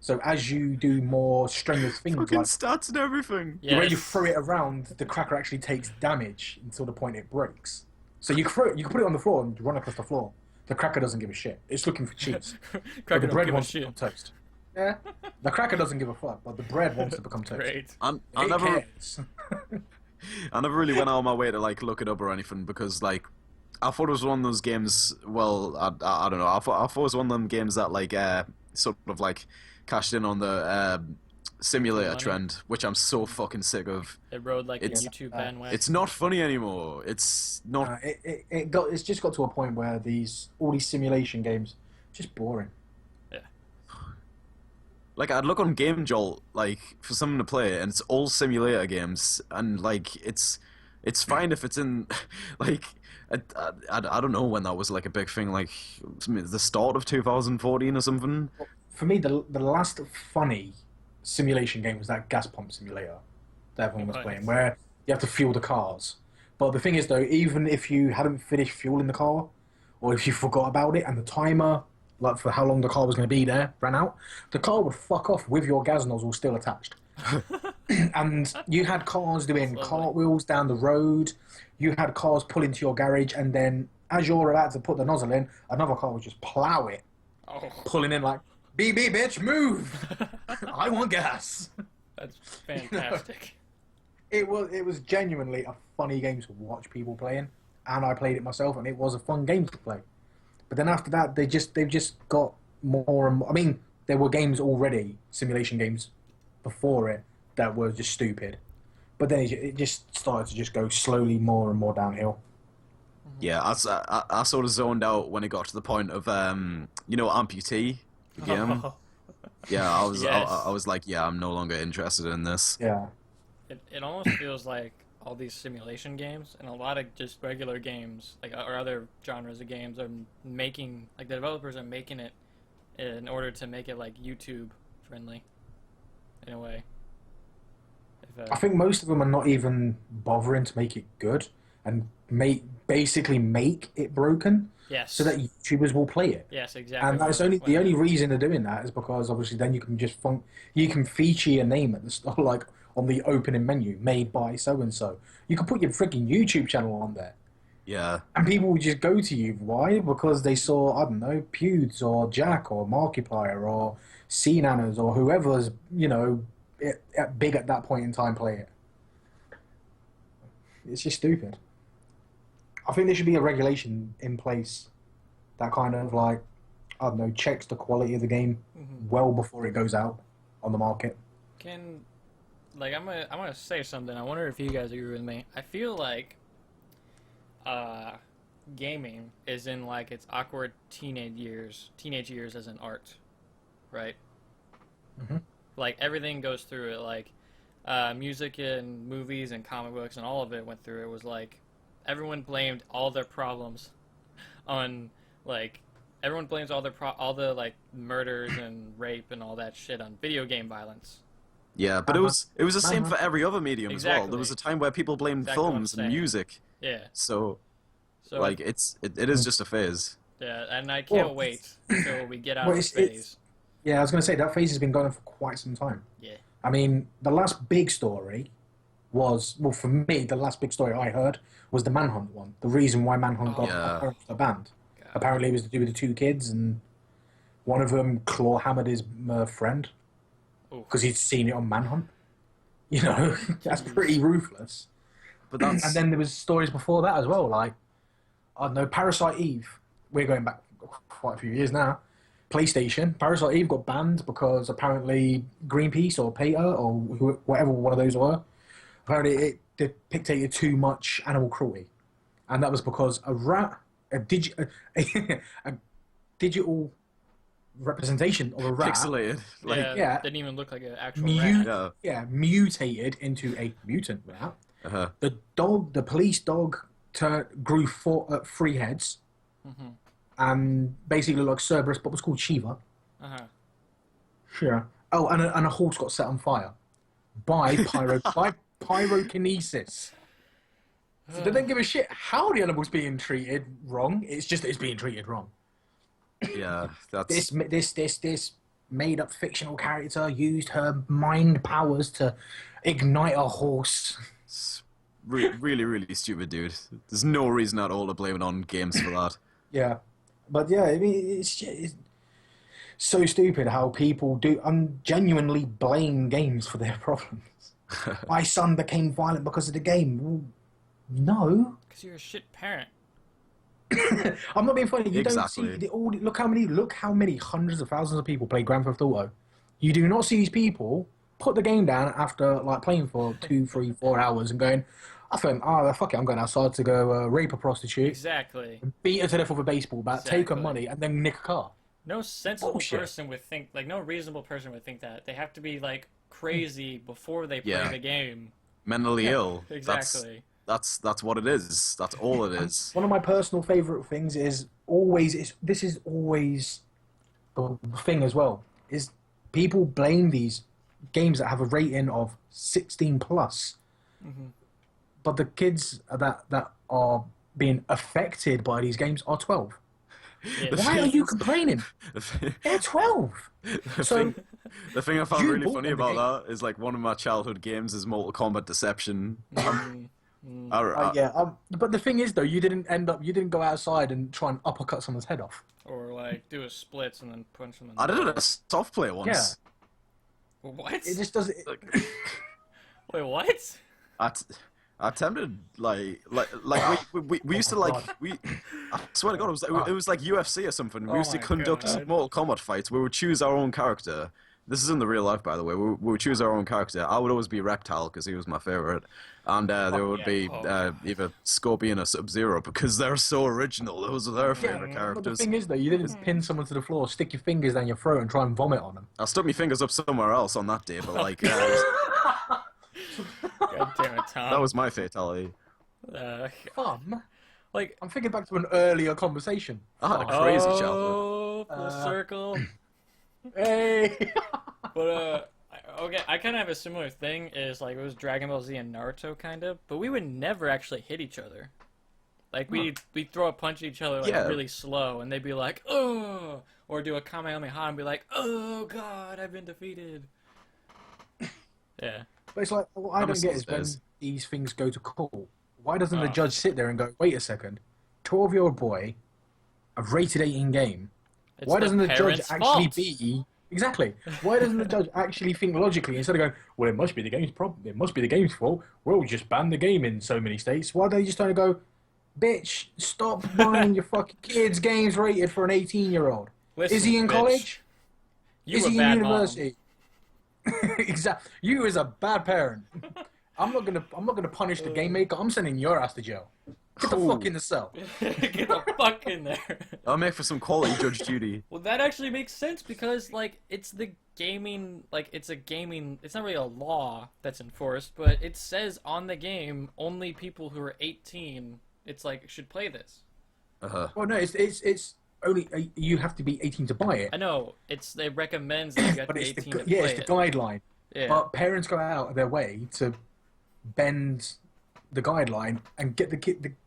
So as you do more strenuous things Fucking like stats and everything. Yes. when you throw it around, the cracker actually takes damage until the point it breaks. So you can put it on the floor and run across the floor. The cracker doesn't give a shit. It's looking for cheese. But Cracker the don't bread give a wants to shit. become toast. Yeah, the cracker doesn't give a fuck, but the bread wants to become toast. Great. I It never, cares. I never really went out of my way to like look it up or anything because like I thought it was one of those games. Well, I don't know. I thought it was one of them games that like sort of like cashed in on the simulator Money. trend, which I'm so fucking sick of. It rode like It's- a YouTube bandwagon. It's not funny anymore. It's not. It's just got to a point where all these simulation games just boring. Like I'd look on Game Jolt like for something to play, and it's all simulator games, and like it's fine if it's in like I don't know when that was like a big thing, like the start of 2014 or something. For me, the last funny simulation game was that gas pump simulator that everyone was Right. playing, where you have to fuel the cars. But the thing is, though, even if you hadn't finished fueling the car, or if you forgot about it and the timer, like for how long the car was going to be there, ran out, the car would fuck off with your gas nozzle still attached. And you had cars doing Lovely. cartwheels down the road. You had cars pull into your garage, and then as you're about to put the nozzle in, another car would just plow it, Oh, pulling in like, "BB, bitch, move! I want gas." that's fantastic. It was genuinely a funny game to watch people playing, and I played it myself, and it was a fun game to play. But then after that, they've just got more and more. I mean, there were games already, simulation games, before it that were just stupid. But then it just started to just go slowly more and more downhill. Yeah, I sort of zoned out when it got to the point of Amputee, the game. Yeah, I was Yes. I was like, yeah, I'm no longer interested in this. Yeah. It almost feels like all these simulation games and a lot of just regular games, like or other genres of games, are making like the developers are making it in order to make it like YouTube friendly, in a way. If, I think most of them are not even bothering to make it good and basically make it broken yes. so that YouTubers will play it. Yes, exactly. And that's the only reason they're doing that is because obviously then you can just you can feature your name at the start, like on the opening menu, made by so and so. You can put your freaking YouTube channel on there, Yeah. and people will just go to you. Why? Because they saw, I don't know, Pewds or Jack or Markiplier or CNanners or whoever's big at that point in time play it. It's just stupid. I think there should be a regulation in place that kind of like, I don't know, checks the quality of the game well before it goes out on the market. I'm gonna say something. I wonder if you guys agree with me. I feel like gaming is in like its awkward teenage years as an art, right? Mhm. Like everything goes through it. Like music and movies and comic books and all of it went through it. Was like everyone blamed all their problems on like everyone blames all the like murders and rape and all that shit on video game violence. Yeah, but it was the same for every other medium as well. Exactly. There was a time where people blamed Exactly what I'm films and saying. music. Yeah. So So like it is just a phase. yeah, and I can't Well, wait until we get out well, of this it's- phase. Yeah, I was going to say that phase has been going on for quite some time. Yeah. I mean, the last big story was, well, for me, the last big story I heard was the Manhunt one. The reason why Manhunt got Yeah. banned. God. Apparently, it was to do with the two kids, and one of them claw hammered his friend Oof. because he'd seen it on Manhunt. You know, that's pretty ruthless. But that's And then there was stories before that as well, like, I don't know, Parasite Eve. We're going back quite a few years now. PlayStation, Parasite Eve got banned because apparently Greenpeace or PETA or whatever one of those were, apparently it depicted too much animal cruelty. And that was because a digital representation of a rat pixelated. Like Yeah, yeah. didn't even look like an actual rat. yeah. mutated into a mutant rat, Uh-huh. The police dog, grew 3 heads, and basically looked like Cerberus, but was called Shiva. Uh-huh. Sure. Oh, and a horse got set on fire by pyrokinesis. So they don't give a shit how the animal's being treated wrong. It's just that it's being treated wrong. Yeah, that's This made up fictional character used her mind powers to ignite a horse. really, really stupid, dude. There's no reason at all to blame it on games for that. Yeah, but yeah, I mean, it's so stupid how people do genuinely blame games for their problems. My son became violent because of the game. Well, no. Because you're a shit parent. I'm not being funny. You Exactly. don't see look how many hundreds of thousands of people play Grand Theft Auto. You do not see these people put the game down after like playing for 2, 3, 4 hours and going, I think, fuck it, I'm going outside to go rape a prostitute, Exactly. beat her to death with a baseball bat, take her Exactly. money, and then nick a car. No sensible Bullshit. person would think, like, no reasonable person would think that. They have to be, like, crazy before they play Yeah. the game. Mentally ill. Exactly. That's what it is. That's all it is. One of my personal favourite things is always the thing as well, is people blame these games that have a rating of 16 plus, but the kids that are being affected by these games are 12. Yeah. Why are you complaining? They're 12. So The thing I found You really bought funny them the about that is like one of my childhood games is Mortal Kombat Deception. but the thing is though, you didn't go outside and try and uppercut someone's head off. Or, like, do a splits and then punch them in the I did it nose. at a soft play once. What? It just doesn't. Wait, what? I attempted we used to like I swear to God it was like UFC or something. We Oh used to my conduct God. Mortal Kombat fights. We would choose our own character. This is in the real life, by the way. We would choose our own character. I would always be Reptile because he was my favorite, and there would yeah. be Oh. either Scorpion or Sub-Zero because they're so original. Those are their favorite But the characters. thing is though, you didn't pin someone to the floor, stick your fingers down your throat, and try and vomit on them. I stuck my fingers up somewhere else on that day, but like God damn it, Tom. that was my fatality. Fun. like, I'm thinking back to an earlier conversation. I had a crazy childhood. oh, full circle. Hey. But okay, I kind of have a similar thing. Is like it was Dragon Ball Z and Naruto kind of, but we would never actually hit each other. Like we'd throw a punch at each other like Yeah. really slow, and they'd be like, "Oh," or do a Kamehameha and be like, "Oh God, I've been defeated." Yeah. But it's like, what I I don't miss get those is when days. these things go to court, why doesn't the Oh. judge sit there and go, wait a second, 12-year-old boy, a rated 18 game, It's why doesn't the judge parents' actually fault. be... Exactly. Why doesn't the judge actually think logically instead of going, well, it must be the game's problem, it must be the game's fault, we'll just ban the game in so many states. Why don't they just try to go, bitch, stop buying your fucking kids' games rated for an 18-year-old? Listen, Is he in bitch, college? You Is a he in bad university? Exactly. You as a bad parent. I'm not gonna punish the game maker. I'm sending your ass to jail. Get the Ooh. fuck in the cell. mom. Get the fuck in there. I'll make for some quality Judge Judy. Well, that actually makes sense because, like, it's the gaming, like, it's not really a law that's enforced, but it says on the game only people who are 18, it's like, should play this. Well, no, it's only you have to be 18 to buy it. I know, it recommends that you got to But be it's 18 the to play it's the it. guideline. Yeah. But parents go out of their way to bend the guideline and get the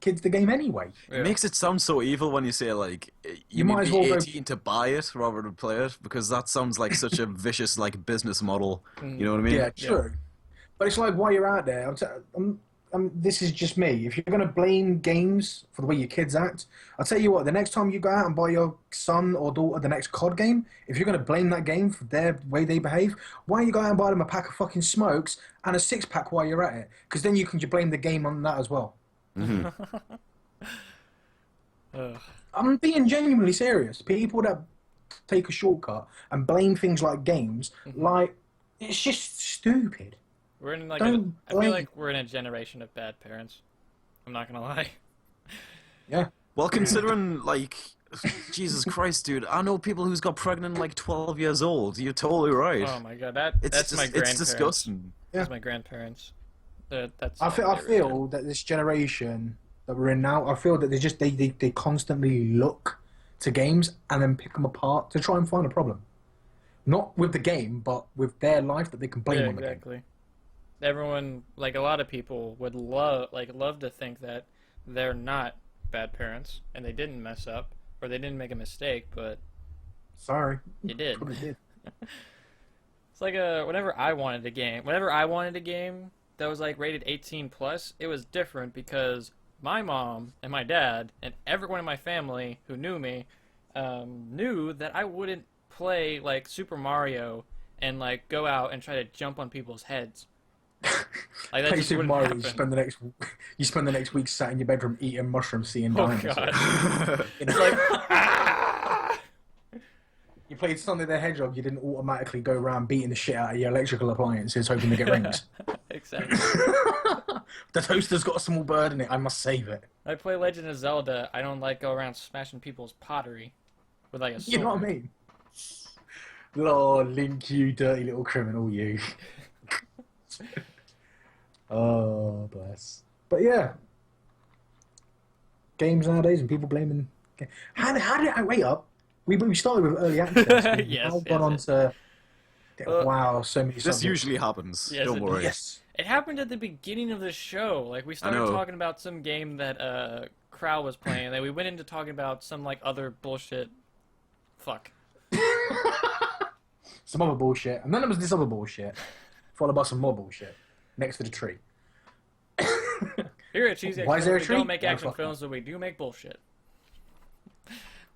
kids the game anyway. Yeah. It makes it sound so evil when you say like you might need as to be well go- 18 to buy it rather than play it because that sounds like such a vicious like business model. You know what I mean? Yeah, true. But it's like while you're out there, this is just me. If you're going to blame games for the way your kids act, I'll tell you what, the next time you go out and buy your son or daughter the next COD game, if you're going to blame that game for their way they behave, why don't you go out and buy them a pack of fucking smokes and a six-pack while you're at it? Because then you can just blame the game on that as well. Ugh. I'm being genuinely serious. People that take a shortcut and blame things like games, like, it's just stupid. We're in like Don't I feel blame- like we're in a generation of bad parents. I'm not gonna lie. Yeah. Well, considering like Jesus Christ, dude, I know people who's got pregnant like 12 years old. You're totally right. Oh my god, that's my it's grandparents. disgusting. That's my grandparents. That's I definitely feel that this generation that we're in now, I feel that they constantly look to games and then pick them apart to try and find a problem. Not with the game, but with their life that they can blame yeah, on the game. exactly. Everyone, like a lot of people, would love to think that they're not bad parents and they didn't mess up or they didn't make a mistake, but Sorry, you did. probably did. It's like whenever I wanted a game that was like rated 18 plus, it was different because my mom and my dad and everyone in my family who knew me knew that I wouldn't play like Super Mario and like go out and try to jump on people's heads. Like that Play just Super wouldn't Mario. happen. You spend the next week sat in your bedroom eating mushrooms, seeing Oh diamonds. god. You know? It's like ah! You played Sonic the Hedgehog. You didn't automatically go around beating the shit out of your electrical appliances, hoping to get rings. Exactly. The toaster's got a small bird in it. I must save it. I play Legend of Zelda. I don't like go around smashing people's pottery with like a sword. You know what I mean? Lord, Link, you dirty little criminal, you. Oh, bless. But yeah, games nowadays and people blaming. How did I wait up? We started with early access. We've Yes, now yes, gone on yes. to. Well, Wow, so many. This subjects. usually happens. Yes, Don't it- worry. Yes. It happened at the beginning of the show. Like we started know. talking about some game that Kral was playing, and then we went into talking about some like other bullshit. Fuck. Some other bullshit, and then there was this other bullshit, followed by some more bullshit next to the tree. Here at Cheezy Why is there a we tree? don't make Why action fuck films, but we do make bullshit.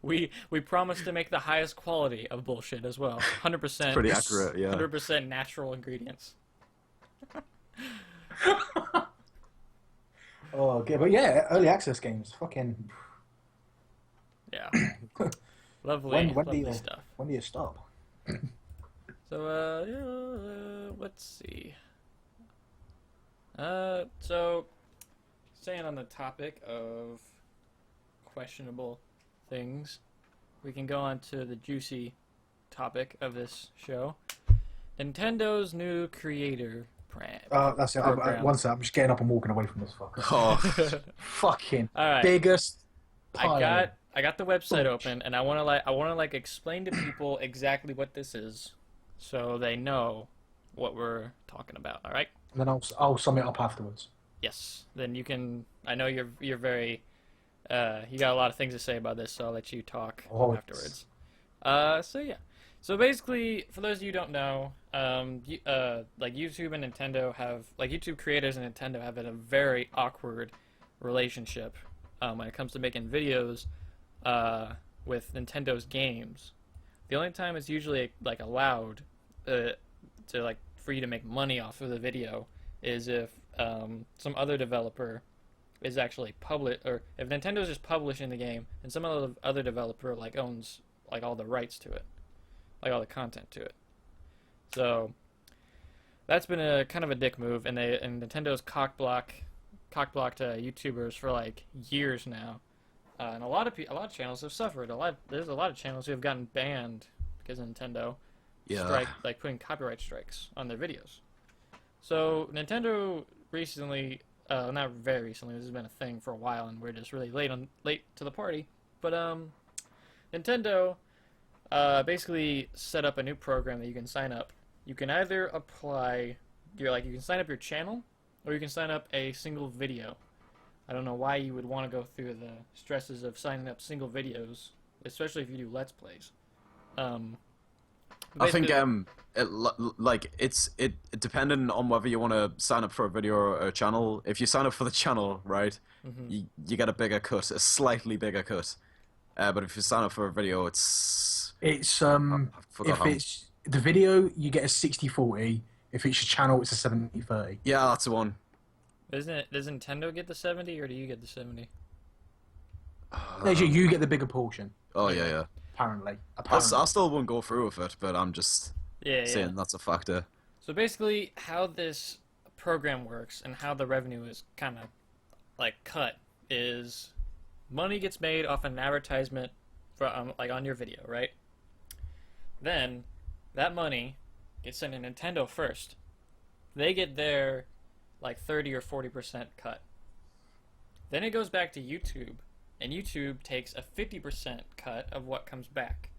We promise to make the highest quality of bullshit as well. 100%. Pretty accurate, yeah. 100% natural ingredients. Oh, okay, but yeah, early access games, fucking. Yeah. Lovely, When do lovely you stuff. when do you stop? So, let's see. So, staying on the topic of questionable things, we can go on to the juicy topic of this show. Nintendo new creator That's it. program. One sec, I'm just getting up and walking away from this fucker. Oh, Fucking All right. biggest. I got the website Bullshit. open, and I wanna explain to people exactly what this is, so they know what we're talking about. All right? And then I'll sum it up afterwards. Yes. Then you can. I know you're very. You got a lot of things to say about this, so I'll let you talk Oh, afterwards. So yeah. So basically, for those of you who don't know, like YouTube and Nintendo have, like YouTube creators and Nintendo have a very awkward relationship when it comes to making videos with Nintendo's games. The only time it's usually like allowed to like for you to make money off of the video is if some other developer is actually or if Nintendo's just publishing the game and some other developer like owns like all the rights to it, like all the content to it. So that's been a kind of a dick move, and Nintendo's cockblocked YouTubers for like years now, and a lot of channels have suffered. There's a lot of channels who have gotten banned because of Nintendo yeah. putting copyright strikes on their videos. So Nintendo recently, not very recently, this has been a thing for a while, and we're just really late to the party. But Nintendo basically set up a new program that you can sign up. You can either apply, you can sign up your channel, or you can sign up a single video. I don't know why you would want to go through the stresses of signing up single videos, especially if you do Let's Plays. I think Basically- it depending on whether you want to sign up for a video or a channel. If you sign up for the channel, right, you get a bigger cut, a slightly bigger cut. But if you sign up for a video, it's It's forgot if how- it's the video, you get a 60-40. If it's your channel, it's a 70-30. yeah, that's the one. Does Nintendo get the 70, or do you get the 70? Actually, you get the bigger portion. Oh yeah. Apparently. I still won't go through with it, but I'm just Yeah. saying that's a factor. So basically, how this program works and how the revenue is kind of like cut is money gets made off an advertisement for like on your video, right? Then that money gets sent to Nintendo first. They get their like 30 or 40% cut. Then it goes back to YouTube, and YouTube takes a 50% cut of what comes back.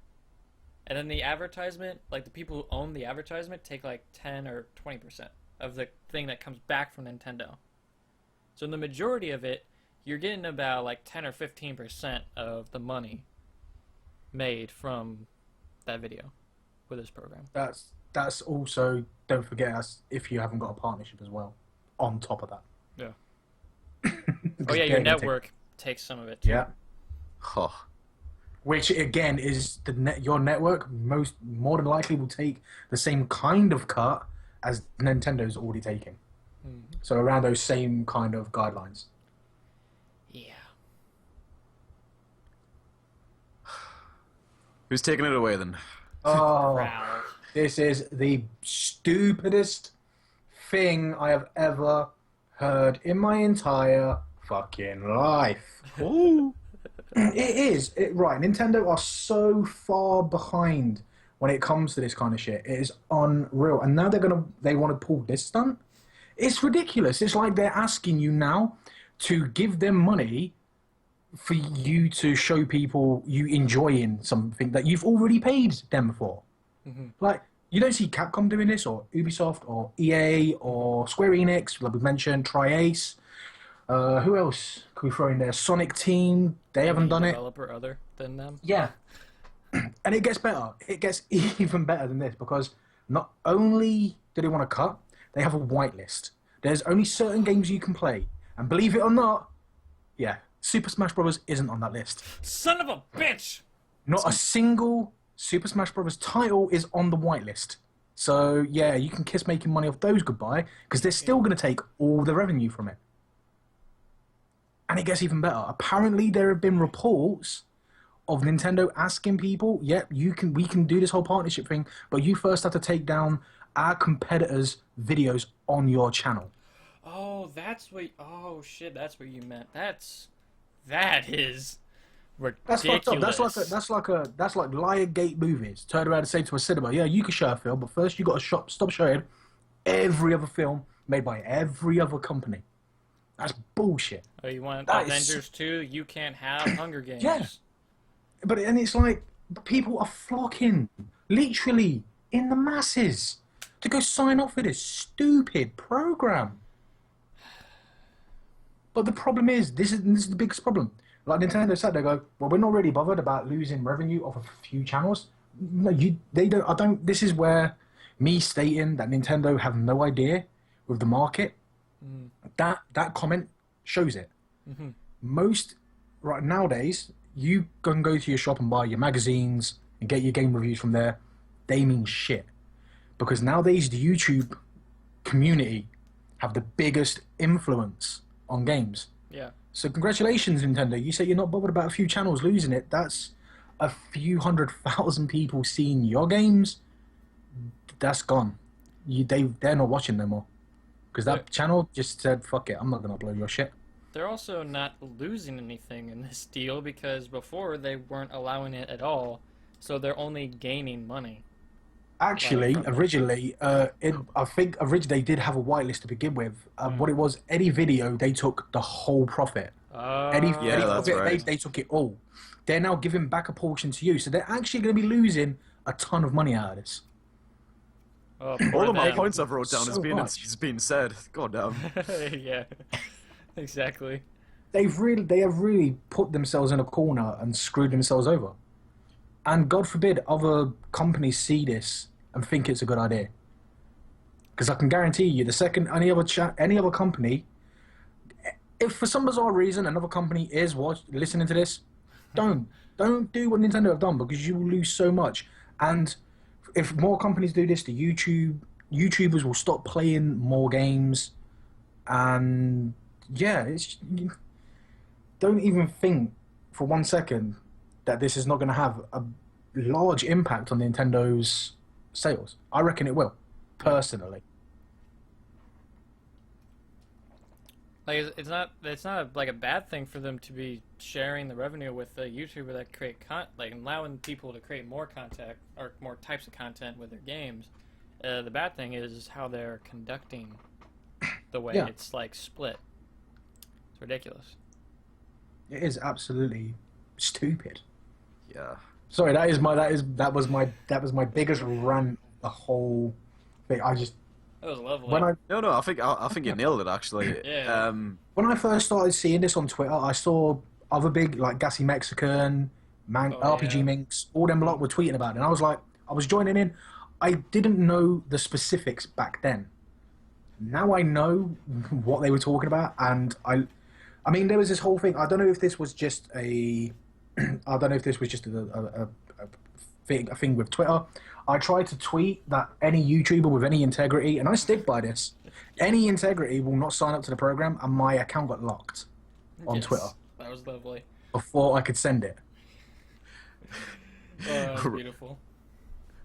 And then the advertisement, like the people who own the advertisement, take like 10 or 20% of the thing that comes back from Nintendo. So in the majority of it, you're getting about like 10 or 15% of the money made from that video with this program. That's also, don't forget, us if you haven't got a partnership as well on top of that. Yeah. Oh yeah, your network takes some of it too. Yeah. Huh. Which again is your network more than likely will take the same kind of cut as Nintendo's already taking. So around those same kind of guidelines. Yeah. Who's taking it away then? Oh, Kral. this is the stupidest thing I have ever heard in my entire fucking life. Oh. It is. Right, Nintendo are so far behind when it comes to this kind of shit. It is unreal. And now they want to pull this stunt? It's ridiculous. It's like they're asking you now to give them money for you to show people you enjoying something that you've already paid them for. Like, you don't see Capcom doing this, or Ubisoft, or EA, or Square Enix, like we mentioned, Tri-Ace. Who else could we throw in there? Sonic Team. They haven't done it. Developer other than them. Yeah. And it gets better. It gets even better than this, because not only do they want to cut, they have a whitelist. There's only certain games you can play. And believe it or not, yeah, Super Smash Bros. Isn't on that list. Son of a bitch! Not a single Super Smash Bros. Title is on the whitelist. So, yeah, you can kiss making money off those goodbye, because they're still going to take all the revenue from it. And it gets even better. Apparently, there have been reports of Nintendo asking people, "Yep, we can do this whole partnership thing, but you first have to take down our competitors' videos on your channel." Oh, oh shit, that's what you meant. That is ridiculous. That's fucked up. That's like Lionsgate movies. Turn around and say to a cinema, "Yeah, you can show a film, but first you got to stop showing every other film made by every other company." That's bullshit. Oh, you want That Avengers 2? You can't have Hunger Games. Yeah. And it's like, people are flocking, literally, in the masses, to go sign off for this stupid program. But the problem is, this is the biggest problem. Like Nintendo said, they go, "Well, we're not really bothered about losing revenue off a few channels." No, they don't. This is where me stating that Nintendo have no idea with the market. That comment shows it. Most right nowadays, you can go to your shop and buy your magazines and get your game reviews from there. They mean shit, because nowadays the YouTube community have the biggest influence on games. Yeah. So congratulations, Nintendo. You say you're not bothered about a few channels losing it. That's a few 100,000 people seeing your games. That's gone. They're not watching no more. Because that channel just said, "Fuck it, I'm not going to upload your shit." They're also not losing anything in this deal, because before they weren't allowing it at all, so they're only gaining money. Actually, originally, I think originally they did have a whitelist to begin with. What it was, any video, they took the whole profit. Any that's profit, right. they took it all. They're now giving back a portion to you, so they're actually going to be losing a ton of money out of this. Oh, All of my them. points I've wrote down So is being said. God damn. Yeah, exactly. They have really put themselves in a corner and screwed themselves over. And God forbid other companies see this and think it's a good idea. Because I can guarantee you, the second any other company, if for some bizarre reason another company is listening to this, don't do what Nintendo have done, because you will lose so much. And if more companies do this, YouTubers will stop playing more games, and yeah, don't even think for 1 second that this is not going to have a large impact on Nintendo's sales. I reckon it will, personally. Like, it's not like a bad thing for them to be sharing the revenue with a YouTuber that create like allowing people to create more content or more types of content with their games. The bad thing is how they're conducting the way it's like split. It's ridiculous. It is absolutely stupid. Yeah. Sorry, that was my biggest rant. The whole thing. That was lovely. No, I think you nailed it actually. Yeah. When I first started seeing this on Twitter, I saw other big like Gassy Mexican, RPG Minx, all them lot were tweeting about it, and I was joining in. I didn't know the specifics back then. Now I know what they were talking about, and I mean, there was this whole thing. I don't know if this was just a thing with Twitter. I tried to tweet that any YouTuber with any integrity, and I stick by this, any integrity will not sign up to the program, and my account got locked on Twitter. That was lovely. Before I could send it. Beautiful.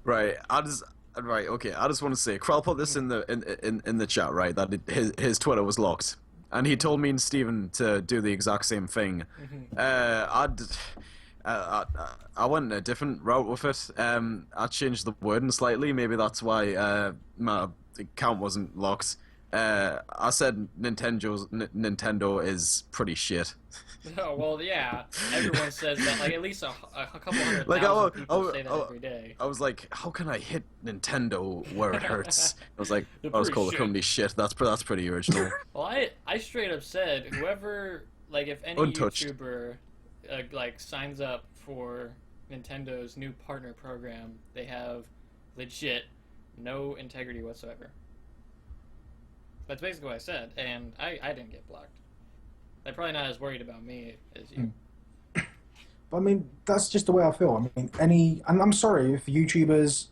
Right, I just want to say, Kral put this in the chat, right? That his Twitter was locked, and he told me and Steven to do the exact same thing. I went a different route with it. I changed the wording slightly. Maybe that's why my account wasn't locked. I said Nintendo is pretty shit. Oh, well, yeah. Everyone says that. Like, at least a couple hundred thousand people say that every day. I was like, how can I hit Nintendo where it hurts? I was like, I was called the company shit. That's pretty original. Well, I straight up said, whoever, like, if any Untouched. YouTuber, like, signs up for Nintendo's new partner program, they have legit no integrity whatsoever. That's basically what I said, and I didn't get blocked. They're probably not as worried about me as you. But I mean, that's just the way I feel. I mean, and I'm sorry if YouTubers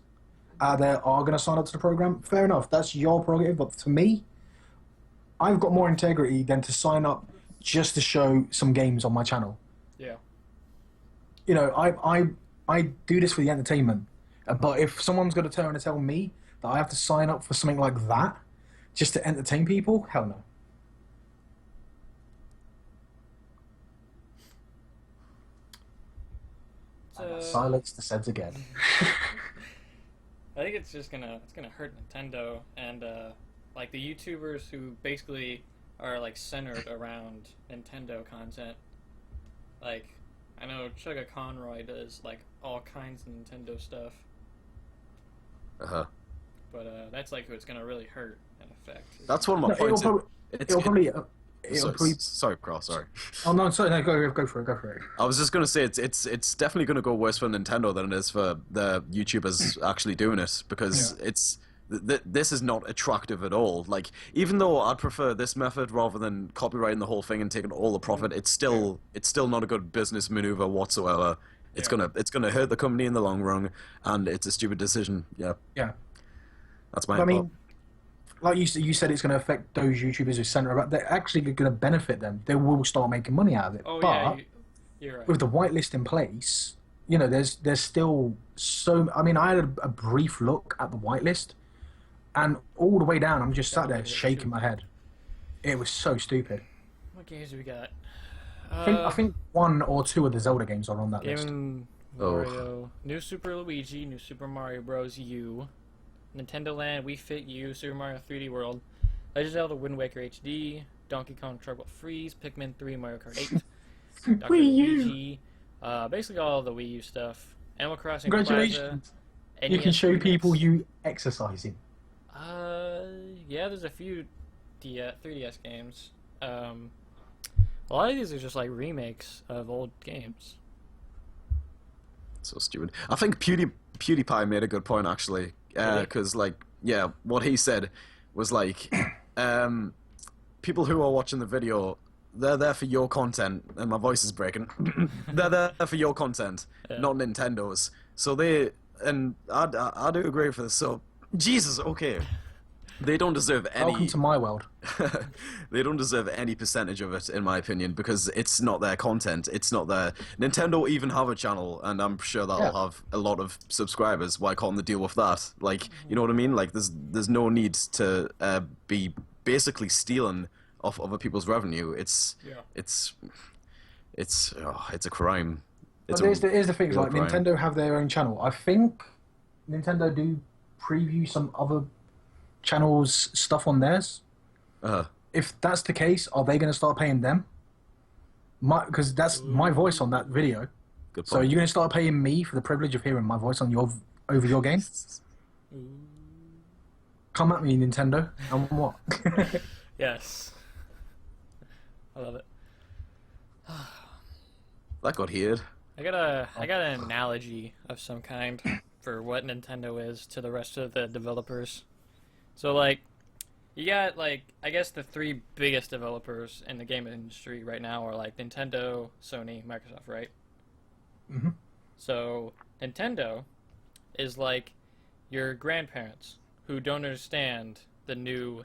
out there are going to sign up to the program. Fair enough, that's your prerogative. But for me, I've got more integrity than to sign up just to show some games on my channel. Yeah. You know, I do this for the entertainment. But if someone's going to turn and tell me that I have to sign up for something like that just to entertain people, hell no. Silence descends again. I think it's just gonna hurt Nintendo and like the YouTubers who basically are like centered around Nintendo content. Like I know Chugga Conroy does like all kinds of Nintendo stuff. But that's like who it's gonna really hurt and affect. That's one of my points. Sorry, Kral. Sorry. Oh no, sorry. No, go for it. I was just gonna say it's definitely gonna go worse for Nintendo than it is for the YouTubers actually doing it, because this is not attractive at all. Like, even though I'd prefer this method rather than copyrighting the whole thing and taking all the profit, it's still not a good business maneuver whatsoever. It's gonna hurt the company in the long run, and it's a stupid decision. Yeah. That's my. I mean, like you said, it's going to affect those YouTubers who center about. They're actually going to benefit them. They will start making money out of it. Oh, but yeah, you're right. With the whitelist in place, you know, there's still so. I mean, I had a brief look at the whitelist, and all the way down, I'm just sat there shaking my head. It was so stupid. What games do we got? I think one or two of the Zelda games are on that list. Mario, New Super Luigi, New Super Mario Bros. U, Nintendo Land, Wii Fit U, Super Mario 3D World, Legend of Zelda Wind Waker HD, Donkey Kong Tropical Freeze, Pikmin 3, Mario Kart 8, Dr. Luigi, basically all of the Wii U stuff, Animal Crossing Congratulations! Plaza, You can NES show Remix. people you exercising. Yeah, there's a few 3DS games. A lot of these are just like remakes of old games. So stupid. I think PewDiePie made a good point actually, because what he said was like, people who are watching the video, they're there for your content, and my voice is breaking. They're there for your content, not Nintendo's. So I do agree with this. So Jesus, okay. They don't deserve any. Welcome to my world. They don't deserve any percentage of it, in my opinion, because it's not their content. It's not their. Nintendo even have a channel, and I'm sure that'll have a lot of subscribers. Why can't they deal with that? Like, you know what I mean? Like, there's no need to be basically stealing off other people's revenue. It's a crime. But here's the thing: like crime. Nintendo have their own channel. I think Nintendo do preview some other channels stuff on theirs. If that's the case, are they going to start paying them? Because that's my voice on that video. Good So point. you're going to start paying me for the privilege of hearing my voice on over your game? Come at me, Nintendo. And what? Yes. I love it. That got heated. I got an analogy of some kind for what Nintendo is to the rest of the developers. So like, you got like, I guess the three biggest developers in the game industry right now are like Nintendo, Sony, Microsoft, right? Mm-hmm. So Nintendo is like your grandparents who don't understand the new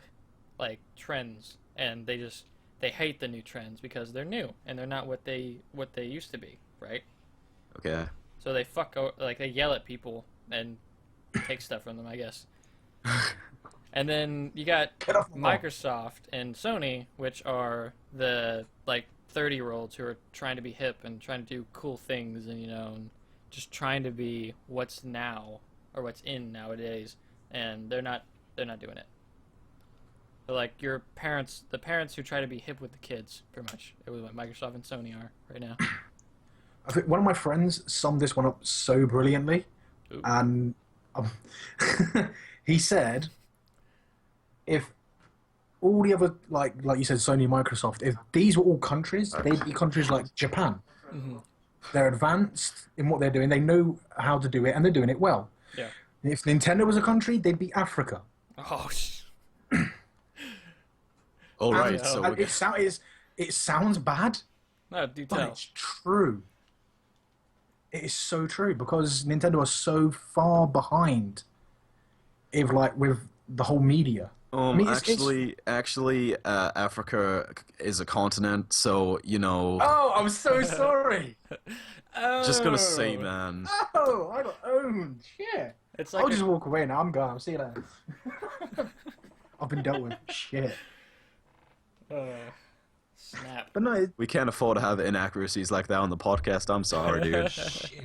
like trends, and they hate the new trends because they're new and they're not what they used to be, right? Okay. So they they yell at people and take stuff from them, I guess. And then you got Get off the wall. Microsoft and Sony, which are the like 30-year-olds who are trying to be hip and trying to do cool things, and and just trying to be what's now or what's in nowadays, and they're not doing it. So like the parents who try to be hip with the kids, pretty much. It was what Microsoft and Sony are right now. I think one of my friends summed this one up so brilliantly. Ooh. And he said, if all the other, like you said, Sony and Microsoft, if these were all countries, they'd be countries like Japan. Mm-hmm. They're advanced in what they're doing. They know how to do it, and they're doing it well. Yeah. If Nintendo was a country, they'd be Africa. Oh, All right. And, So and it sounds bad, no, do but tell. it's true. It is so true because Nintendo are so far behind, with the whole media. I mean, actually, Africa is a continent, so Oh, I'm so sorry. Just gonna say, man. Oh, I got owned. Shit. It's I'll like just walk away now. I'm gone. I'll see you later. I've been dealt with. Shit. snap. But no, We can't afford to have inaccuracies like that on the podcast. I'm sorry, dude. shit.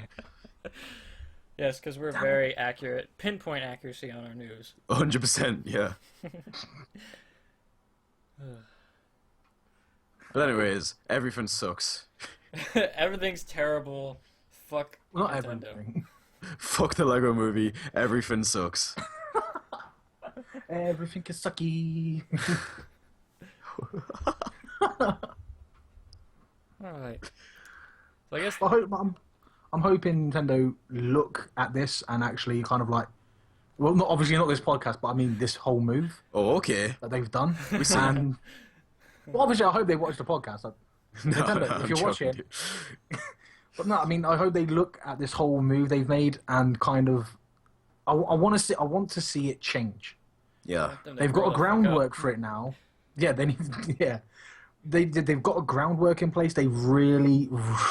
Yes, because we're very accurate, pinpoint accuracy on our news. 100%, yeah. But anyways, everything sucks. Everything's terrible. Fuck Well, not Nintendo. everything. Fuck the Lego movie. Everything sucks. Everything is sucky. Alright. So I guess I'm hoping Nintendo look at this and actually kind of like, well, not obviously not this podcast, but I mean this whole move Oh, okay. that they've done. And well, obviously, I hope they watch the podcast. Like, Nintendo, I'm if you're joking, watching, dude. but no, I mean, I hope they look at this whole move they've made and kind of, I want to see it change. Yeah. They've got a groundwork for it now. Yeah, they need. Yeah, they've got a groundwork in place. They really,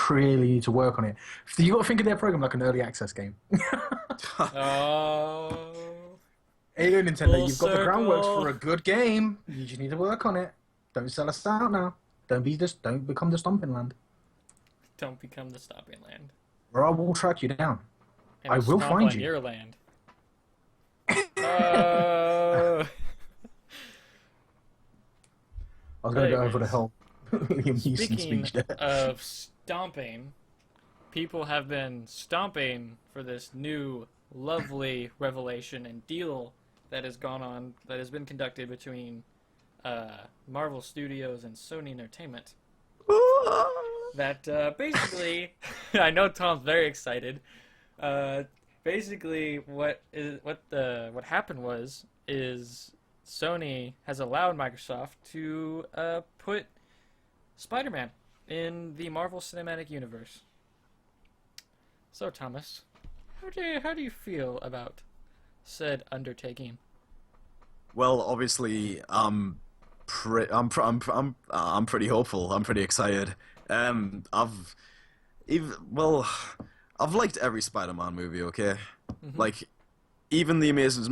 really need to work on it. You got to think of their program like an early access game. Oh. Hey, yo, Nintendo, Full you've got the groundwork circle. for a good game. You just need to work on it. Don't sell us out now. Don't become the stomping land, Don't become the stopping land. or I will track you down. And I will stomp find on you. your land. Oh. I was going to go over the Anyways. whole Liam Neeson Speaking speech there. of stomping, people have been stomping for this new lovely revelation and deal that has been conducted between Marvel Studios and Sony Entertainment. That basically, I know Tom's very excited. Basically, what happened is Sony has allowed Microsoft to put Spider-Man in the Marvel Cinematic Universe. So, Thomas, how do you feel about said undertaking? Well, obviously, I'm pretty hopeful. I'm pretty excited. I've liked every Spider-Man movie. Okay, like even the Amazing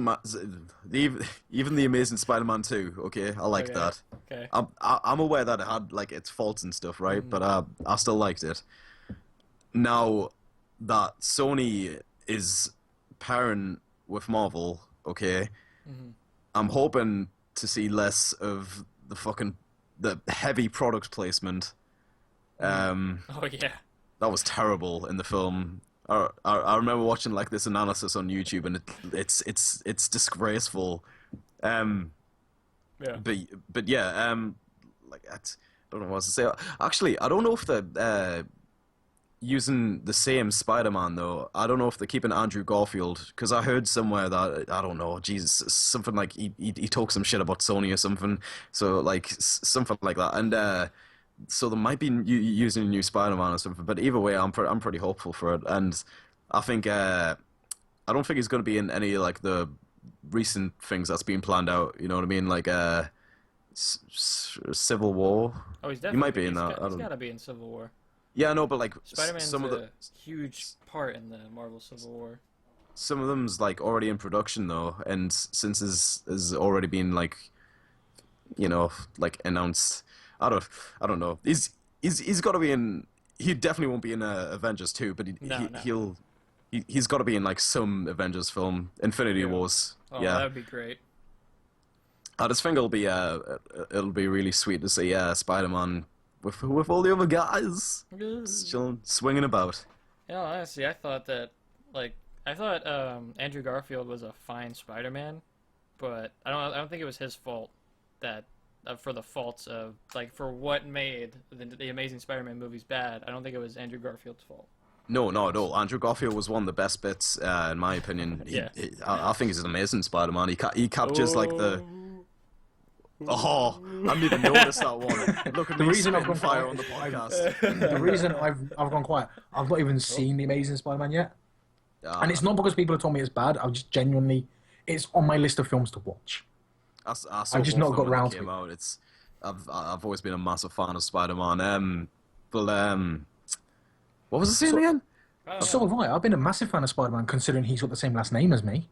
Spider-Man 2. Okay, I liked Okay. that. Okay. I'm aware that it had like its faults and stuff, right? But I still liked it. Now that Sony is pairing with Marvel, okay, I'm hoping to see less of the heavy product placement. Oh yeah. That was terrible in the film. I remember watching like this analysis on YouTube, and it's disgraceful. Yeah. But yeah, like I don't know what else to say. Actually, I don't know if they're using the same Spider-Man though. I don't know if they're keeping Andrew Garfield, because I heard somewhere that I don't know, Jesus, something like he talks some shit about Sony or something. So like something like that, and so they might be using a new Spider-Man or something. But either way, I'm pretty hopeful for it, and I think I don't think he's going to be in any like the recent things that's been planned out. You know what I mean? Like Civil War. Oh, he's He definitely. might be in that. He's got to be in Civil War. Yeah, no, but like Spider-Man's some of a huge part in the Marvel Civil War. some of them's like already in production though, and since has already been like, you know, like announced. I don't know. He's got to be in. He definitely won't be in Avengers 2, but he's got to be in like some Avengers film. Infinity Wars. Oh, yeah, that would be great. I just think it'll be really sweet to see Spider-Man with all the other guys still swinging about. Yeah, honestly, I thought Andrew Garfield was a fine Spider-Man, but I don't think it was his fault that for the faults of like for what made the Amazing Spider-Man movies bad. I don't think it was Andrew Garfield's fault. No, not at all. Andrew Garfield was one of the best bits, in my opinion. I think he's an amazing Spider-Man. He captures like the. Oh, I didn't even notice that one. Look at The me reason I've spitting gone fire quiet, on the podcast. the reason I've gone quiet, I've not even seen the Amazing Spider-Man yet, and it's not because people have told me it's bad. I've just genuinely, it's on my list of films to watch. I saw I've just both not of got them when round they to came it. out. I've always been a massive fan of Spider-Man. What was the scene again? So have I. I've been a massive fan of Spider-Man, considering he's got the same last name as me.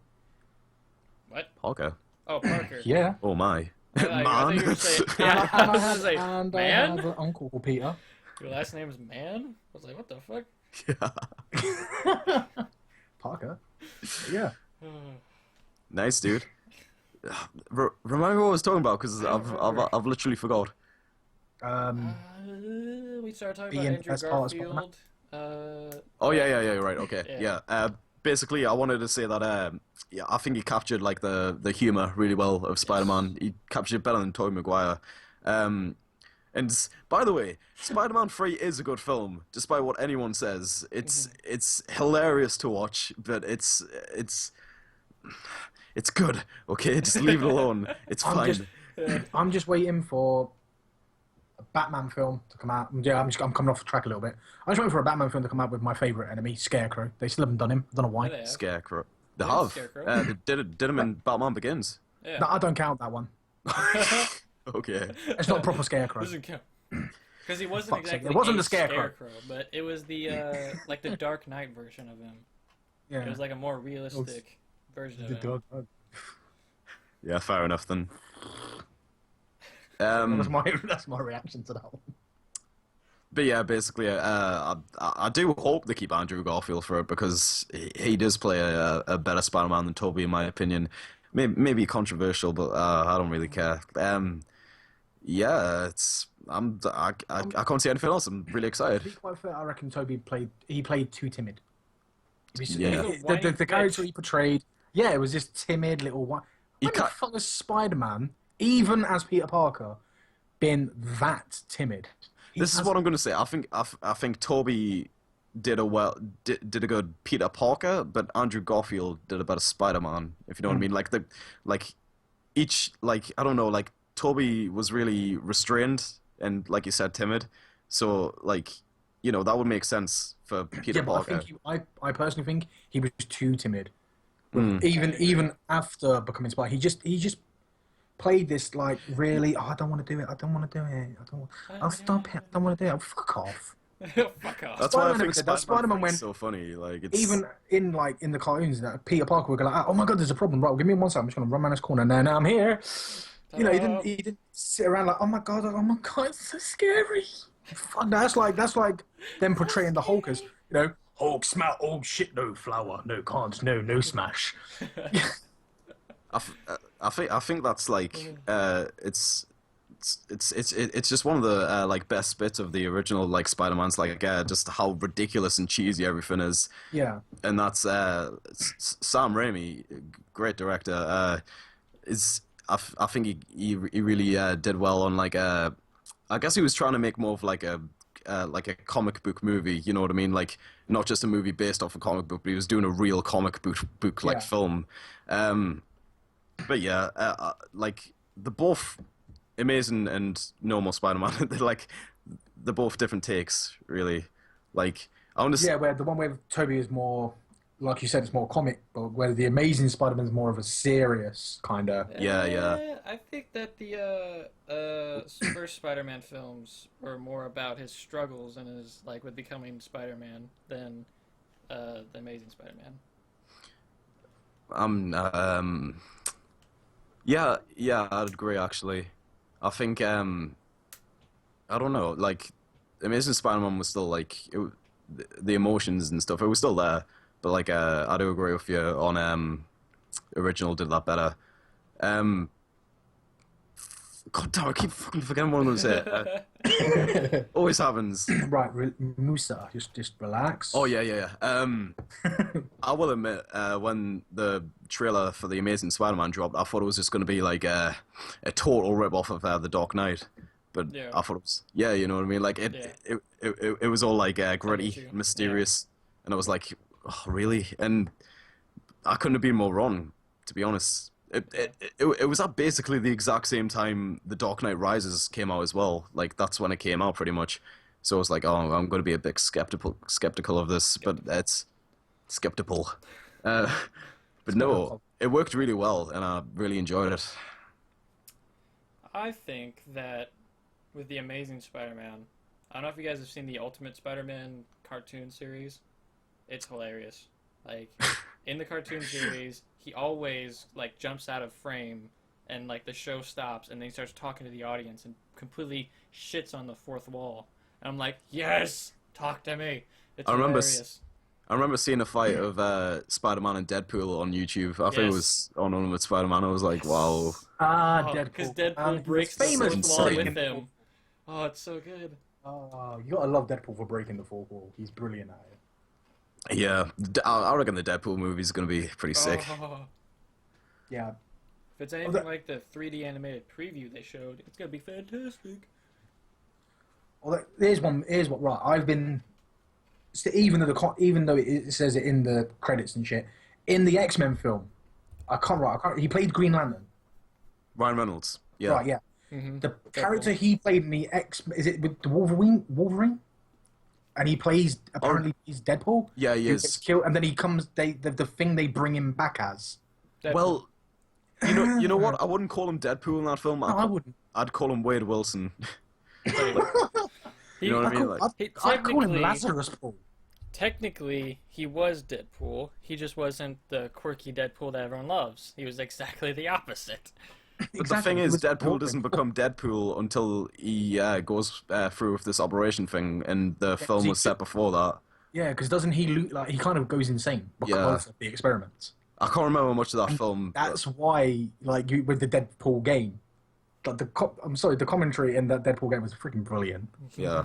What? Parker. Oh, Parker. Yeah. Oh my. I thought you were saying, yeah, I was gonna say, and I man? have an uncle called Peter. Your last name is Man? I was like, what the fuck? Yeah. Parker. Yeah. Nice, dude. Remind me what I was talking about, because I've literally forgot. We started talking Being about Andrew as far as Spider-Man. Oh yeah, right, okay, yeah. Basically, I wanted to say that I think he captured like the humor really well of Spider-Man. He captured it better than Tobey Maguire. And by the way, Spider-Man 3 is a good film, despite what anyone says. It's hilarious to watch, but it's good. Okay, just leave it alone. It's fine. I'm just waiting for a Batman film to come out. Yeah, I'm coming off the track a little bit. I'm just waiting for a Batman film to come out with my favourite enemy, Scarecrow. They still haven't done him. I don't know why. Yeah, they have. Scarecrow. They Yeah, have. Scarecrow. They did him in Batman Begins. Yeah. No, I don't count that one. Okay. It's not a proper Scarecrow. Doesn't count. Because he wasn't Fuck's sake, exactly it wasn't a the Scarecrow. but it was the like the Dark Knight version of him. Yeah. It was like a more realistic version of him. Yeah, fair enough then. That's my reaction to that one. But yeah, basically, I do hope they keep Andrew Garfield for it, because he does play a better Spider-Man than Tobey, in my opinion. Maybe controversial, but I don't really care. Yeah, I can't see anything else. I'm really To be excited. quite fair, I reckon Toby played too timid. Yeah. The character he portrayed, yeah, it was just timid little one. When the can't- fuck has Spider-Man, even as Peter Parker, been that timid? This is what I'm going to say. I think Tobey did a good Peter Parker, but Andrew Garfield did a better Spider-Man. If you know what I mean, I don't know, like Tobey was really restrained and, like you said, timid. So that would make sense for Peter Parker. But I personally think he was too timid. Even after becoming Spider, he just played this like really. Oh, I don't want to do it. I don't want to do it. I'll stop it. I don't want to do it. Oh, fuck off. Fuck off. That's why I Spider-Man think never said that. Spider-Man went so funny. Like it's even in the cartoons that Peter Parker would go like, oh my god, there's a problem. Right, give me 1 second. I'm just gonna run around this corner. Now I'm here. You know, he didn't sit around like, oh my god, it's so scary. Fuck, that's like them portraying the Hulk as, Hulk smell, oh shit, no flour, no can't, no smash. I think that's like it's it's just one of the like best bits of the original like Spider-Man's like just how ridiculous and cheesy everything is. Yeah. And that's Sam Raimi, great director. I think he really did well on like I guess he was trying to make more of like a comic book movie. You know what I mean? Like not just a movie based off a comic book, but he was doing a real comic book like Yeah. film. But yeah, like they're both amazing and normal Spider-Man. They're both different takes, really. Like I want to. Yeah, where the one where Toby is more, like you said, it's more comic book, where the Amazing Spider-Man's more of a serious kind of. Yeah. I think that the first Spider-Man films were more about his struggles and his like with becoming Spider-Man than the Amazing Spider-Man. Yeah, I'd agree actually. I think I don't know, like Amazing Spider-Man was still like the emotions and stuff. It was still there, but like I do agree with you on original did that better. God damn, I keep fucking forgetting what I'm gonna say. Always happens. Right, Musa, just relax. Oh yeah. I will admit, when the trailer for the Amazing Spider-Man dropped, I thought it was just going to be like a total rip-off of The Dark Knight. But Yeah. I thought it was, yeah, you know what I mean. Like it was all like gritty, mysterious, and I was like, oh, really? And I couldn't have been more wrong, to be honest. It was at basically the exact same time The Dark Knight Rises came out as well. Like that's when it came out pretty much. So I was like, oh, I'm going to be a bit skeptical of this, but it's skeptical. But no, it worked really well, and I really enjoyed it. I think that with the Amazing Spider-Man, I don't know if you guys have seen the Ultimate Spider-Man cartoon series. It's hilarious. Like in the cartoon series, he always like jumps out of frame, and like the show stops, and then he starts talking to the audience and completely shits on the fourth wall. And I'm like, yes, talk to me. It's hilarious. I remember seeing a fight of Spider-Man and Deadpool on YouTube. I think it was on Ultimate Spider-Man. I was like, wow. Deadpool. Because Deadpool breaks the famous fourth wall insane. with him. Oh, it's so good. Oh, you gotta love Deadpool for breaking the fourth wall. He's brilliant at it. Yeah, I reckon the Deadpool movie is going to be pretty sick. Oh. Yeah. If it's anything like the 3D animated preview they showed, it's gonna be fantastic. Well, here's what. Right, I've been. Even though it says it in the credits and shit, in the X-Men film, I can't. He played Green Lantern. Ryan Reynolds. Yeah. Right, yeah. Mm-hmm. The character he played in the is it with the Wolverine? And he plays apparently he's Deadpool. Yeah, he is. Gets killed, and then he comes. The thing they bring him back as. Deadpool. Well, you know what? I wouldn't call him Deadpool in that film. No, I wouldn't. I'd call him Wade Wilson. He- You know what I mean? Like, I'd call him technically- Lazarus Paul. Technically, he was Deadpool. He just wasn't the quirky Deadpool that everyone loves. He was exactly the opposite. but the thing is, Deadpool doesn't become Deadpool until he goes through with this operation thing, and the film was set before that. Yeah, because doesn't he he kind of goes insane because of the experiments. I can't remember much of that film. That's why, like, with the Deadpool game, like the commentary in that Deadpool game was freaking brilliant. Yeah.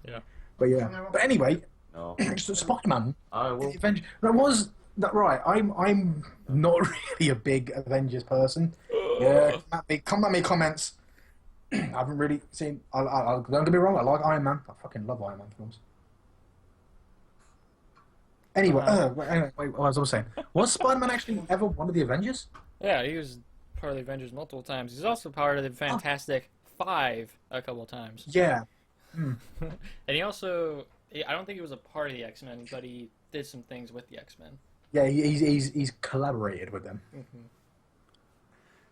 Yeah. But yeah, but anyway, No. Spider-Man. I will. That was that right? I'm not really a big Avengers person. Yeah, come at me, comments. I haven't really seen. Don't get me wrong. I like Iron Man. I fucking love Iron Man films. Anyway, wait, what was I saying? Was Spider-Man actually ever one of the Avengers? Yeah, he was part of the Avengers multiple times. He's also part of the Fantastic Five a couple of times. Yeah. And he also, I don't think he was a part of the X-Men, but he did some things with the X-Men. Yeah, he's collaborated with them.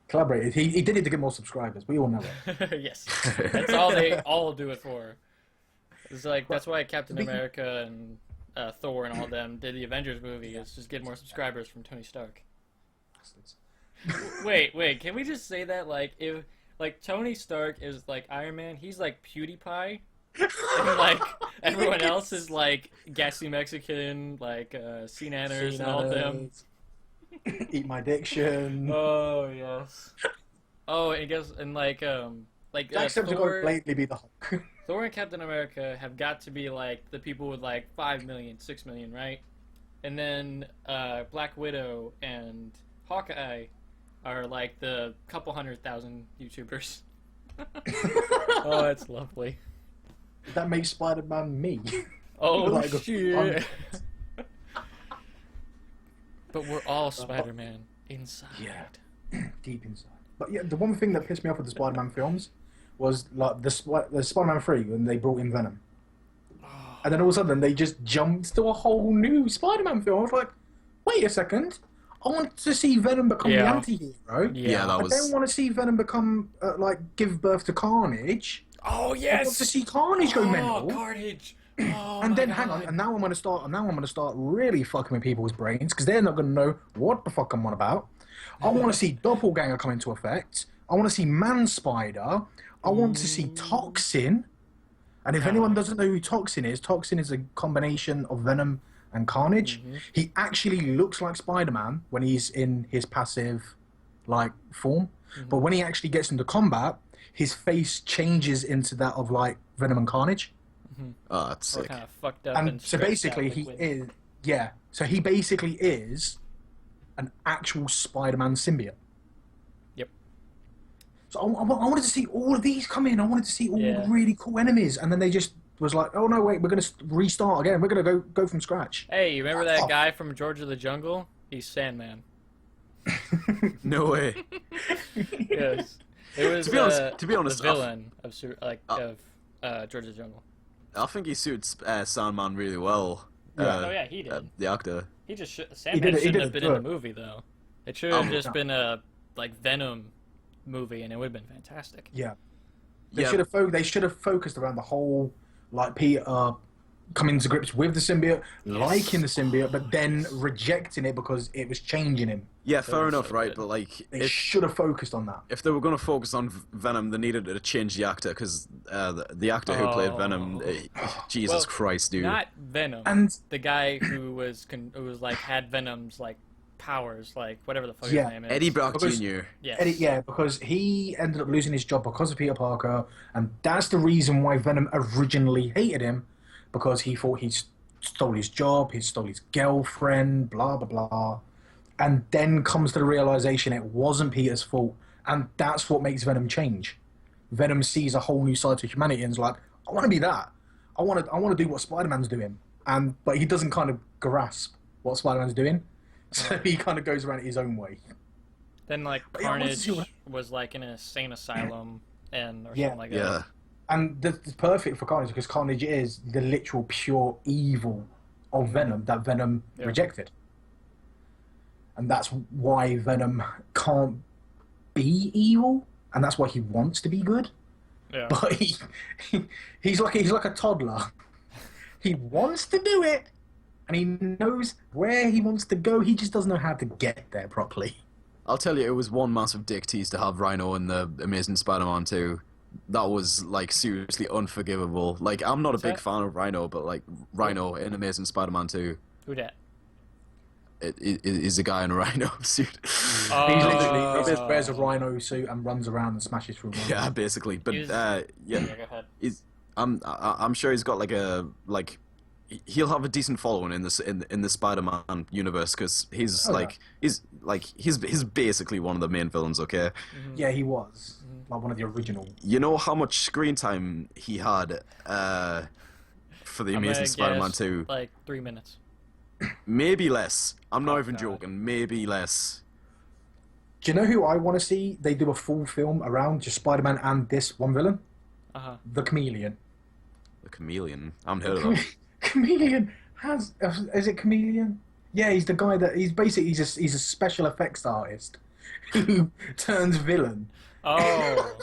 Collaborated. He did it to get more subscribers. We all know it. Yes. That's all they all do it for. It's like, that's why Captain America and Thor and all them did the Avengers movie, is just get more subscribers from Tony Stark. Wait, can we just say that, like, if, like, Tony Stark is, like, Iron Man, he's, like, PewDiePie, and, like, everyone else is, like, gassy Mexican, like, C-Nanners and all them. Eat my diction. Oh, yes. Oh, I guess and Jacksepticeye would Thor, blatantly be the Hulk. Thor and Captain America have got to be like the people with like 5 million, 6 million, right? And then Black Widow and Hawkeye are like the couple 100,000 YouTubers. Oh, that's lovely. That makes Spider-Man me. Oh Like, shit! But we're all Spider-Man inside. Yeah. Deep inside. But yeah, the one thing that pissed me off with the Spider-Man films was like the Spider-Man 3 when they brought in Venom. And then all of a sudden they just jumped to a whole new Spider-Man film. I was like, wait a second. I want to see Venom become the anti-hero. Yeah, that was. I don't want to see Venom become, give birth to Carnage. Oh I yes! want to see Carnage go mental. Carnage! Oh, And then my hang on, God. and now I'm gonna start really fucking with people's brains because they're not gonna know what the fuck I'm on about. I want to see Doppelganger come into effect. I want to see Man Spider. I want to see Toxin. And if anyone doesn't know who Toxin is a combination of Venom and Carnage. He actually looks like Spider-Man when he's in his passive, form. But when he actually gets into combat, his face changes into that of, Venom and Carnage. Oh, that's sick. Kind of fucked up And so stretched basically out he liquid. is, yeah. So he basically is an actual Spider-Man symbiote. Yep. So I wanted to see all of these come in. I wanted to see all the really cool enemies, and then they just was like, "Oh no, wait, we're gonna restart again. We're gonna go from scratch." Hey, you remember that guy from George of the Jungle? He's Sandman. No way. Yes. It was to be honest, the villain of George of the Jungle. I think he suits Sandman really well. Oh yeah, he did. The actor. He just Sandman he shouldn't did have it been in the good. movie though. It should have just no. been a Venom movie, and it would have been fantastic. Yeah. They Yeah. should have focused around the whole Peter coming to grips with the symbiote, liking the symbiote, but then rejecting it because it was changing him. Yeah, fair was enough, so right? good. But They should have focused on that. if they were going to focus on Venom, they needed to change the actor because the actor who played Venom, Jesus Well, Christ, dude. Not Venom. And the guy who was had Venom's powers, whatever the fuck Yeah. his name is. Eddie Brock Because- Jr. Yes. because he ended up losing his job because of Peter Parker, and that's the reason why Venom originally hated him, because he thought he stole his job, he stole his girlfriend, blah blah blah, and then comes to the realization it wasn't Peter's fault, and that's what makes Venom change. Venom sees a whole new side to humanity and is like, I want to be that. I want to do what Spider-Man's doing, but he doesn't kind of grasp what Spider-Man's doing, so he kind of goes around it his own way. Then yeah, I want to Carnage see what- was in an insane asylum or Yeah. something like Yeah. that. And that's perfect for Carnage because Carnage is the literal pure evil of Venom that Venom rejected. And that's why Venom can't be evil, and that's why he wants to be good. Yeah. But he's like a toddler. He wants to do it, and he knows where he wants to go. He just doesn't know how to get there properly. I'll tell you, it was one massive dick tease to have Rhino in the Amazing Spider-Man 2. That was, seriously unforgivable. I'm not a big fan of Rhino, but, Rhino in Amazing Spider-Man 2, Who dat? it is a guy in a Rhino suit. He Oh. literally wears a rhino suit and runs around and smashes through walls. Yeah, basically. But, Yeah, yeah. go ahead. I'm sure he's got he'll have a decent following in the Spider-Man universe because he's he's basically one of the main villains. Okay, Yeah, he was one of the original. you know how much screen time he had for the I'm Amazing gonna Spider-Man guess, 2? 3 minutes. Maybe less. I'm not even God. joking. Maybe less. Do you know who I want to see? They do a full film around just Spider-Man and this one villain, the Chameleon. The Chameleon. I haven't heard of that. Chameleon is it Chameleon? Yeah, he's the guy that he's a special effects artist who turns villain. Oh.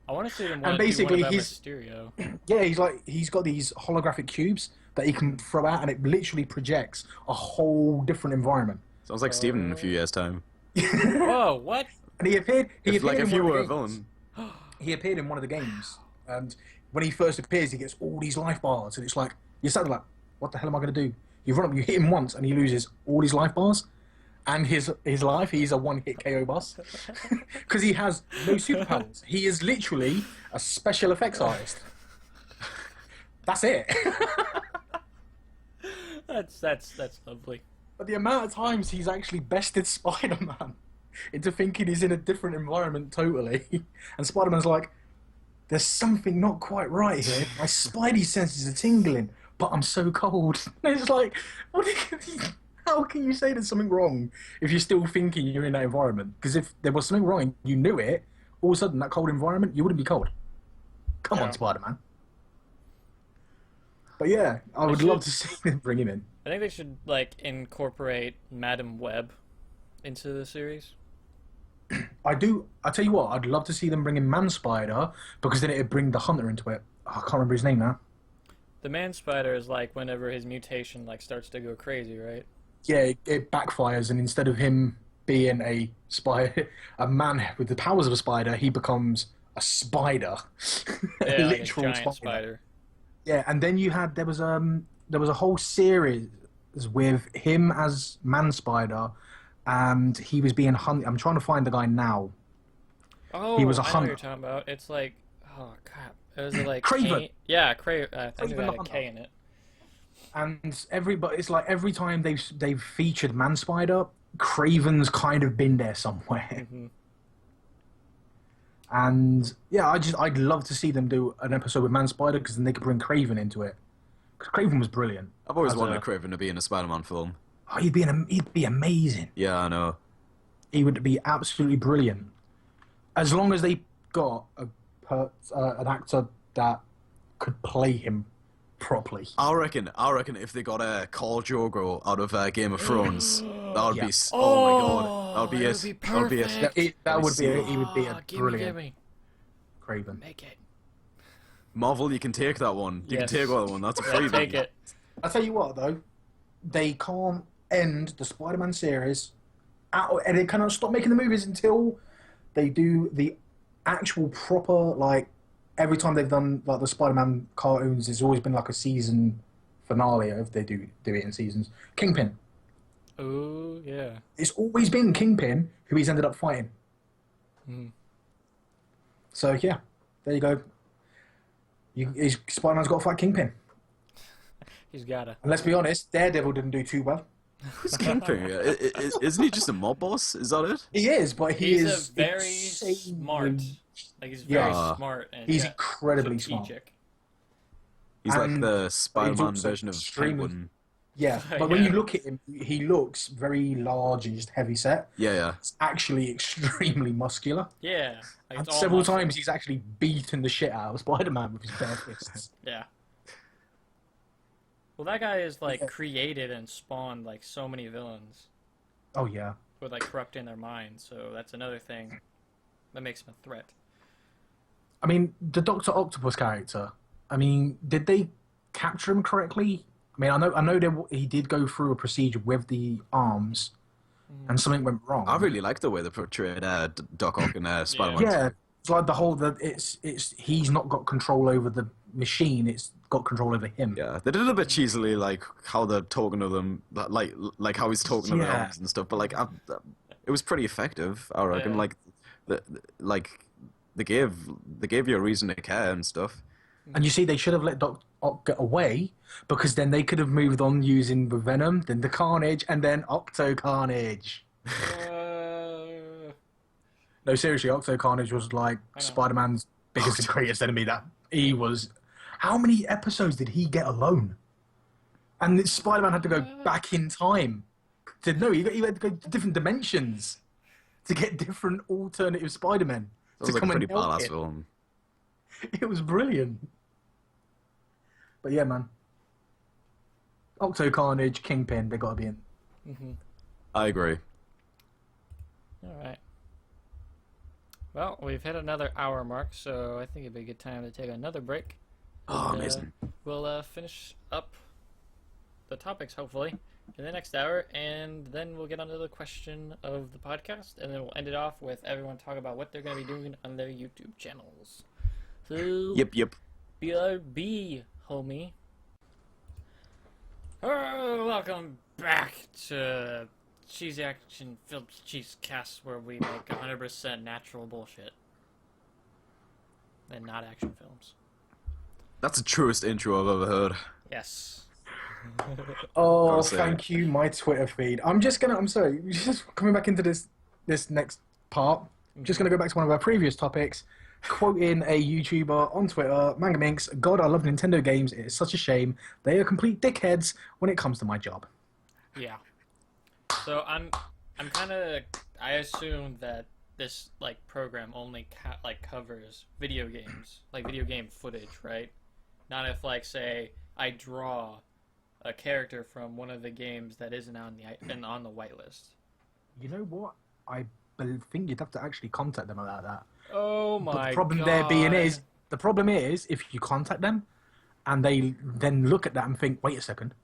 I want to see them And do basically one about he's- Mysterio. Yeah, he's got these holographic cubes that he can throw out, and it literally projects a whole different environment. Sounds like Steven in a few years' time. Whoa, what? And he appeared. If in you one of were the a games. villain. He appeared in one of the games, and when he first appears, he gets all these life bars, and it's like you're suddenly like, "What the hell am I going to do?" You run up, you hit him once, and he loses all his life bars, and his life, he's a one-hit KO boss. Because he has no superpowers. He is literally a special effects artist. That's it. That's lovely. But the amount of times he's actually bested Spider-Man into thinking he's in a different environment totally, and Spider-Man's like, "There's something not quite right here. My Spidey senses are tingling, but I'm so cold." And it's like, how can you say there's something wrong if you're still thinking you're in that environment? Because if there was something wrong and you knew it, all of a sudden that cold environment, you wouldn't be cold. Come on, Spider-Man. But yeah, I would love to see them bring him in. I think they should like incorporate Madam Web into the series. I tell you what, I'd love to see them bring in Man-Spider, because then it'd bring the Hunter into it. Oh, I can't remember his name now. The Man-Spider is like whenever his mutation like starts to go crazy, right? Yeah, it backfires, and instead of him being a man with the powers of a spider, he becomes a spider. Yeah, A like literal a giant spider. Yeah, and then there was a whole series with him as Man-Spider, and he was being hunted. I'm trying to find the guy now. Oh, he was a I know hunter. what you're talking about. It's like, oh crap, it was like Craven. Yeah, Craven. I think Craven it had the a K Hunter. in it. And it's like every time they've featured Man-Spider, Craven's kind of been there somewhere. Mm-hmm. And yeah, I'd love to see them do an episode with Man-Spider, because then they could bring Craven into it. Because Craven was brilliant. I've always wanted Craven to be in a Spider-Man film. Oh, he'd be amazing. Yeah, I know. He would be absolutely brilliant. As long as they got an actor that could play him properly. I reckon if they got a Khal Drogo out of Game of Thrones, that would be. Oh, Oh my god, that would be it. That would be it. He would be a brilliant Gimme. Craven. Make it. Marvel, you can take that one. You Yes. can take that one. That's a Yeah, freebie. take it. I'll tell you what, though. They can't end the Spider-Man series, and they cannot stop making the movies until they do the actual proper, like, every time they've done, like, the Spider-Man cartoons, there's always been, like, a season finale, if they do it in seasons. Kingpin. Oh yeah. It's always been Kingpin who he's ended up fighting. Mm. So, yeah, there you go. Spider-Man's got to fight Kingpin. He's gotta. And let's be honest, Daredevil didn't do too well. Who's Kingpin? Isn't he just a mob boss? Is that it? He is, but He's is a very insanely- smart. Like he's very Yeah. smart and He's incredibly strategic. He's like And the Spider-Man also version of extremely- Penguin. Yeah, but when you Yeah. look at him, he looks very large and just heavy set. Yeah, yeah. He's actually extremely muscular. Yeah. Like And it's all several muscle. times he's actually beaten the shit out of Spider-Man with his bare fists. Yeah. Well, that guy is like Yeah. created and spawned like so many villains Oh yeah. with like corrupting their minds. So that's another thing that makes him a threat. I mean, the Doctor Octopus character. I mean, did they capture him correctly? I mean, I know he did go through a procedure with the arms, and something went wrong. I really like the way they portrayed Doc Ock and Spider-Man. Yeah, it's like the whole that it's he's not got control over the machine; it's got control over him. Yeah, they did it a bit cheesily, like how they're talking to them, like how he's talking to the Yeah. arms and stuff. But like, it was pretty effective, I reckon. Yeah. Like, they gave you a reason to care and stuff. And you see, they should have let Doc Ock get away, because then they could have moved on using the Venom, then the Carnage, and then Octo Carnage. No, seriously, Octo Carnage was like Spider-Man's biggest and greatest enemy. That he was. How many episodes did he get alone? And Spider-Man had to go back in time. He had to go to different dimensions to get different alternative Spider-Men That to was like a come pretty and help badass him. film. It was brilliant. But yeah, man. Octo Carnage, Kingpin, they got to be in. Mm-hmm. I agree. All right. Well, we've hit another hour mark, so I think it'd be a good time to take another break. Oh, And, amazing. We'll finish up the topics, hopefully, in the next hour, and then we'll get on to the question of the podcast, and then we'll end it off with everyone talk about what they're going to be doing on their YouTube channels. So, Yep. BRB, homie. Oh, welcome back to Cheezyactionfilmz Cheeze-Cast, where we make 100% natural bullshit. And not action films. That's the truest intro I've ever heard. Yes. Oh, Gotta say. thank you, my Twitter feed. I'm sorry, just coming back into this next part. I'm just gonna go back to one of our previous topics, quoting a YouTuber on Twitter, Manga Minx. God, I love Nintendo games. It is such a shame they are complete dickheads when it comes to my job. Yeah. So I'm kind of. I assume that this like program only covers video games, like video game footage, right? Not if like say I draw a character from one of the games that isn't on the whitelist. You know what? I think you'd have to actually contact them about that. Oh my god. But the problem is, if you contact them, and they then look at that and think, wait a second,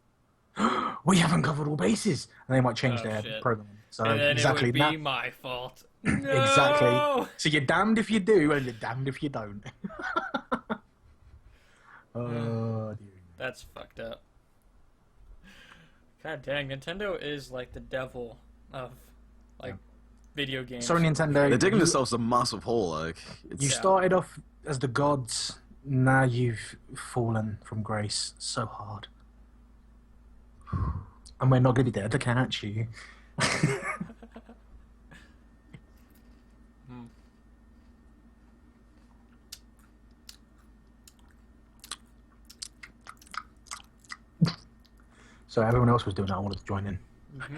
we haven't covered all bases, and they might change their shit. program. So And then exactly it would be that. my fault. Exactly. No! So you're damned if you do, and you're damned if you don't. Oh dear. That's fucked up. God dang, Nintendo is like the devil of video games. Sorry, Nintendo. They're digging you, themselves a massive hole. Like it's, you started off as the gods. Now you've fallen from grace so hard. And we're not going to be there to catch you. So everyone else was doing that. I wanted to join in. Mm-hmm.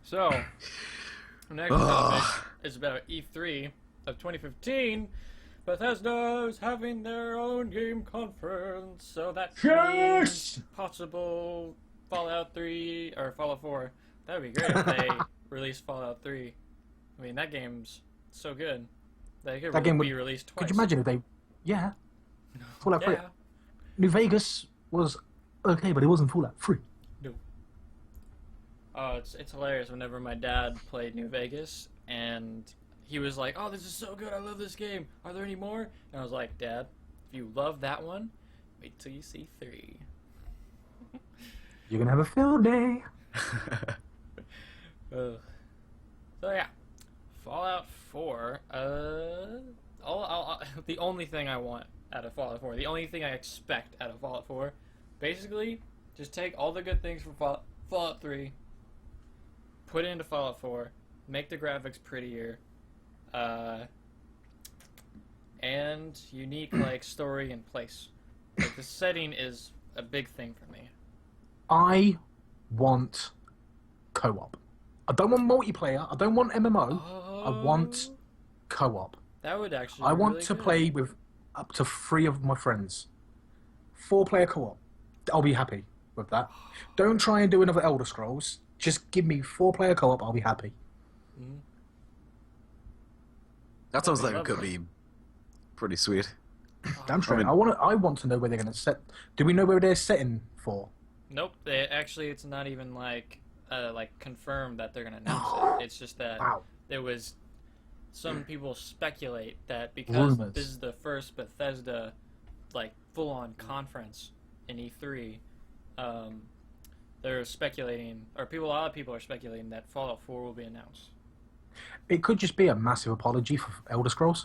So, the next topic is about E3 of 2015. Bethesda is having their own game conference, so that means possible Fallout 3 or Fallout 4. That would be great if they release Fallout 3. I mean, that game's so good. That game would be released twice. Could you imagine if they... Yeah. Fallout 3. Yeah. New Vegas was okay, but it wasn't Fallout 3. No. Oh, it's hilarious. Whenever my dad played New Vegas, and he was like, "Oh, this is so good! I love this game. Are there any more?" And I was like, "Dad, if you love that one, wait till you see 3." You're gonna have a field day. So yeah, Fallout 4. The only thing I want out of Fallout 4, the only thing I expect out of Fallout 4, basically, just take all the good things from Fallout 3, put it into Fallout 4, make the graphics prettier, and unique like story and place. Like the setting is a big thing for me. I want co-op. I don't want multiplayer. I don't want MMO. I want co-op. That would actually. I want really to good. play with up to 3 of my friends. 4-player co-op. I'll be happy with that. Don't try and do another Elder Scrolls. Just give me 4-player co-op. I'll be happy. Mm-hmm. that sounds like it Lovely. could be pretty sweet. Damn straight. mean- I want to know where they're going to set. Do we know where they're setting for? Nope. It's not even like confirmed that they're gonna announce it. It's just that Wow. there was some people speculate that because Rumors. this is the first Bethesda like full-on conference in E3, they're speculating, or a lot of people are speculating that Fallout 4 will be announced. It could just be a massive apology for Elder Scrolls.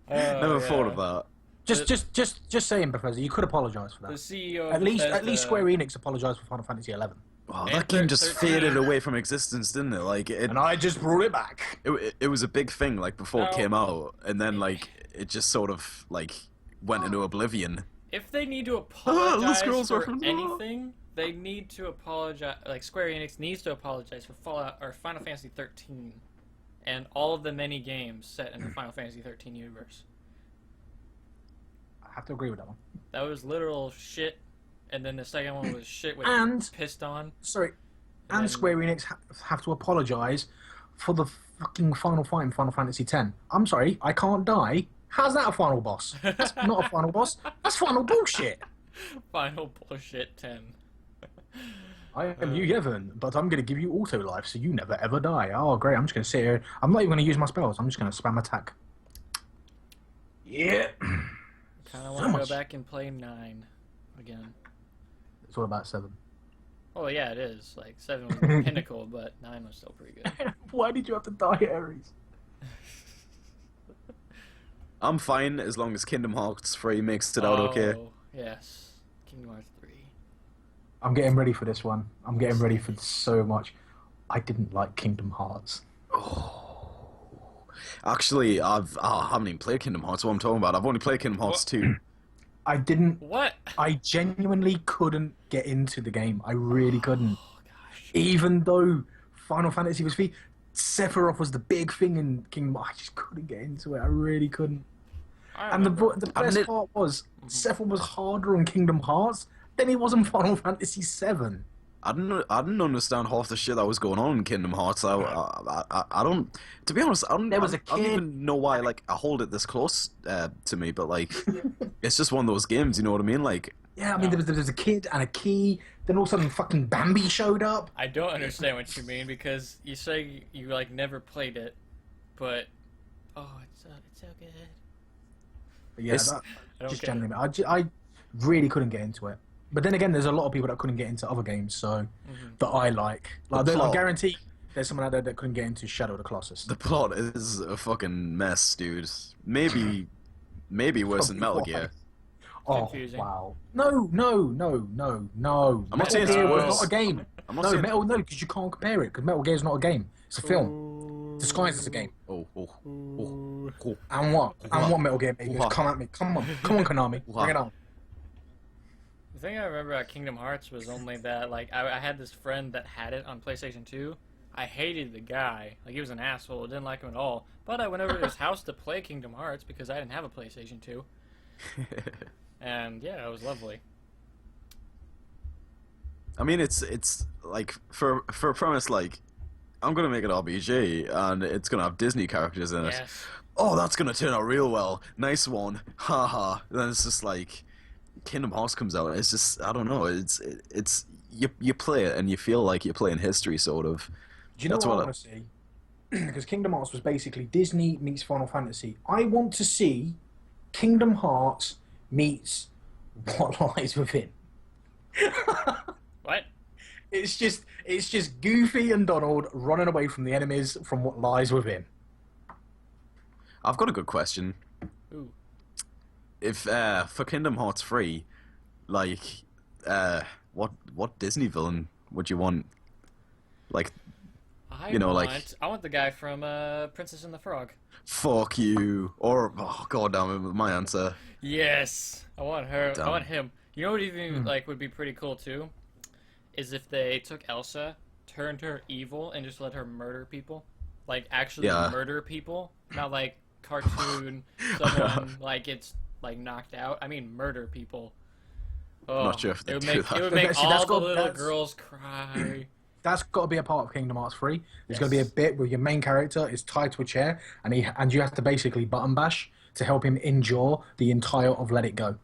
Never thought of that. Just saying, Bethesda, you could apologise for The that. CEO of At least Bethesda, Square Enix apologised for Final Fantasy 11. Wow, And that game just 13. faded away from existence, didn't it? Like it, And I just brought it back. it was a big thing like before it No. came out, and then like it just sort of like went into oblivion. If they need to the apologize scrolls for reference. anything, they need to apologize. Like Square Enix needs to apologize for Fallout or Final Fantasy 13, and all of the many games set in the Final Fantasy 13 universe. I have to agree with that one. That was literal shit, and then the second one was shit with And- pissed on. Sorry. And And then- Square Enix have to apologise for the fucking final fight in Final Fantasy X. I'm sorry, I can't die. How's that a final boss? That's not a final boss. That's final bullshit. Final bullshit 10. I am you, Yevon, but I'm going to give you auto life so you never ever die. Oh, great. I'm just going to sit here. I'm not even going to use my spells. I'm just going to spam attack. Yeah. Kind of So want to much. go back and play 9 again. It's all about 7. Oh yeah, it is. Like 7 was the pinnacle, but 9 was still pretty good. Why did you have to die, Ares? I'm fine as long as Kingdom Hearts 3 makes it out okay. Oh yes, Kingdom Hearts 3. I'm getting ready for this one. I'm getting ready for so much. I didn't like Kingdom Hearts. Actually, I haven't even played Kingdom Hearts. What I'm talking about, I've only played Kingdom Hearts 2. I didn't. What? I genuinely couldn't get into the game. I really couldn't. Oh gosh. Even though Final Fantasy was free, Sephiroth was the big thing in Kingdom Hearts. I just couldn't get into it. I really couldn't. And the best part was, Sephiroth was harder on Kingdom Hearts than he was in Final Fantasy VII. I didn't understand half the shit that was going on in Kingdom Hearts. I don't. To be honest, I don't. There was a I don't kid- even know why. Like, I hold it this close to me, but like, it's just one of those games. You know what I mean? Like, Yeah, I mean, there was a kid and a key. Then all of a sudden, fucking Bambi showed up. I don't understand what you mean because you say you like never played it, but it's so good. But yeah, It's- that, I don't just get it. genuinely, I really couldn't get into it. But then again, there's a lot of people that couldn't get into other games, so that I like. Like, I plot. guarantee there's someone out there that couldn't get into Shadow of the Colossus. the plot is a fucking mess, dude. Maybe worse than Metal Gear. Oh, Confusing. wow. No. I'm not saying it's Metal Gear was worse. not a game. I'm not No, saying. no, because you can't compare it, because Metal Gear is not a game. It's a film. Disguised as a game. Oh. And what? And what Metal Gear baby? Ooh-ha. Come at me. Come on, Konami. Ooh-ha. Bring it on. The thing I remember about Kingdom Hearts was only that, like, I had this friend that had it on PlayStation 2. I hated the guy. Like, he was an asshole. I didn't like him at all. But I went over to his house to play Kingdom Hearts because I didn't have a PlayStation 2. And, yeah, it was lovely. I mean, it's like for a premise like, I'm gonna make an RPG and it's gonna have Disney characters in it. Yes. Oh, that's gonna turn out real well. Nice one. Haha. Then it's just like Kingdom Hearts comes out. It's just, I don't know. It's you play it and you feel like you're playing history, sort of. Do you know That's what I what want to see? Because Kingdom Hearts was basically Disney meets Final Fantasy. I want to see Kingdom Hearts meets What Lies Within. What? It's just Goofy and Donald running away from the enemies from What Lies Within. I've got a good question. Ooh. If for Kingdom Hearts 3, like what Disney villain would you want? Like, I you know, want, like, I want the guy from Princess and the Frog. fuck you, or oh god damn it, my answer. Yes, I want her. Damn. I want him. You know what even like would be pretty cool too, is if they took Elsa, turned her evil, and just let her murder people, like actually Yeah. murder people, not like cartoon someone like it's like knocked out. I mean murder people. Oh, Not sure if they it would do make that. it would make See, that's all the got- little that's- girls cry. That's got to be a part of Kingdom Hearts 3. There's going to be a Yes. bit where your main character is tied to a chair, and you have to basically button bash to help him endure the entire of Let It Go.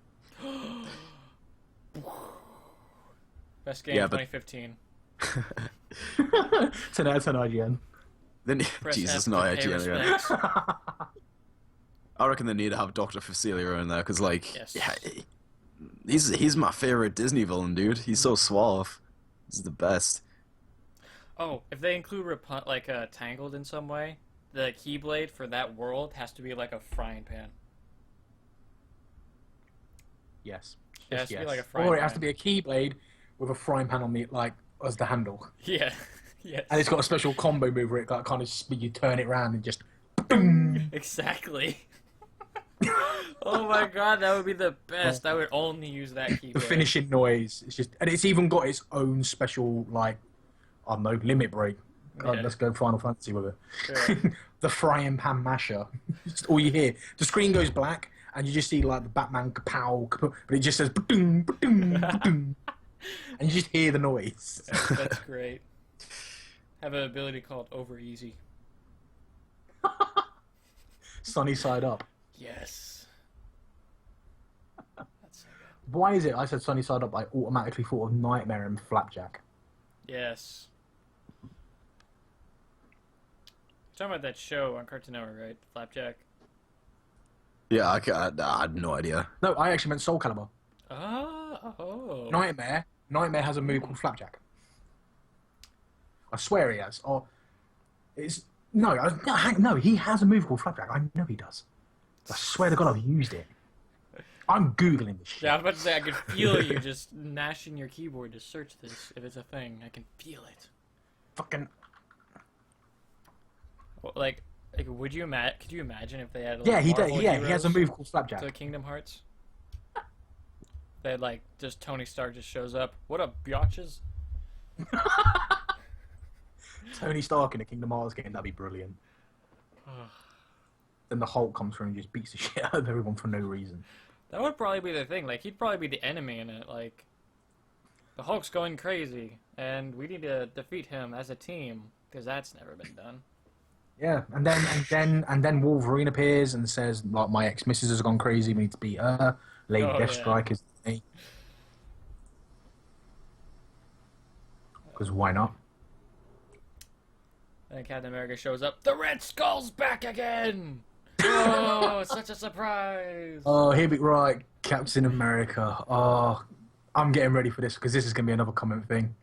Best game Yeah, of but- 2015. 10 out of 10 IGN. Then Press Jesus, F no, to pay IGN again. respects. I reckon they need to have Dr. Facilier in there because, like, Yes. yeah, he's my favorite Disney villain, dude. He's so suave. He's the best. Oh, if they include Tangled in some way, the Keyblade for that world has to be like a frying pan. Yes. It has to be like a frying Or it has pan. to be a Keyblade with a frying pan on the, like, as the handle. Yeah. Yes. And it's got a special combo move where it like, kind of you turn it around and just boom. Exactly. Oh my god, that would be the best. I would only use that Keyblade. The finishing noise. It's just, and it's even got its own special, like, I don't know, limit break. God, Yeah. let's go Final Fantasy with it. Sure. The frying pan masher. Just all you hear. The screen goes black, and you just see like the Batman kapow, kapow, but it just says ba-doom, ba-doom, ba-doom. And you just hear the noise. That's great. Have an ability called Over Easy. Sunny side up. Yes. That's so good. Why is it I said sunny side up? I automatically thought of Nightmare and Flapjack. Yes. You're talking about that show on Cartoon Network, right? Flapjack. Yeah, I had no idea. No, I actually meant Soul Calibur. Oh. Nightmare has a move called Flapjack. I swear he has. Or it's no, he has a move called Flapjack. I know he does. I swear to God, I've used it. I'm googling this shit. Yeah, I was about to say I could feel you just gnashing your keyboard to search this if it's a thing. I can feel it. Fucking. Well, like would you could you imagine if they had like, Yeah, he Marvel does. Yeah, he has a heroes move called Flapjack. to Kingdom Hearts? They had like just Tony Stark just shows up. What up, biatches? Tony Stark in a Kingdom Hearts game, that'd be brilliant. Then the Hulk comes through and just beats the shit out of everyone for no reason. That would probably be the thing. Like he'd probably be the enemy in it. Like the Hulk's going crazy, and we need to defeat him as a team because that's never been done. Yeah, and then Wolverine appears and says, like, my ex-missus has gone crazy, we need to beat her. Lady Deathstrike is me. Because why not? And Captain America shows up. The Red Skull's back again! Oh, such a surprise! Oh, here be right, Captain America. Oh, I'm getting ready for this because this is going to be another comment thing.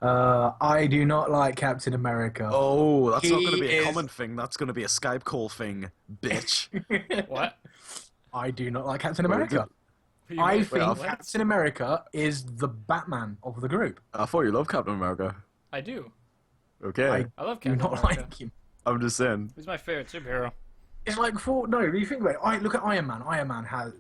I do not like Captain America. Oh, that's not going to be a is- common thing. That's going to be a Skype call thing, bitch. What? I do not like Captain America. You I mean- think what? Captain America is the Batman of the group. I thought you loved Captain America. I do. Okay, I love Do Captain not America. like him. I'm just saying. He's my favorite superhero. It's like no. You think about it. Look at Iron Man. Iron Man has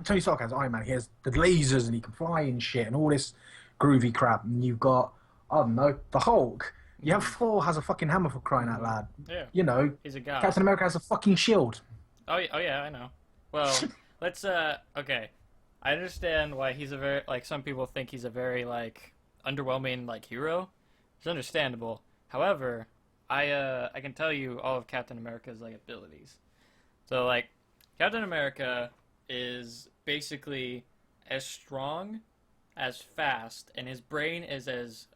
Tony Stark has Iron Man. He has the lasers and he can fly and shit and all this groovy crap. And you've got I don't know the Hulk. You have Thor has a fucking hammer for crying out loud. Yeah. You know, He's a god. Captain America has a fucking shield. Oh yeah, I know. Well, let's okay. I understand why he's a very like some people think he's a very like underwhelming like hero. It's understandable. However, I can tell you all of Captain America's like abilities. So like Captain America is basically as strong, as fast, and his brain is as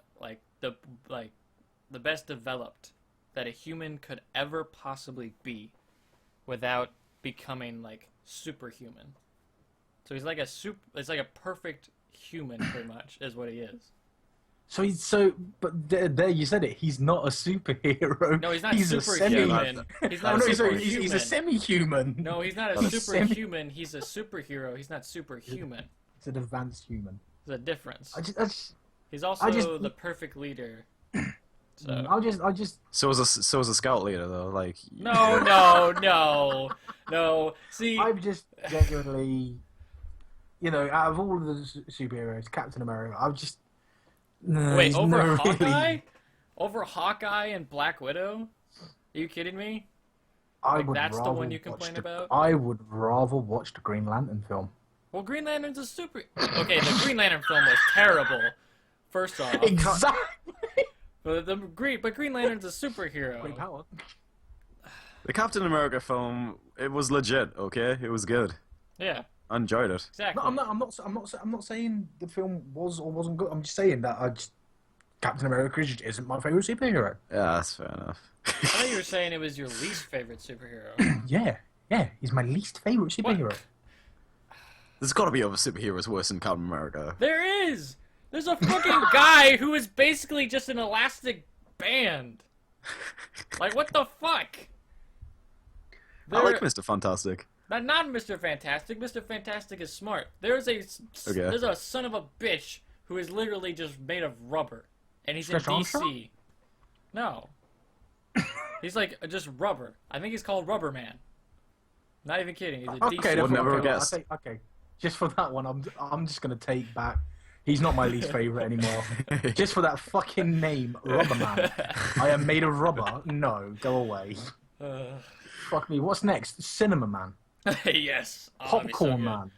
the best developed that a human could ever possibly be without becoming like superhuman. So he's like it's like a perfect human pretty much is what he is. But there you said it. He's not a superhero. No, he's not He's superhuman. He's Oh, not no, superhuman. he's a semi-human. No, he's not a He's superhuman. He's a superhero. He's not superhuman. He's an advanced human. There's a difference. I just He's also the perfect leader. So I just So is a scout leader though. Like no. See, I've just genuinely, out of all of the superheroes, Captain America, I've just wait, he's over never Hawkeye? really- Over Hawkeye and Black Widow? Are you kidding me? I Like, would that's the rather one you watch complain the- about? I would rather watch the Green Lantern film. Well, Green Lantern's a super. Okay, the Green Lantern film was terrible. First off, Exactly. but Green Lantern's a superhero. Great power. the Captain America film, it was legit. Okay, it was good. Yeah, I enjoyed it. exactly. No, I'm not saying the film was or wasn't good. I'm just saying that Captain America just isn't my favorite superhero. Yeah, that's fair enough. I thought you were saying it was your least favorite superhero. Yeah, he's my least favorite superhero. There's got to be other superheroes worse than Captain America. There is. There's a fucking guy who is basically just an elastic band. Like what the fuck? I like Mr. Fantastic. Not Mr. Fantastic. Mr. Fantastic is smart. There's a son of a bitch who is literally just made of rubber, and he's in Stretch Armstrong? DC. No, he's like just rubber. I think he's called Rubber Man. Not even kidding. He's a DC. Okay, Would never have well, guessed. okay, just for that one, I'm just gonna take back. He's not my least favorite anymore. Just for that fucking name, Rubber Man. I am made of rubber. No, go away. Fuck me. What's next? Cinema Man. Yes. Oh, that'd be so Popcorn good. Man.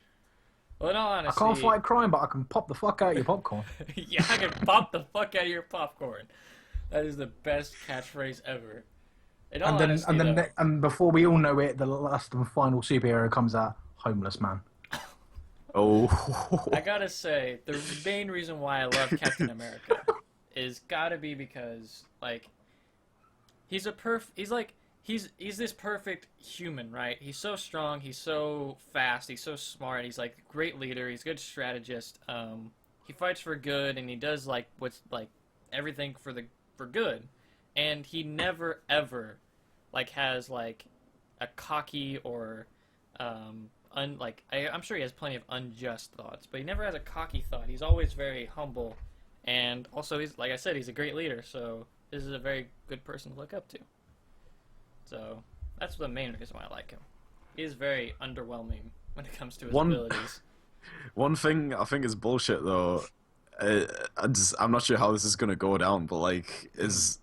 Well, in all I honesty, can't fight crime, but I can pop the fuck out of your popcorn. yeah, I can pop the fuck out of your popcorn. That is the best catchphrase ever. In all honesty, though, And before we all know it, the last and final superhero comes out, Homeless Man. Oh. I gotta say, the main reason why I love Captain America is gotta be because, like, he's this perfect human, right? He's so strong, he's so fast, he's so smart, he's like a great leader, he's a good strategist. He fights for good, and he does like what's like everything for the for good, and he never ever like has like a cocky or I'm sure he has plenty of unjust thoughts, but he never has a cocky thought. He's always very humble, and also he's like I said, he's a great leader. So this is a very good person to look up to. So that's the main reason why I like him. He is very underwhelming when it comes to his abilities. One thing I think is bullshit though. I'm not sure how this is gonna go down, but like,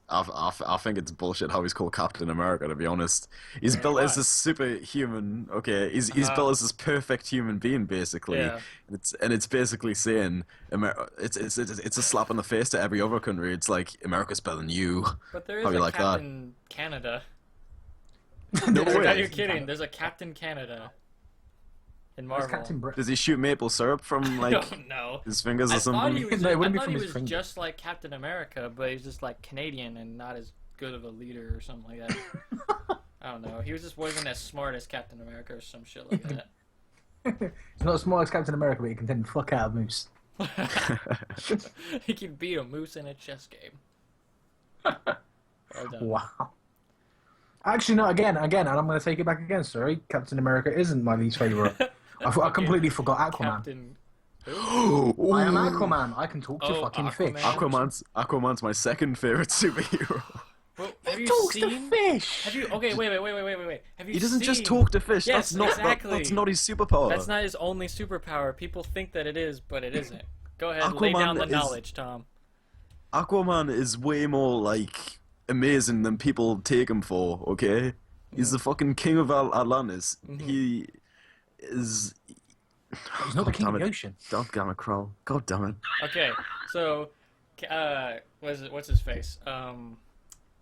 I think it's bullshit how he's called Captain America. To be honest, he's built as this superhuman. Okay, he's built as this perfect human being, basically. Yeah. And it's basically saying it's a slap in the face to every other country. It's like America's better than you. But there is How do you a like Captain Canada. No Are way. you kidding? There's a Captain Canada in Marvel. Captain Britain. Does he shoot maple syrup from like No. his fingers or I thought something? he was, No, it I wouldn't be thought from he his was fingers. just like Captain America, but he's just like Canadian and not as good of a leader or something like that. I don't know. He wasn't as smart as Captain America or some shit like that. He's not as smart as Captain America, but he can then fuck out a moose. He can beat a moose in a chess game. Well done. Wow. Actually, no, again, and I'm going to take it back again, sorry. Captain America isn't my least favourite. I completely forgot Aquaman. Captain. I am Aquaman. I can talk to fucking fish. Aquaman's my second favorite superhero. Well, have you Talks seen? to fish. Have you? Okay, wait. Have you? He doesn't just seen- talk to fish. Yes, that's not exactly. that's not his superpower. That's not his only superpower. People think that it is, but it isn't. Go ahead, Aquaman lay down the is- knowledge, Tom. Aquaman is way more like amazing than people take him for. Okay, he's the fucking king of Atlantis. He is. He's not the king of damn the it. ocean. God damn it, Kral. God damn it. Okay, so, what's his face?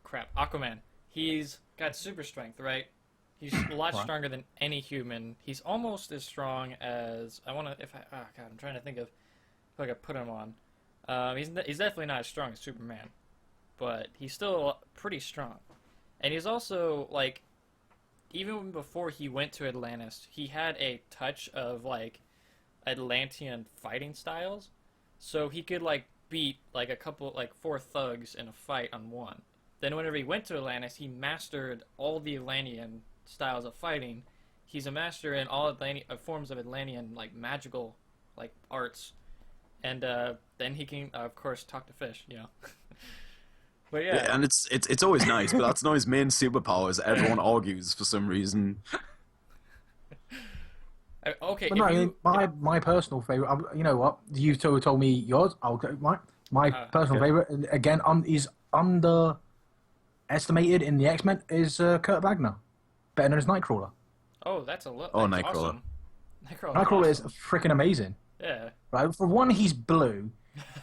Crap, Aquaman. He's got super strength, right? He's a lot Right. stronger than any human. He's almost as strong as I'm trying to think of if I could put him on. He's definitely not as strong as Superman, but he's still pretty strong. And he's also like, even before he went to Atlantis, he had a touch of like Atlantean fighting styles, so he could like beat like a couple like 4 thugs in a fight on one. Then whenever he went to Atlantis, he mastered all the Atlantean styles of fighting. He's a master in all forms of Atlantean like magical like arts, and then he can of course talk to fish, you know. But yeah, And it's always nice, but that's not his main superpower. As everyone argues for some reason. okay. But no, I mean, my personal favourite, you know what? You two told me yours, I'll go, my personal okay. favourite, and again, is underestimated in the X-Men, is Kurt Wagner. Better known as Nightcrawler. Oh, that's a lot. Oh, that's Nightcrawler. Awesome. Nightcrawler awesome. is freaking amazing. Yeah. Right, for one, he's blue.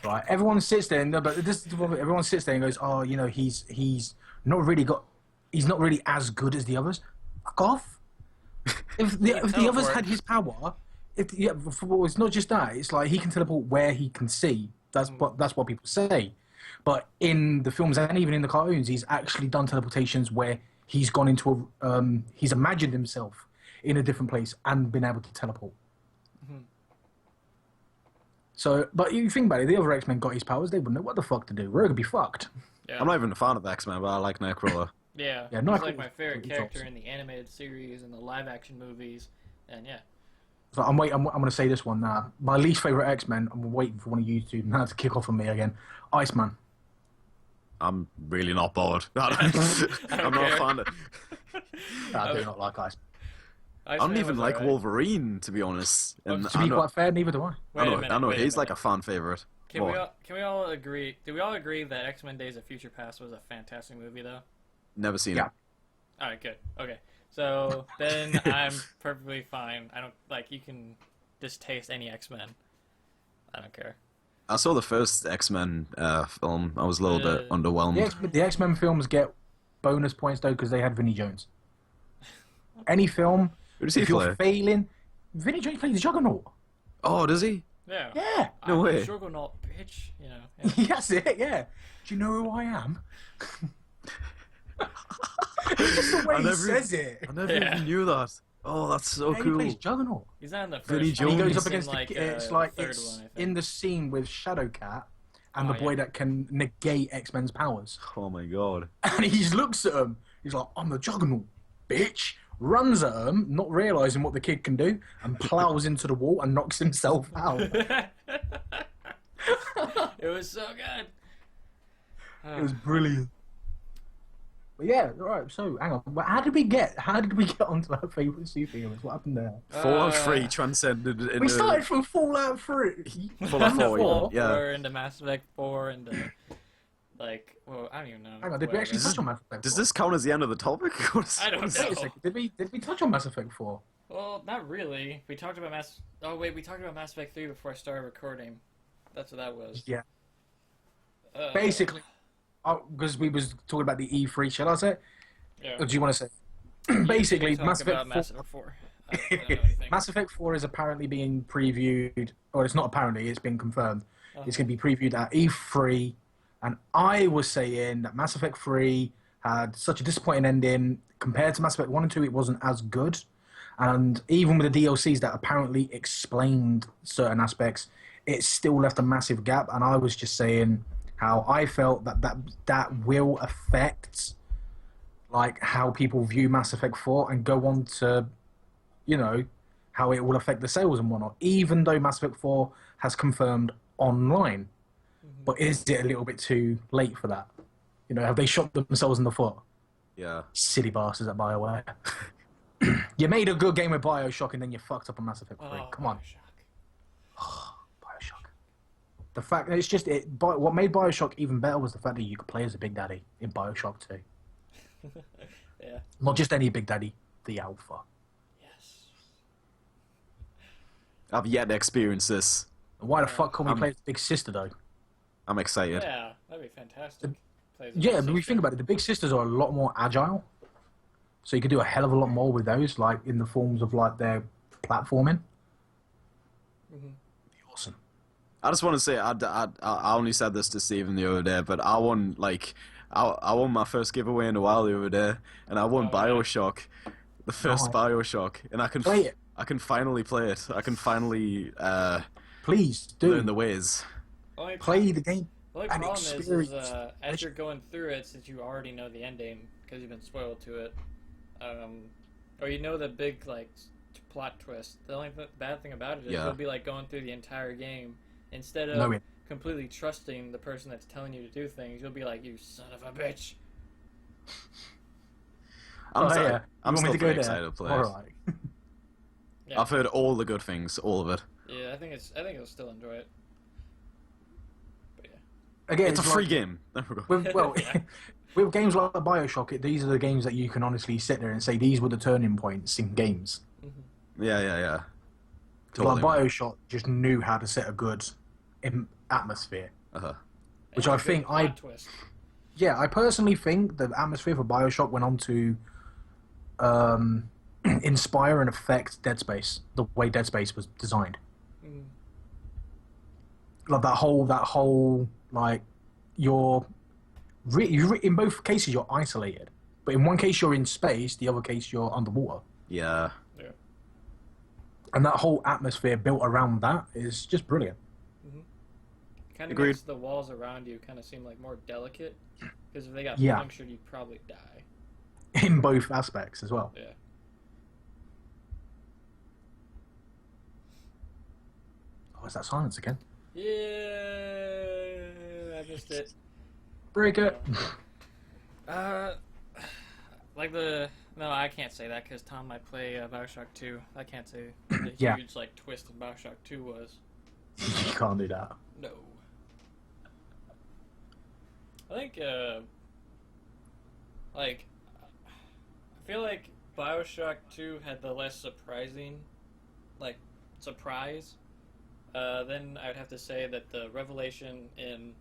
Right, everyone sits there, everyone sits there and goes, "Oh, you know, he's not really as good as the others." Fuck off. If the others teleport. had his power, it's not just that. It's like he can teleport where he can see. That's what people say. But in the films and even in the cartoons, he's actually done teleportations where he's gone into he's imagined himself in a different place and been able to teleport. So, but you think about it, the other X-Men got his powers, they wouldn't know what the fuck to do. Rogue would be fucked. Yeah. I'm not even a fan of X-Men, but I like Nightcrawler. Yeah, Yeah, he's Nightcrawler like my favorite is character awesome. in the animated series and the live-action movies, and yeah. So I'm going to say this one now. My least favourite X-Men, I'm waiting for one of you two now to kick off on me again. Iceman. I'm really not bored. I'm not a fan of. I do not like Iceman. I don't even like Wolverine, to be honest. And To be quite fair, neither do I. Wait a minute, I know wait a he's like minute. a fan favorite. Can we all agree? Do we all agree that X-Men: Days of Future Past was a fantastic movie, though? Never seen Yeah. it. All right, good. Okay, so then I'm perfectly fine. I don't like you can distaste any X-Men. I don't care. I saw the first X-Men film. I was a little bit underwhelmed. The X-Men films get bonus points, though, because they had Vinnie Jones. Any film, Who does he if play? you're failing... Vinnie Jones played the Juggernaut. Oh, does he? Yeah. Yeah. No I'm way. a Juggernaut, bitch. You know. Yeah. That's it, yeah. Do you know who I am? It's just the way he says it. I never Yeah. even knew that. Oh, that's so He cool. plays Juggernaut. He's not in the first. Vinnie one. And he Jones. goes up He's in, against like, it's like third it's one, I think. in the scene with Shadowcat, and Oh, the boy yeah. that can negate X-Men's powers. Oh my god. And he just looks at him. He's like, "I'm the Juggernaut, bitch." Runs at him, not realizing what the kid can do, and plows into the wall and knocks himself out. It was so good. It was brilliant. But yeah, right. So hang on. How did we get onto our favorite superheroes? What happened there? Fallout 3 transcended into... We started from Fallout 3. Fallout 4, Fallout yeah. 4 into Mass Effect 4 into like, well, I don't even know. Hang on, did we Whatever. actually touch on Mass Effect 4? Does this count as the end of the topic? I don't Wait a know. second. Did we touch on Mass Effect 4? Well, not really. We talked about Oh wait, we talked about Mass Effect 3 before I started recording. That's what that was. Yeah. Uh, Basically, because we was talking about the E3, shall I say? yeah. Or do you want to say? Basically, Talk Mass about Effect 4. Mass Effect 4. I don't know anything. Mass Effect 4 is apparently being previewed, or it's not apparently, it's been confirmed. It's going to be previewed at E3, and I was saying that Mass Effect 3 had such a disappointing ending. Compared to Mass Effect 1 and 2, it wasn't as good. And even with the DLCs that apparently explained certain aspects, it still left a massive gap. And I was just saying how I felt that will affect like how people view Mass Effect 4 and go on to, you know, how it will affect the sales and whatnot, even though Mass Effect 4 has confirmed online. But is it a little bit too late for that? You know, have they shot themselves in the foot? Yeah. Silly bastards at BioWare. You made a good game with Bioshock and then you fucked up on Mass Effect 3. Oh, Come on. Bioshock. Bioshock. The fact that it's just what made Bioshock even better was the fact that you could play as a Big Daddy in Bioshock 2. Yeah. Not just any Big Daddy, the Alpha. Yes. I've yet to experience this. Why the fuck can't we play as Big Sister though? I'm excited. Yeah, that'd be fantastic. Plays Yeah, with but we sister. think about it. The Big Sisters are a lot more agile, so you could do a hell of a lot more with those, like in the forms of like their platforming. Be awesome. I just want to say, I only said this to Steven the other day, but I won my first giveaway in a while the other day, and I won Oh, yeah. Bioshock, the first Nice. Bioshock, and I can Play it. I can finally play it. I can finally Please learn do the ways. Only play the game. The only and problem is experience. as you're going through it, since you already know the ending because you've been spoiled to it, or you know the big like plot twist. The only bad thing about it is Yeah. you'll be like going through the entire game instead of Knowing. completely trusting the person that's telling you to do things. You'll be like, "You son of a bitch." I'm Oh, yeah. I'm You want me still to go pretty there? excited to play it. All right. Yeah, I've heard all the good things, all of it. yeah. I think you'll still enjoy it. But yeah. Again, It's a free like, game. There we go. Well, Yeah. with games like Bioshock, these are the games that you can honestly sit there and say these were the turning points in games. Yeah. Like Totally. man. Bioshock just knew how to set a good atmosphere. Uh-huh. Which And I a good think plot twist. Yeah, I personally think the atmosphere for Bioshock went on to inspire and affect Dead Space, the way Dead Space was designed. Mhm. Like that whole like in both cases you're isolated, but in one case you're in space, the other case you're underwater, Yeah. Yeah. and that whole atmosphere built around that is just brilliant. Kind of Agreed. makes the walls around you kind of seem like more delicate because if they got Yeah. punctured, you'd probably die. In both aspects as well. Yeah. Oh, is that silence again? Yeah, I missed it. Break it. Like no, I can't say that because Tom might play Bioshock 2. I can't say the Yeah. huge like twist of Bioshock 2 was. You can't do that. No. I think like I feel like Bioshock 2 had the less surprising surprise. Then I'd have to say that the revelation in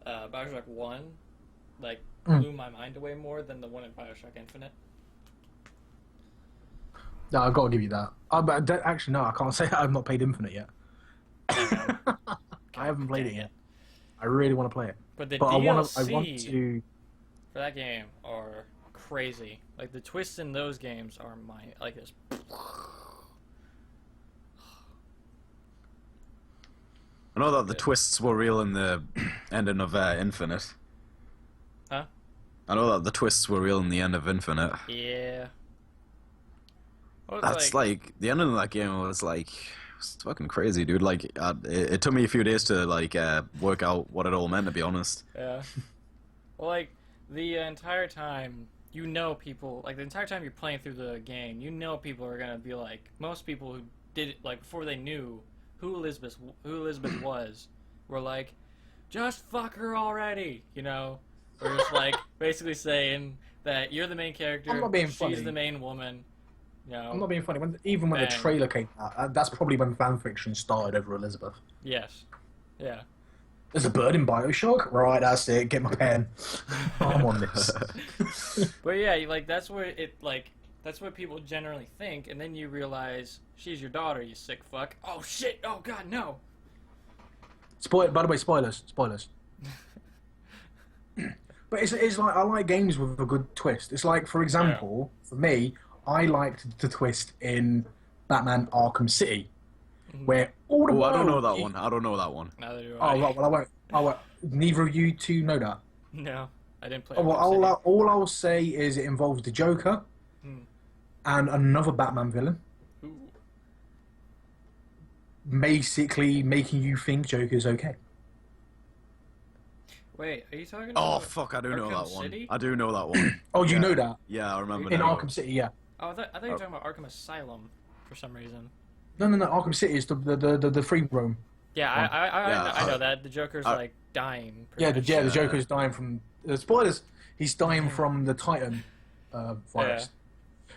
Bioshock 1 blew my mind away more than the one in Bioshock Infinite. No, I've got to give you that. But actually, no, I can't say that. I've not played Infinite yet. I haven't played it Dang yet. I really want to play it. But the But I want DLC to. for that game are crazy. Like the twists in those games are I know that the Yeah. twists were real in the ending of Infinite. Huh? I know that the twists were real in the end of Infinite. Yeah. Well, it's That's like the ending of that game was like it's fucking crazy, dude. Like it took me a few days to like work out what it all meant, to be honest. Yeah. Well, like, the entire time, you know people, like, the entire time you're playing through the game, you know people are gonna be like, most people who did it, like, before they knew who Elizabeth was, were like, just fuck her already, you know? Or just, like, basically saying that you're the main character, I'm not being she's funny. the main woman, you know? I'm not being funny. Even when the Bang. trailer came out, that's probably when fanfiction started over Elizabeth. Yes. Yeah. There's a bird in Bioshock? Right, that's it. Get my pen. I'm on this. But yeah, like, that's what people generally think, and then you realize she's your daughter, you sick fuck. Oh shit! Oh god, no! By the way, spoilers. But it's like I like games with a good twist. It's like, for example, for me, I liked the twist in Batman Arkham City, where all the Oh, I don't know world- that one. I don't know that one. Neither do Oh, I. right, well, I won't. Neither of you two know that. No, I didn't play. Oh, well, Arkham City. all I'll say is it involves the Joker and another Batman villain, Ooh. basically making you think Joker's okay. Wait, are you talking Oh about fuck! I do know Arkham that one. City? I do know that one. Oh, you Yeah. know that? Yeah, I remember In now. Arkham City, yeah. Oh, I thought you were talking about Arkham Asylum for some reason. No, Arkham City is the free roam. Yeah, Yeah, I know that. The Joker's, like, dying. Yeah, the pretty much. Joker's dying from spoilers. He's dying from the Titan virus.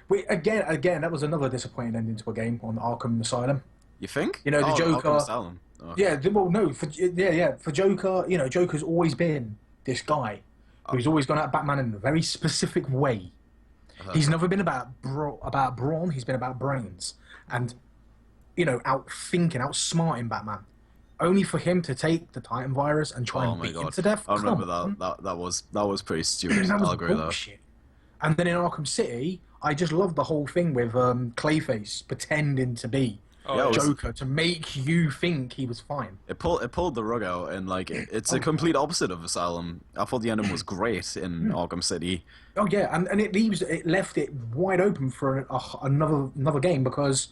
Wait, again, that was another disappointing ending to a game on Arkham Asylum. You think? You know, the Oh, Joker- Arkham Asylum. Okay. Yeah, well, no, for Joker, you know, Joker's always been this guy who's always gone at Batman in a very specific way. He's never been about brawn. He's been about brains and, you know, outsmarting Batman. Only for him to take the Titan virus and try Oh and my beat him god! to death. I remember Come on. that was pretty stupid. That was I'll agree with that. bullshit. And then in Arkham City, I just loved the whole thing with Clayface pretending to be Oh, Yeah, it was- Joker to make you think he was fine. It pulled the rug out, and like it's a complete opposite of Asylum. I thought the ending was great in Arkham City. Oh yeah, and it left it wide open for another game because,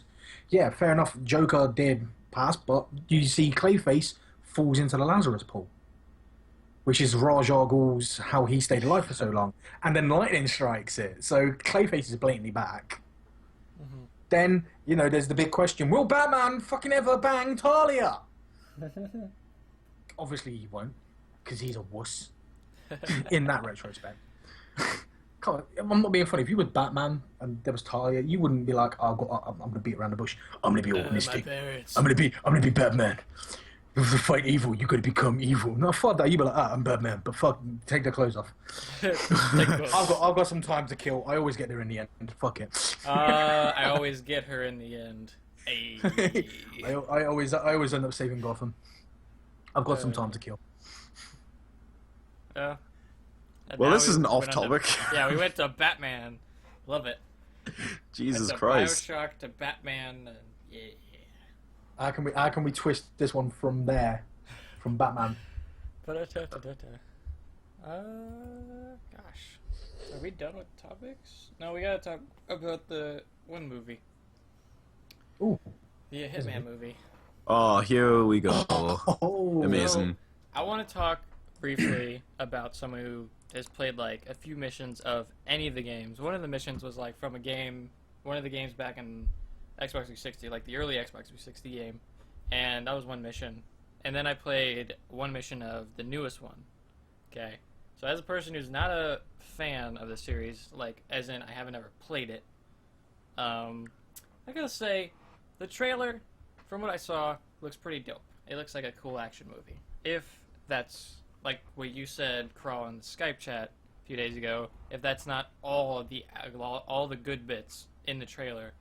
yeah, fair enough, Joker did pass, but you see Clayface falls into the Lazarus pool, which is Ra's al Ghul's how he stayed alive for so long, and then lightning strikes it, so Clayface is blatantly back. Then, you know, there's the big question, will Batman fucking ever bang Talia? Obviously he won't, because he's a wuss in that retrospect. Come on, I'm not being funny. If you were Batman and there was Talia, you wouldn't be like, oh, I'm going to beat around the bush. I'm going to be all my mystic. parents. I'm going to be Batman. To fight evil, you got to become evil. No, fuck that. You be like, I'm Batman, but fuck, take the clothes off. I've got some time to kill. I always get there in the end. Fuck it. I always get her in the end. Ay. I always end up saving Gotham. I've got some time to kill. Yeah. And Well, now this we isn't went off on topic. Yeah, we went to Batman. Love it. Jesus Went to Christ! Bioshock to Batman. And yeah. How can we twist this one from there, from Batman? Gosh. Are we done with topics? No, we gotta talk about the one movie. Ooh. The Hitman movie. Oh, here we go. Oh, Amazing. I want to talk briefly about someone who has played like a few missions of any of the games. One of the missions was like from a game, one of the games back in Xbox 360, like the early Xbox 360 game, and that was one mission. And then I played one mission of the newest one. Okay, so as a person who's not a fan of the series, like as in I haven't ever played it, I gotta say, the trailer, from what I saw, looks pretty dope. It looks like a cool action movie. If that's like what you said, Kral, in the Skype chat a few days ago, if that's not all the good bits in the trailer.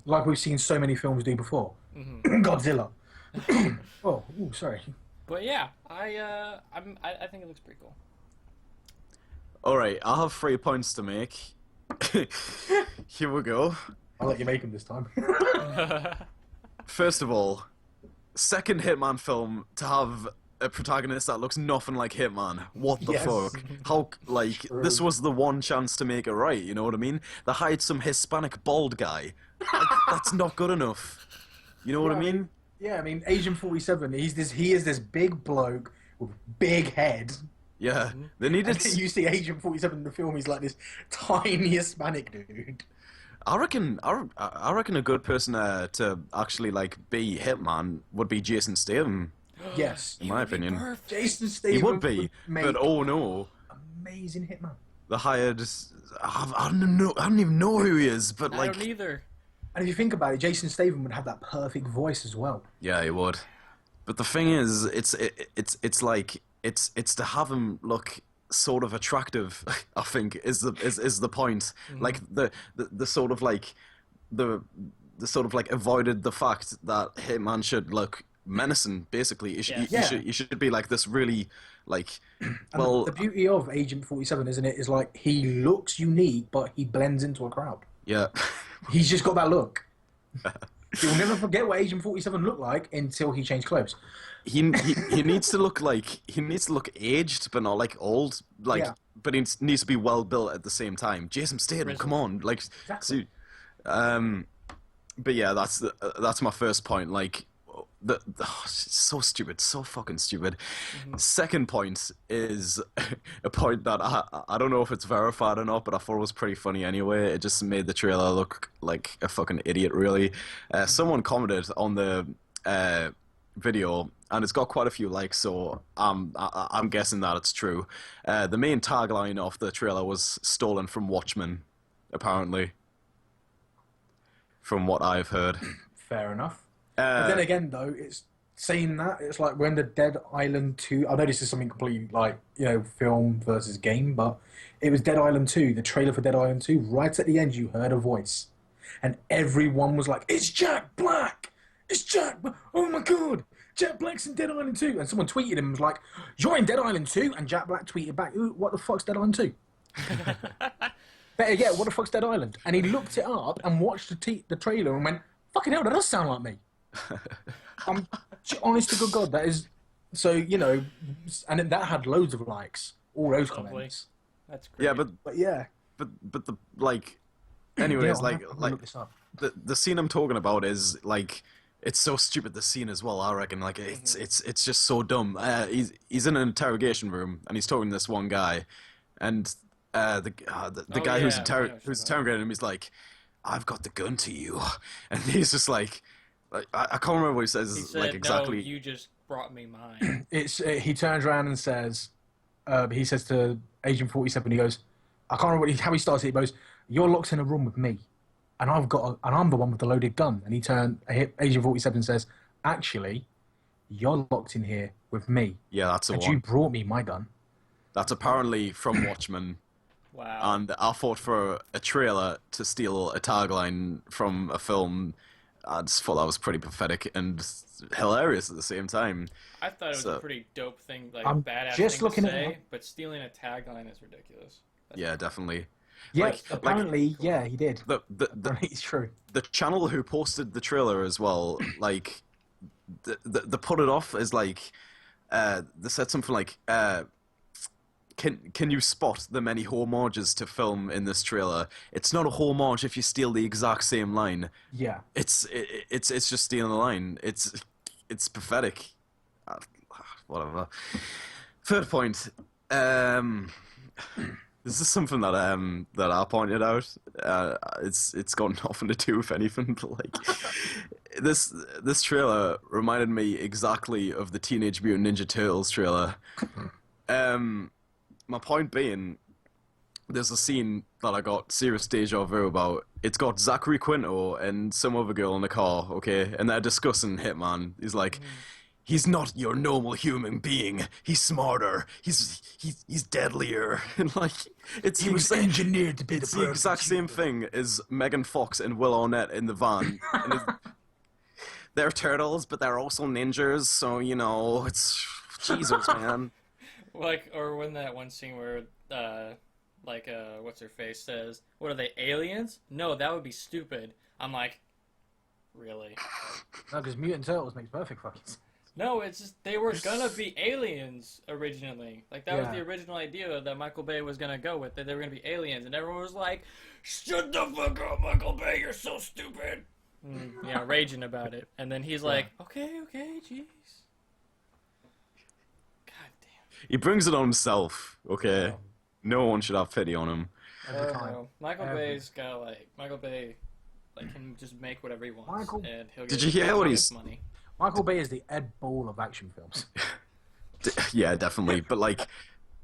like we've seen so many films do before. Godzilla. Oh, ooh, sorry. But yeah, I think it looks pretty cool. All right, I have 3 points to make. Here we go. I'll let you make them this time. First of all, second Hitman film to have a protagonist that looks nothing like Hitman. What the Yes. fuck? How, like, True. this was the one chance to make it right, you know what I mean? They hired some Hispanic bald guy. Like, that's not good enough. You know what I mean? Yeah, I mean, Agent 47. He is this big bloke with big head. Yeah. They needed... And then you see Agent 47 in the film. He's like this tiny Hispanic dude. I reckon a good person to actually, like, be Hitman would be Jason Statham, Yes, in my opinion. Perfect. Jason Statham He would be, make but oh no. amazing Hitman. The hired... I don't even know who he is, but, I like... don't either. And if you think about it, Jason Statham would have that perfect voice as well. Yeah, he would. But the thing is, it's like it's to have him look sort of attractive. I think is the point. Like the sort of like the sort of like avoided the fact that Hitman should look menacing. Basically, you should be like this really like. Well, The beauty of Agent 47, isn't it, is like he looks unique, but he blends into a crowd. yeah. He's just got that look. You'll never forget what Agent 47 looked like until he changed clothes. He needs to look like aged, but not like old. Like, Yeah. but he needs to be well built at the same time. Jason Statham, Risen. come on, like, Exactly. but yeah, that's my first point. Like, it's so stupid, so fucking stupid. Second point is a point that I don't know if it's verified or not, but I thought it was pretty funny anyway. It just made the trailer look like a fucking idiot, really. Someone commented on the video, and it's got quite a few likes, so I'm guessing that it's true. The main tagline of the trailer was stolen from Watchmen, apparently, from what I've heard. Fair enough. But then again, though, it's saying that, it's like when the Dead Island 2... I know this is something completely, like, you know, film versus game, but it was Dead Island 2, the trailer for Dead Island 2. Right at the end, you heard a voice. And everyone was like, it's Jack Black! It's Jack Black! Oh my god! Jack Black's in Dead Island 2! And someone tweeted him and was like, you're in Dead Island 2? And Jack Black tweeted back, "Ooh, what the fuck's Dead Island 2? Better yet, what the fuck's Dead Island? And he looked it up and watched the trailer and went, fucking hell, that does sound like me. I'm honest to good God, that is... So, you know, and that had loads of likes. All those Lovely. comments. That's great. Yeah, but But yeah. the like, anyways, Yeah, like I'm gonna like look this up. the scene I'm talking about is like it's so stupid. The scene as well, I reckon. Like it's just so dumb. He's in an interrogation room and he's talking to this one guy, and the guy who's interrogating him, he's like, "I've got the gun to you," and he's just like I can't remember what he says. He said, like exactly. "No, you just brought me mine." It's he turns around and says, he says to Agent 47, he goes, I can't remember how he starts it. He goes, "You're locked in a room with me, and I'm the one with the loaded gun." And Agent 47 says, "Actually, you're locked in here with me, Yeah, that's the and one. you brought me my gun." That's apparently from Watchmen. Wow. And I thought for a trailer to steal a tagline from a film, I just thought that was pretty pathetic and hilarious at the same time. I thought it was so- a pretty dope thing, like I'm badass just thing looking to at say, it. but stealing a tagline is ridiculous. Yeah, definitely. Yeah, Like- apparently, yeah, he did. The Apparently, it's true. the channel who posted the trailer as well, like, the put it off is like, they said something like, can you spot the many homages to film in this trailer? It's not a homage if you steal the exact same line. Yeah. It's just stealing the line. It's pathetic. Whatever. Third point. This is something that I pointed out. It's got nothing to do with anything, but like this trailer reminded me exactly of the Teenage Mutant Ninja Turtles trailer. My point being, there's a scene that I got serious deja vu about. It's got Zachary Quinto and some other girl in the car, okay, and they're discussing Hitman. He's like, he's not your normal human being. He's smarter. He's deadlier. And like, it's He was engineered to be the it's the exact same thing as Megan Fox and Will Arnett in the van. And they're turtles, but they're also ninjas. So you know, it's Jesus, man. Like, or when that one scene where, what's her face says, "What are they, aliens?" No, that would be stupid. I'm like, really. No, because Mutant Turtles makes perfect fucking sense. No, it's just they were gonna be aliens originally. Like that was the original idea that Michael Bay was gonna go with. That they were gonna be aliens, and everyone was like, "Shut the fuck up, Michael Bay! You're so stupid." Yeah, raging about it. And then he's like, "Okay, jeez." God damn. He brings it on himself. Okay, no one should have pity on him. Every time. Michael Bay's got Michael Bay, can just make whatever he wants, and he'll get. Did you hear what he's? Money. Michael Bay is the Ed Ball of action films. Yeah, definitely. But like,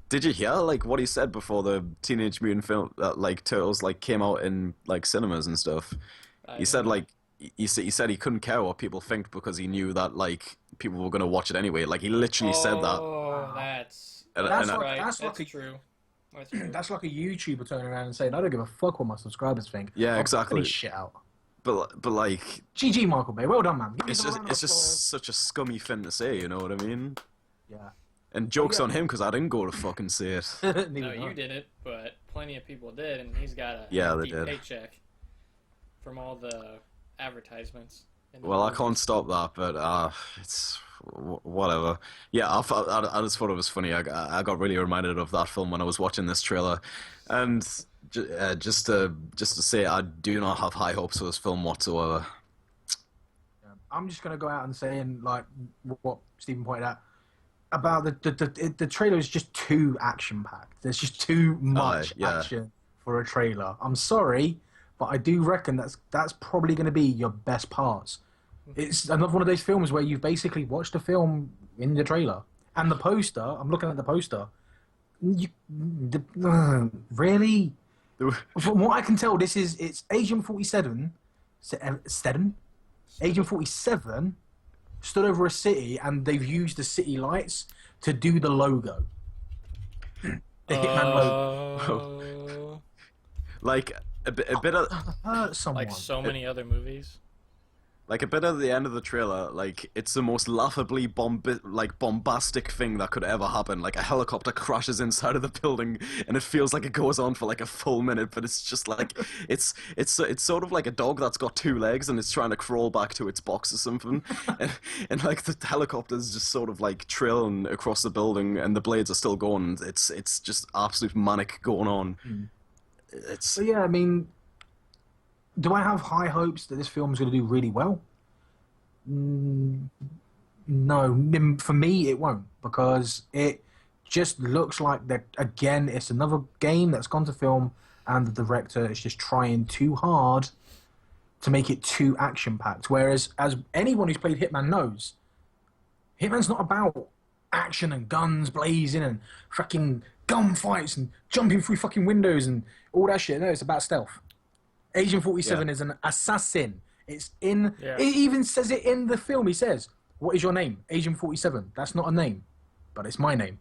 did you hear what he said before the Teenage Mutant film Turtles came out in cinemas and stuff? He said he said he couldn't care what people think because he knew that people were gonna watch it anyway. He literally said that. Oh, that's right. That's true. That's true. That's like a YouTuber turning around and saying, "I don't give a fuck what my subscribers think." Yeah, exactly. I'll put shit out. But GG Michael Bay, well done, man. It's just such a scummy thing to say, you know what I mean? Yeah. And jokes on him because I didn't go to fucking see it. No, you didn't, but plenty of people did, and he's got a deep paycheck from all the advertisements. Well, I can't stop that, but it's whatever. Yeah, I just thought it was funny. I got really reminded of that film when I was watching this trailer, and just to say, I do not have high hopes for this film whatsoever. I'm just gonna go out and say, what Stephen pointed out about the trailer is just too action packed. There's just too much action for a trailer. I'm sorry, but I do reckon that's probably going to be your best parts. It's another one of those films where you've basically watched a film in the trailer. And the poster, I'm looking at the poster. Really? From what I can tell, it's Agent 47. Agent 47 stood over a city, and they've used the city lights to do the logo. The Hitman logo. A bit of someone. So many other movies. A bit of the end of the trailer, it's the most laughably bombastic thing that could ever happen. A helicopter crashes inside of the building, and it feels like it goes on for a full minute, but it's just it's sort of like a dog that's got two legs and it's trying to crawl back to its box or something, and the helicopter's just sort of trailing across the building, and the blades are still going. It's just absolute manic going on. So yeah, I mean, do I have high hopes that this film's going to do really well? No. For me, it won't, because it just looks like that, again, it's another game that's gone to film, and the director is just trying too hard to make it too action-packed. Whereas, as anyone who's played Hitman knows, Hitman's not about action and guns blazing and fucking gunfights and jumping through fucking windows and all that shit. No, it's about stealth. Agent 47 is an assassin. It's in. Yeah. It even says it in the film. He says, "What is your name?" Agent 47. That's not a name, but it's my name.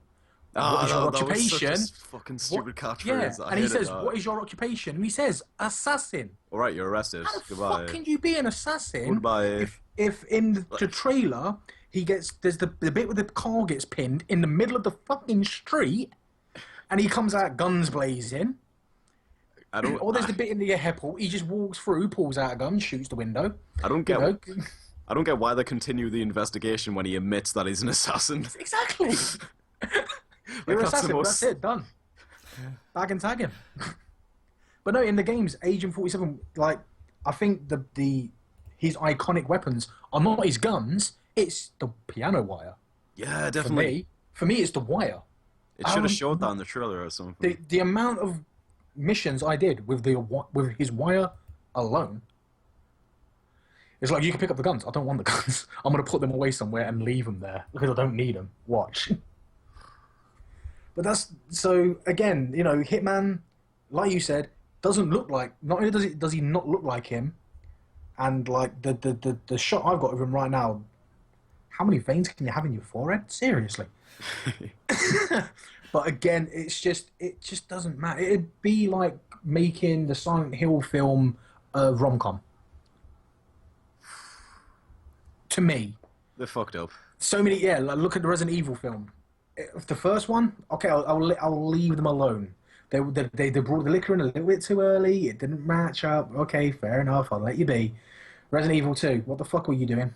What is your occupation? That was such a fucking stupid catchphrase. Yeah, and he says, "What is your occupation?" And he says, "Assassin." All right, you're arrested. How Goodbye. the fuck can you be an assassin? Goodbye. If in the trailer there's the bit where the car gets pinned in the middle of the fucking street, and he comes out guns blazing. Or there's the bit in the airport, he just walks through, pulls out a gun, shoots the window. I don't get why they continue the investigation when he admits that he's an assassin. Exactly. You're an assassin, that's it, done. Bag and tag him. But no, in the games, Agent 47, I think his iconic weapons are not his guns, it's the piano wire. Yeah, definitely. For me, it's the wire. It should have showed that in the trailer or something. The amount of missions I did with his wire alone, it's like, you can pick up the guns. I don't want the guns. I'm going to put them away somewhere and leave them there because I don't need them. Watch. But that's so, again, Hitman, like you said, doesn't look like. Not only does he not look like him, and the shot I've got of him right now, how many veins can you have in your forehead? Seriously. But again, it just doesn't matter. It'd be like making the Silent Hill film a rom-com. To me. They're fucked up. So many, look at the Resident Evil film. The first one, okay, I'll leave them alone. They brought the liquor in a little bit too early. It didn't match up. Okay, fair enough. I'll let you be. Resident Evil 2. What the fuck were you doing?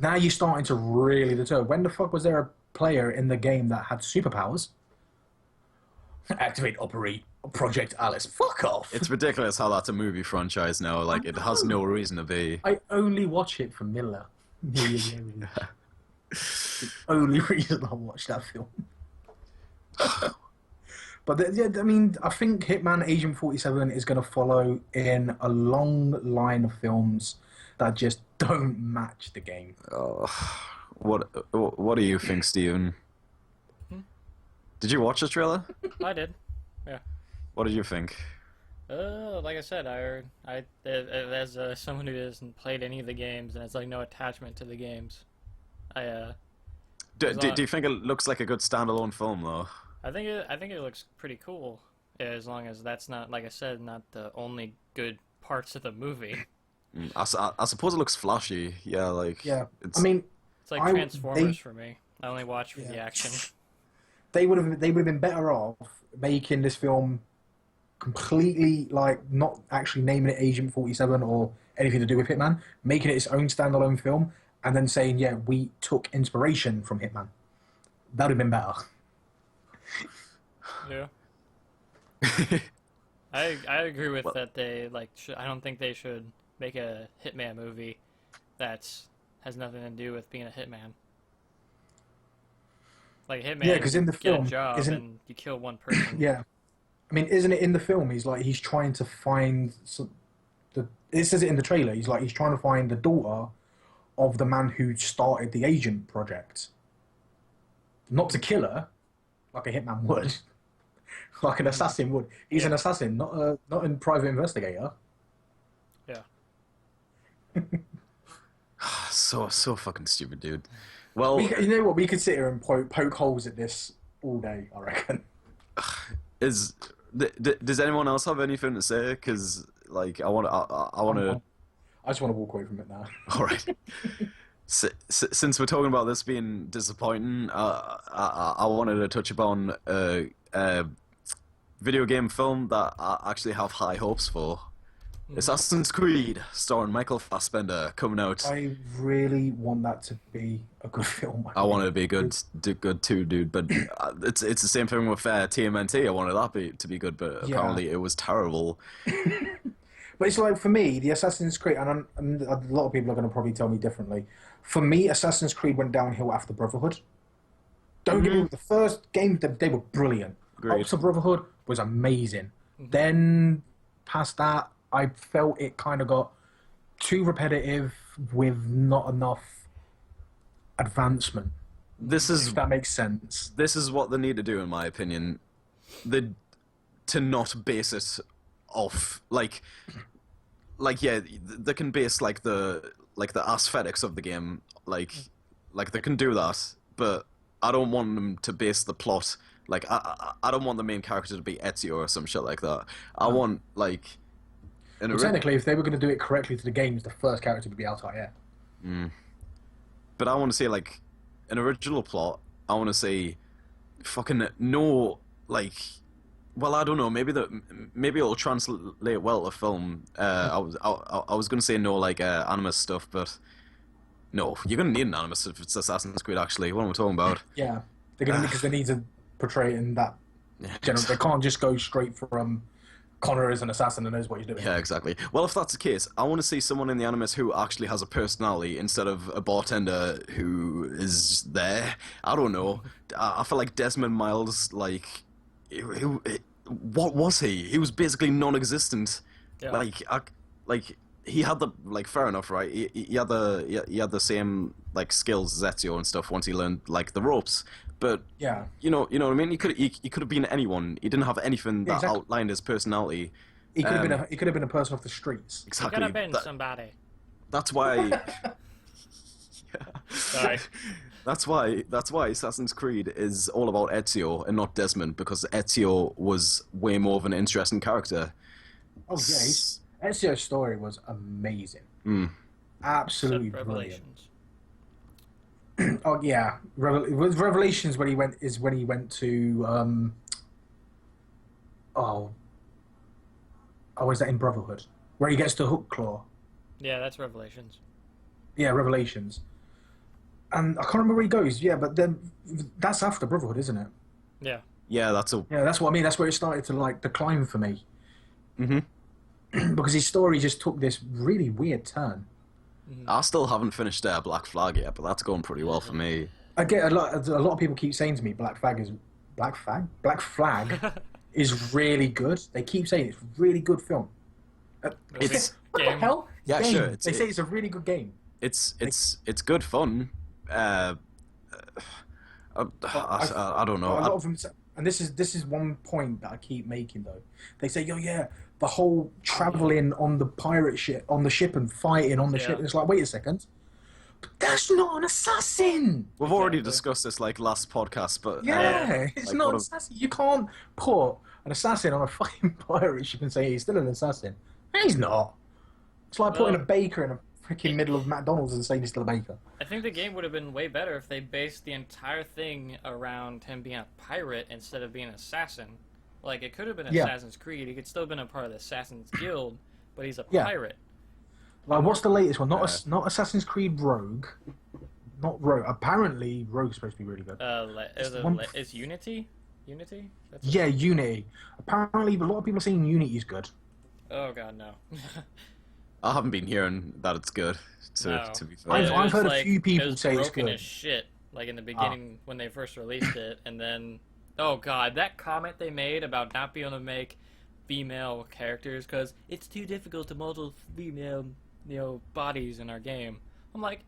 Now you're starting to really deter. When the fuck was there a player in the game that had superpowers? Activate, operate, Project Alice. Fuck off. It's ridiculous how that's a movie franchise now. Like, it has no reason to be. I only watch it for Miller. The only reason I watch that film. But yeah, I mean, I think Hitman Agent 47 is going to follow in a long line of films that just don't match the game. What do you think, Steven? Did you watch the trailer? I did. Yeah. What did you think? Like I said, as someone who hasn't played any of the games and has like no attachment to the games, Do you think it looks like a good standalone film though? I think it looks pretty cool, as long as that's not, like I said, not the only good parts of the movie. I suppose it looks flashy. Yeah, like Yeah, It's, I mean, It's like Transformers for me. I only watch for the action. they would have been better off making this film completely, like, not actually naming it Agent 47 or anything to do with Hitman, making it its own standalone film, and then saying, yeah, we took inspiration from Hitman. That would have been better. Yeah. I agree with that. They I don't think they should make a Hitman movie that's has nothing to do with being a hitman. Like Hitman, Yeah, 'cause in the get film, a job isn't- and you kill one person. Yeah. I mean, isn't it in the film? He's trying to find it says it in the trailer. He's trying to find the daughter of the man who started the Agent project. Not to kill her, like a hitman would, like an assassin would. He's an assassin, not a private investigator. Yeah. so fucking stupid, dude. Well, You know what? We could sit here and poke holes at this all day, I reckon. does anyone else have anything to say? Because like I want to. I just want to walk away from it now. All right. Since we're talking about this being disappointing, I wanted to touch upon a video game film that I actually have high hopes for. Assassin's Creed, starring Michael Fassbender, coming out. I really want that to be a good film. I want it to be good too, dude. But it's the same thing with TMNT. I wanted that to be good, but apparently it was terrible. But it's like, for me, the Assassin's Creed, and a lot of people are going to probably tell me differently. For me, Assassin's Creed went downhill after Brotherhood. Don't get me wrong, the first game, they were brilliant. Agreed. Up to Brotherhood was amazing. Then, past that, I felt it kind of got too repetitive with not enough advancement. If that makes sense. This is what they need to do, in my opinion. To not base it off like yeah, they can base like the aesthetics of the game, like they can do that, but I don't want them to base the plot, like I don't want the main character to be Ezio or some shit like that. I want like technically, if they were going to do it correctly to the games, the first character would be Altair. But I want to see like an original plot. I want to see fucking no like. Well, I don't know. Maybe it'll translate well to film. I was gonna say no like animus stuff, but no, you're gonna need an animus if it's Assassin's Creed. Actually, what am I talking about? Yeah, they're gonna because they need to portray it in that. General, they can't just go straight from Connor as an assassin and knows what he's doing. Yeah, exactly. Well, if that's the case, I want to see someone in the animus who actually has a personality instead of a bartender who is there. I don't know. I feel like Desmond Miles, like. What was he? He was basically non-existent. Yeah. Like he had the fair enough, right? He had the same like skills as Ezio and stuff once he learned like the ropes. But yeah, you know what I mean. He could have been anyone. He didn't have anything that exactly. outlined his personality. He could have been a person off the streets. Exactly. He could have been somebody. That's why. Sorry. That's why Assassin's Creed is all about Ezio and not Desmond, because Ezio was way more of an interesting character. Oh yeah, Ezio's story was amazing. Absolutely brilliant. Oh yeah, it was Revelations when he went to is that in Brotherhood where he gets the hook claw? Yeah, that's Revelations. Yeah, Revelations. And I can't remember where he goes. Yeah, but then that's after Brotherhood, isn't it? Yeah. Yeah, that's a. Yeah, that's what I mean. That's where it started to like decline for me Mm-hmm. because his story just took this really weird turn. I still haven't finished Black Flag yet, but that's going pretty well for me. I get a lot of people keep saying to me, Black Flag is really good. They keep saying it's a really good film. It's What the Game. hell? Yeah, Game. sure, They say it's a really good game. it's good fun. I don't know. A lot of them, and this is one point that I keep making though. They say, "Yo, yeah, the whole traveling on the pirate ship, on the ship, and fighting on the ship." And it's like, wait a second, but that's not an assassin. We've already discussed this like last podcast, but Yeah, it's like, not what an assassin. You can't put an assassin on a fucking pirate ship and say he's still an assassin. He's not. It's like putting a baker in a freaking middle of McDonald's and saying he's still a baker. I think the game would have been way better if they based the entire thing around him being a pirate instead of being an assassin. Like, it could have been Assassin's Creed. He could still have been a part of the Assassin's Guild, but he's a pirate. Like, what's the latest one? Not Assassin's Creed Rogue. Not Rogue. Apparently, Rogue's supposed to be really good. Is Unity? Unity? That's Yeah, Unity. Apparently, a lot of people are saying Unity's good. Oh god, no. I haven't been hearing that it's good. To be fair, I've heard a few it people was say it's broken good. as shit. Like in the beginning when they first released it, and then oh god, that comment they made about not being able to make female characters because it's too difficult to model female, bodies in our game. I'm like,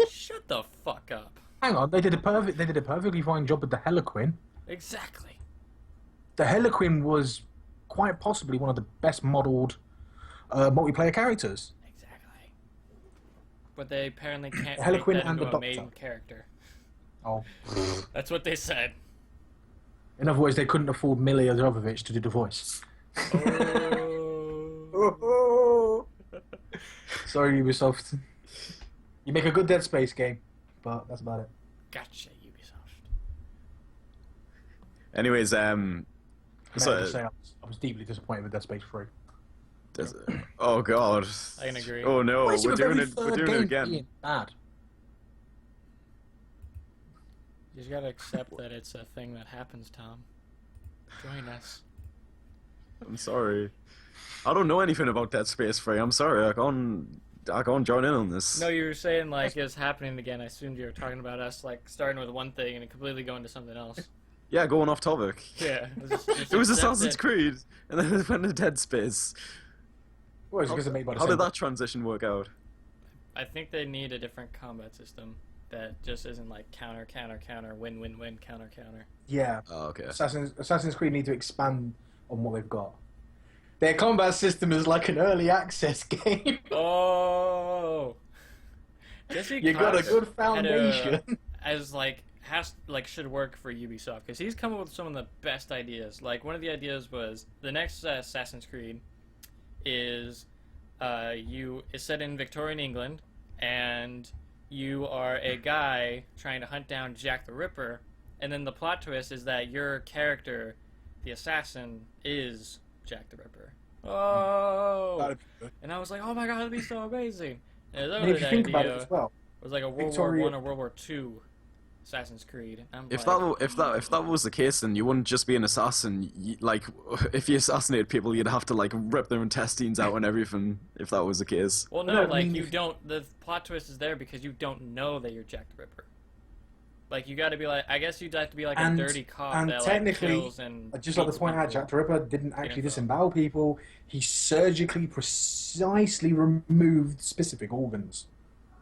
shut the fuck up. Hang on, they did a perfectly fine job with the Harlequin. Exactly. The Harlequin was quite possibly one of the best modelled multiplayer characters. Exactly. But they apparently can't Harlequin make that and into the a main Doctor. character. Oh. That's what they said. In other words, they couldn't afford Millia Jovovich to do the voice. Oh. Sorry, Ubisoft. You make a good Dead Space game, but that's about it. Gotcha, Ubisoft. anyways, Can I so just say I was deeply disappointed with Dead Space 3. oh god, I can agree. Oh no, Why is we're it doing every it. We're third doing it game again. being bad? You just gotta accept that it's a thing that happens, Tom. Join us. I'm sorry. I don't know anything about Dead Space 3. I'm sorry. I can't join in on this. No, you were saying like it's happening again. I assumed you were talking about us like starting with one thing and completely going to something else. Yeah, going off topic. Yeah. It was Assassin's Creed, and then it went to Dead Space. Well, it's because they're made by the How same did that transition work out? I think they need a different combat system that just isn't like counter, counter, counter, win, win, win, counter, counter. Yeah. Oh, okay. Assassin's Creed need to expand on what they've got. Their combat system is like an early access game. Oh. Just You got a good foundation. Should work for Ubisoft because he's come up with some of the best ideas. Like one of the ideas was the next Assassin's Creed is is set in Victorian England and you are a guy trying to hunt down Jack the Ripper, and then the plot twist is that your character, the assassin, is Jack the Ripper. Oh! And I was like, oh my god, that'd be so amazing. And And if you think about it as well, it was like a World War I or World War II Assassin's Creed. If that was the case, then you wouldn't just be an assassin. Like, if you assassinated people, you'd have to like rip their intestines out and everything. If that was the case. Well, no, like you don't. The plot twist is there because you don't know that you're Jack the Ripper. Like you got to be like, I guess you'd have to be like a dirty cop and that technically, like kills and. I'd just like to point out, Jack the Ripper didn't actually disembowel people. He surgically, precisely removed specific organs.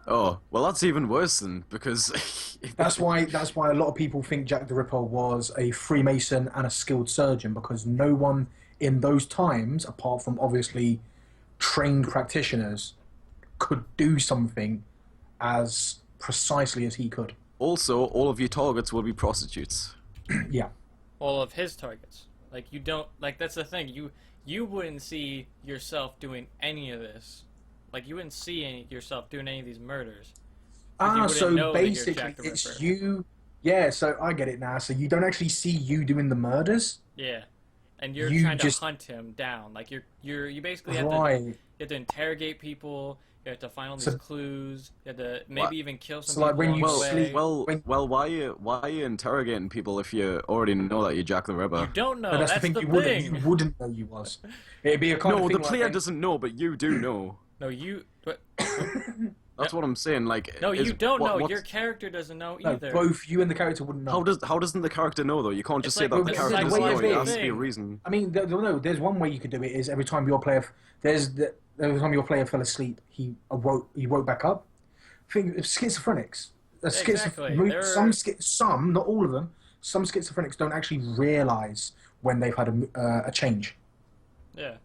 Oh, well, that's even worse then, because That's why a lot of people think Jack the Ripper was a Freemason and a skilled surgeon, because no one in those times, apart from obviously trained practitioners, could do something as precisely as he could. Also, all of your targets will be prostitutes. Yeah. All of his targets. Like you don't like that's the thing. You wouldn't see yourself doing any of this. Like you wouldn't see yourself doing any of these murders. So basically it's you. Yeah, so I get it now. So you don't actually see you doing the murders. Yeah, and you're You trying just- to hunt him down. Like you basically Right. you have to interrogate people. You have to find all these So- clues. You have to maybe even kill some So, like, people when along you the Well, way. sleep- well, when- well. Why are you interrogating people if you already know that you're Jack the Ripper? You don't know. No, That's the thing. the You thing. wouldn't know you was. It'd be a kind No, of the thing player like doesn't know, but you do know. No, you. But, That's what I'm saying. Like, no, you don't know. what's- Your character doesn't know No, either. both you and the character wouldn't know. How doesn't the character know though? You can't just It's say like that the the character doesn't know. psychological It has to be a thing. reason. I mean, there's one way you could do it is every time your player every time your player fell asleep, he woke back up. Think of schizophrenics. Exactly. Some, not all of them. Some schizophrenics don't actually realize when they've had a change. Yeah.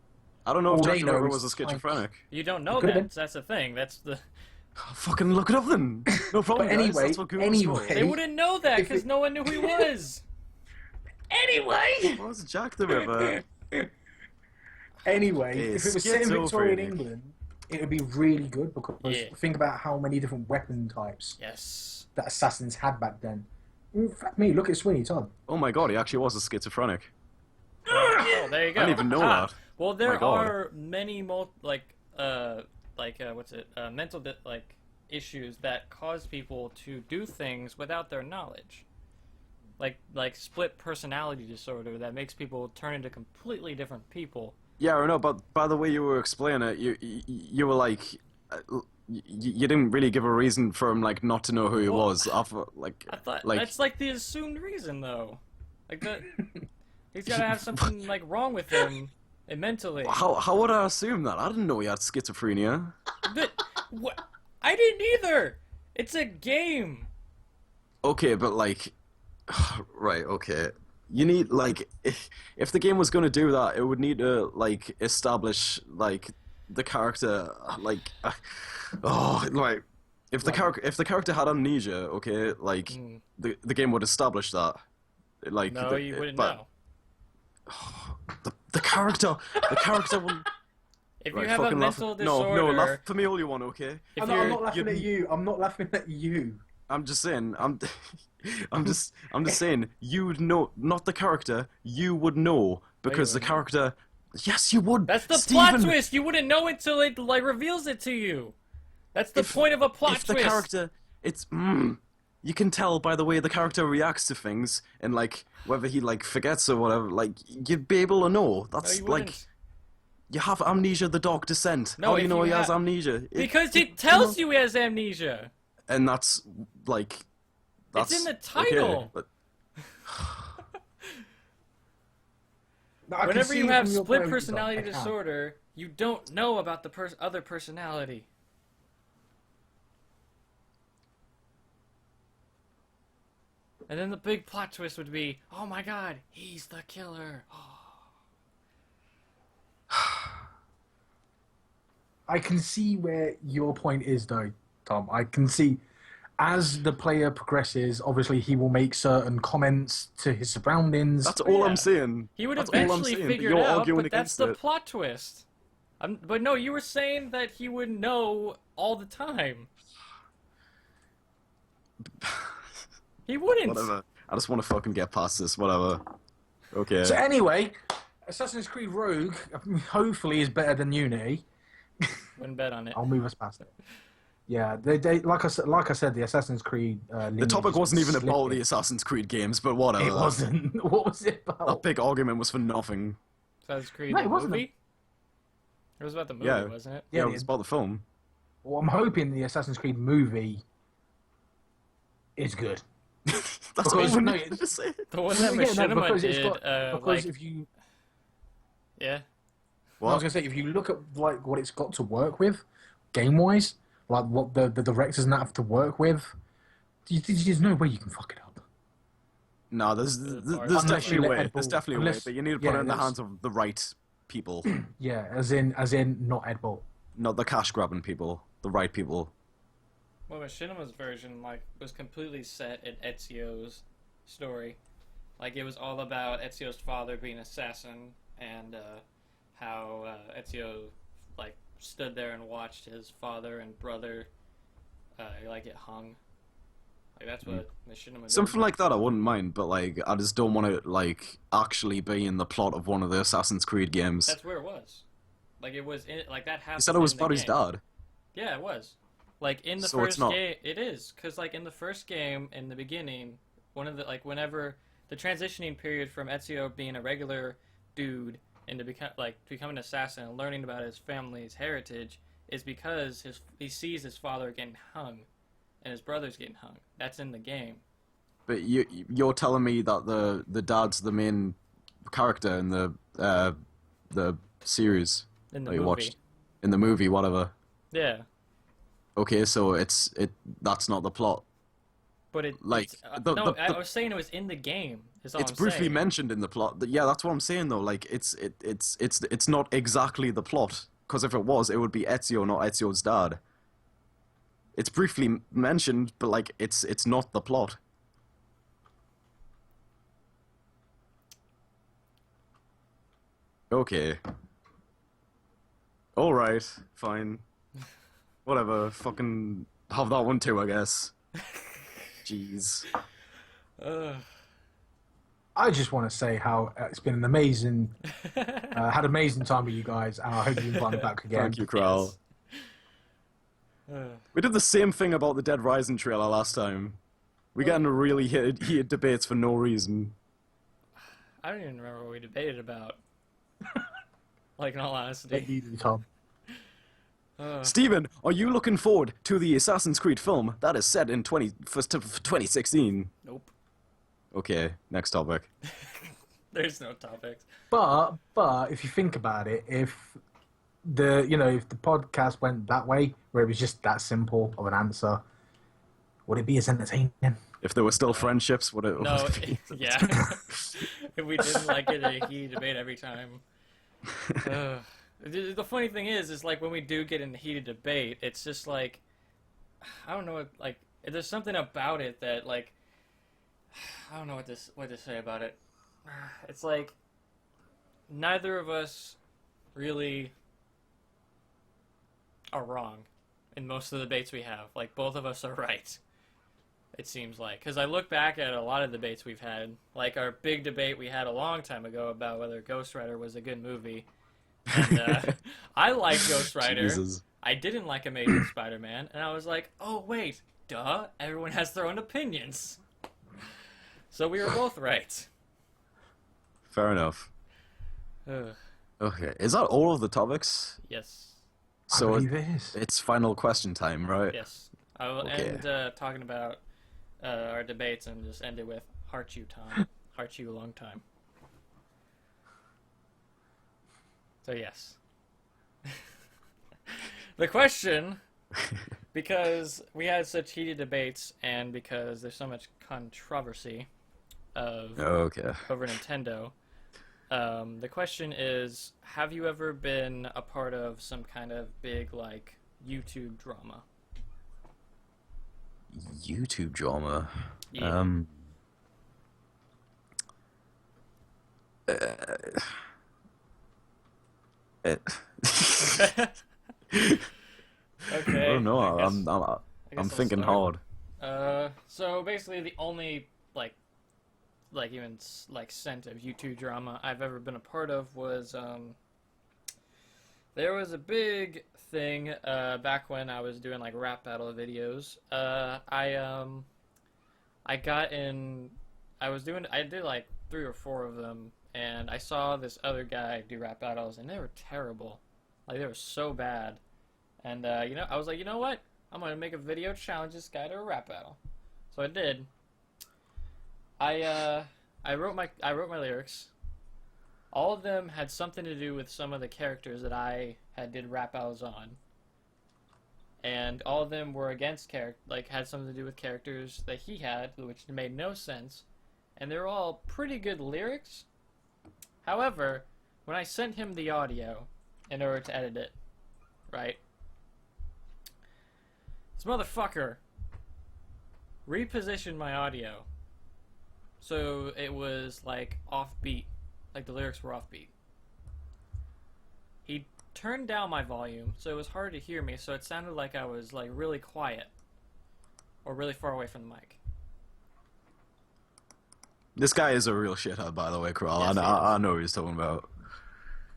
I don't know if All Jack they the know Ripper is was a time. schizophrenic. You don't know Could've that. been. That's the thing. That's the. Fucking look it up then. No problem. But anyway, guys. That's what Google's for. anyway- They wouldn't know that If because it- no one knew who he was. Anyway, What's Jack the Ripper? if It's it was set in Victorian schizophrenic. England, it would be really good because Yeah. think about how many different weapon types Yes. that assassins had back then. Fuck me, look at Sweeney Todd. Oh my god, he actually was a schizophrenic. Oh, there you go. I didn't even know Ha. that. Well, there My God. are many mental issues that cause people to do things without their knowledge. Like split personality disorder that makes people turn into completely different people. Yeah, I know, but by the way you were explaining it, you were like, you didn't really give a reason for him like not to know who he Well, was. I thought, That's like the assumed reason though. Like that, he's gotta have something like wrong with him mentally. how would I assume that? I didn't know he had schizophrenia. But what? I didn't either. It's a game. Okay, but like, right, okay. You need like, if the game was gonna do that, it would need to like establish like the character like, if the character had amnesia, okay, like the game would establish that. Like, No, you wouldn't but know. the character would. If Right, you have a fucking mental laugh. disorder, No, laugh for me all you want, okay? if I'm you're, not laughing at you. I'm not laughing at you. I'm just saying, I'm just saying, you'd know, not the character, you would know, because the wouldn't. character, yes, you would. that's the Steven, plot twist. You wouldn't know until it like reveals it to you. That's the point of a plot If twist. the character, it's, you can tell by the way the character reacts to things, and like, whether he like forgets or whatever, like, you'd be able to know. No, That's you like, wouldn't. you have amnesia, the Dark Descent. No, How do you if know you he has have- amnesia? Because it tells you he has amnesia. And that's, like, that's... in the okay, title. but- No, I can Whenever see you from have your split point of view, personality I can. disorder, you don't know about the other personality. And then the big plot twist would be, oh my god, he's the killer. I can see where your point is, though, Tom. I can see, as the player progresses, obviously he will make certain comments to his surroundings. That's all Yeah. I'm saying. He would That's all I'm eventually saying, but figure you're it out, arguing but that's against the it. plot twist. But no, you were saying that he would know all the time. He wouldn't. Whatever. I just want to fucking get past this. Whatever. Okay. So anyway, Assassin's Creed Rogue hopefully is better than Unity. Wouldn't bet on it. I'll move us past it. Yeah, they like I said, the Assassin's Creed. The topic wasn't even about the Assassin's Creed games, but whatever. It wasn't. What was it That about? big argument was for nothing. Assassin's Creed No, the it wasn't movie? It was about the movie, Yeah. wasn't it? Yeah, Yeah, it was about the film. Well, I'm hoping the Assassin's Creed movie is good. That's Because, all we no, needed to say. The one that Machinima because it's did, got because like, if you yeah. I was What? gonna say, if you look at like what it's got to work with, game wise, like what the directors and that have to work with, there's no way you can fuck it up. No, there's Unless definitely you a let way. Ed There's Bull- definitely a way, unless- but you need to put yeah, it in the there's- hands of the right people, Yeah, as in not Ed Bull. not the cash grabbing people, the right people. Well, Machinima's version, like, was completely set in Ezio's story. Like, it was all about Ezio's father being an assassin, and how Ezio, like, stood there and watched his father and brother, like, get hung. Like, that's what Machinima did. Something like that I wouldn't mind, but like I just don't want to like actually be in the plot of one of the Assassin's Creed games. That's where it was. Like, it was in, like, that happened. You said it was in the about his game. dad. Yeah, it was. Like in the So it's first not. game, it is because like in the first game in the beginning, one of the like whenever the transitioning period from Ezio being a regular dude into become an assassin and learning about his family's heritage is because he sees his father getting hung and his brother's getting hung. That's in the game. But you're telling me that the dad's the main character in the series In the that you movie. watched in the movie, whatever. Yeah, Okay, so that's not the plot. but Like, it's I the was saying it was in the game. Is all it's I'm briefly saying. mentioned in the plot. Yeah, that's what I'm saying though. Like, it's not exactly the plot. Because if it was, it would be Ezio, not Ezio's dad. It's briefly mentioned, but like, it's not the plot. Okay. All right, fine. Whatever. Fucking have that one too, I guess. Jeez. Ugh. I just want to say how it's been an amazing, had an amazing time with you guys, and I hope you invite me back again. Thank you, Kral. Yes. Ugh. We did the same thing about the Dead Rising trailer last time. We got into really heated debates for no reason. I don't even remember what we debated about. Like in all Take honesty. it easy, Tom. Steven, are you looking forward to the Assassin's Creed film that is set in 2016? Nope. Okay, next topic. There's no topics. But if you think about it, if if the podcast went that way, where it was just that simple of an answer, would it be as entertaining? If there were still friendships, would it? No, would it be- yeah. If we didn't like get a heated debate every time. The funny thing is like when we do get in a heated debate, it's just like, I don't know, like there's something about it that like, I don't know what to say about it. It's like neither of us really are wrong in most of the debates we have. Like both of us are right. It seems like, because I look back at a lot of debates we've had, like our big debate we had a long time ago about whether Ghost Rider was a good movie. And I like Ghost Rider. Jesus. I didn't like Amazing Spider-Man, and I was like, oh wait, duh, everyone has their own opinions. So we were both right. Fair enough. Ugh. Okay, is that all of the topics? Yes. I So believe it is. it's final question time, right? Yes. I will Okay. end talking about our debates and just end it with Heart You, Tom. Heart You a long time. So yes. The question, because we had such heated debates and because there's so much controversy Okay. over Nintendo, the question is, have you ever been a part of some kind of big like YouTube drama? YouTube drama. Yeah. It, Okay. I don't know. I guess- I'm I guess I'm I'll thinking start. hard. So basically the only like even like scent of YouTube drama I've ever been a part of was there was a big thing back when I was doing like rap battle videos. I got in I did like 3 or 4 of them, and I saw this other guy do rap battles, and they were terrible. Like they were so bad. And I was like, you know what? I'm gonna make a video to challenge this guy to a rap battle. So I did. I wrote my lyrics. All of them had something to do with some of the characters that I had did rap battles on. And all of them were against had something to do with characters that he had, which made no sense. And they were all pretty good lyrics. However, when I sent him the audio in order to edit it, right? This motherfucker repositioned my audio so it was like offbeat, like the lyrics were offbeat. He turned down my volume so it was hard to hear me, so it sounded like I was like really quiet or really far away from the mic. This guy is a real shithead, by the way, Kral. Yes, he is. I know what he's talking about.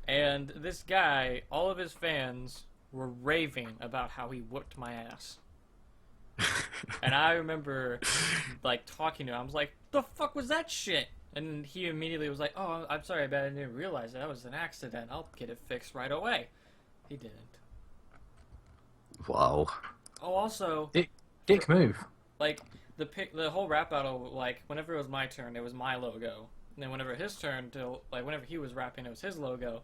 And this guy, all of his fans were raving about how he whooped my ass. And I remember, like, talking to him. I was like, the fuck was that shit? And he immediately was like, oh, I'm sorry, I didn't realize that was an accident. I'll get it fixed right away. He didn't. Wow. Oh, also... Dick move. Like, the whole rap battle, like, whenever it was my turn, it was my logo. And then whenever his turn, whenever he was rapping, it was his logo.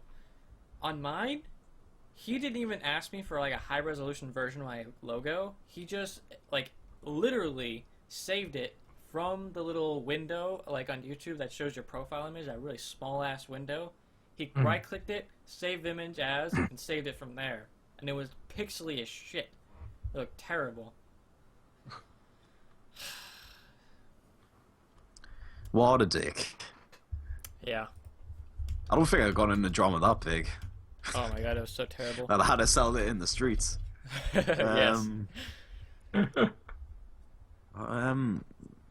On mine, he didn't even ask me for, like, a high-resolution version of my logo. He just, like, literally saved it from the little window, like, on YouTube that shows your profile image, that really small-ass window. He right-clicked it, saved image as, and saved it from there. And it was pixely as shit. It looked terrible. What a dick. Yeah. I don't think I got into drama that big. Oh my god, it was so terrible. That I had to sell it in the streets. Yes.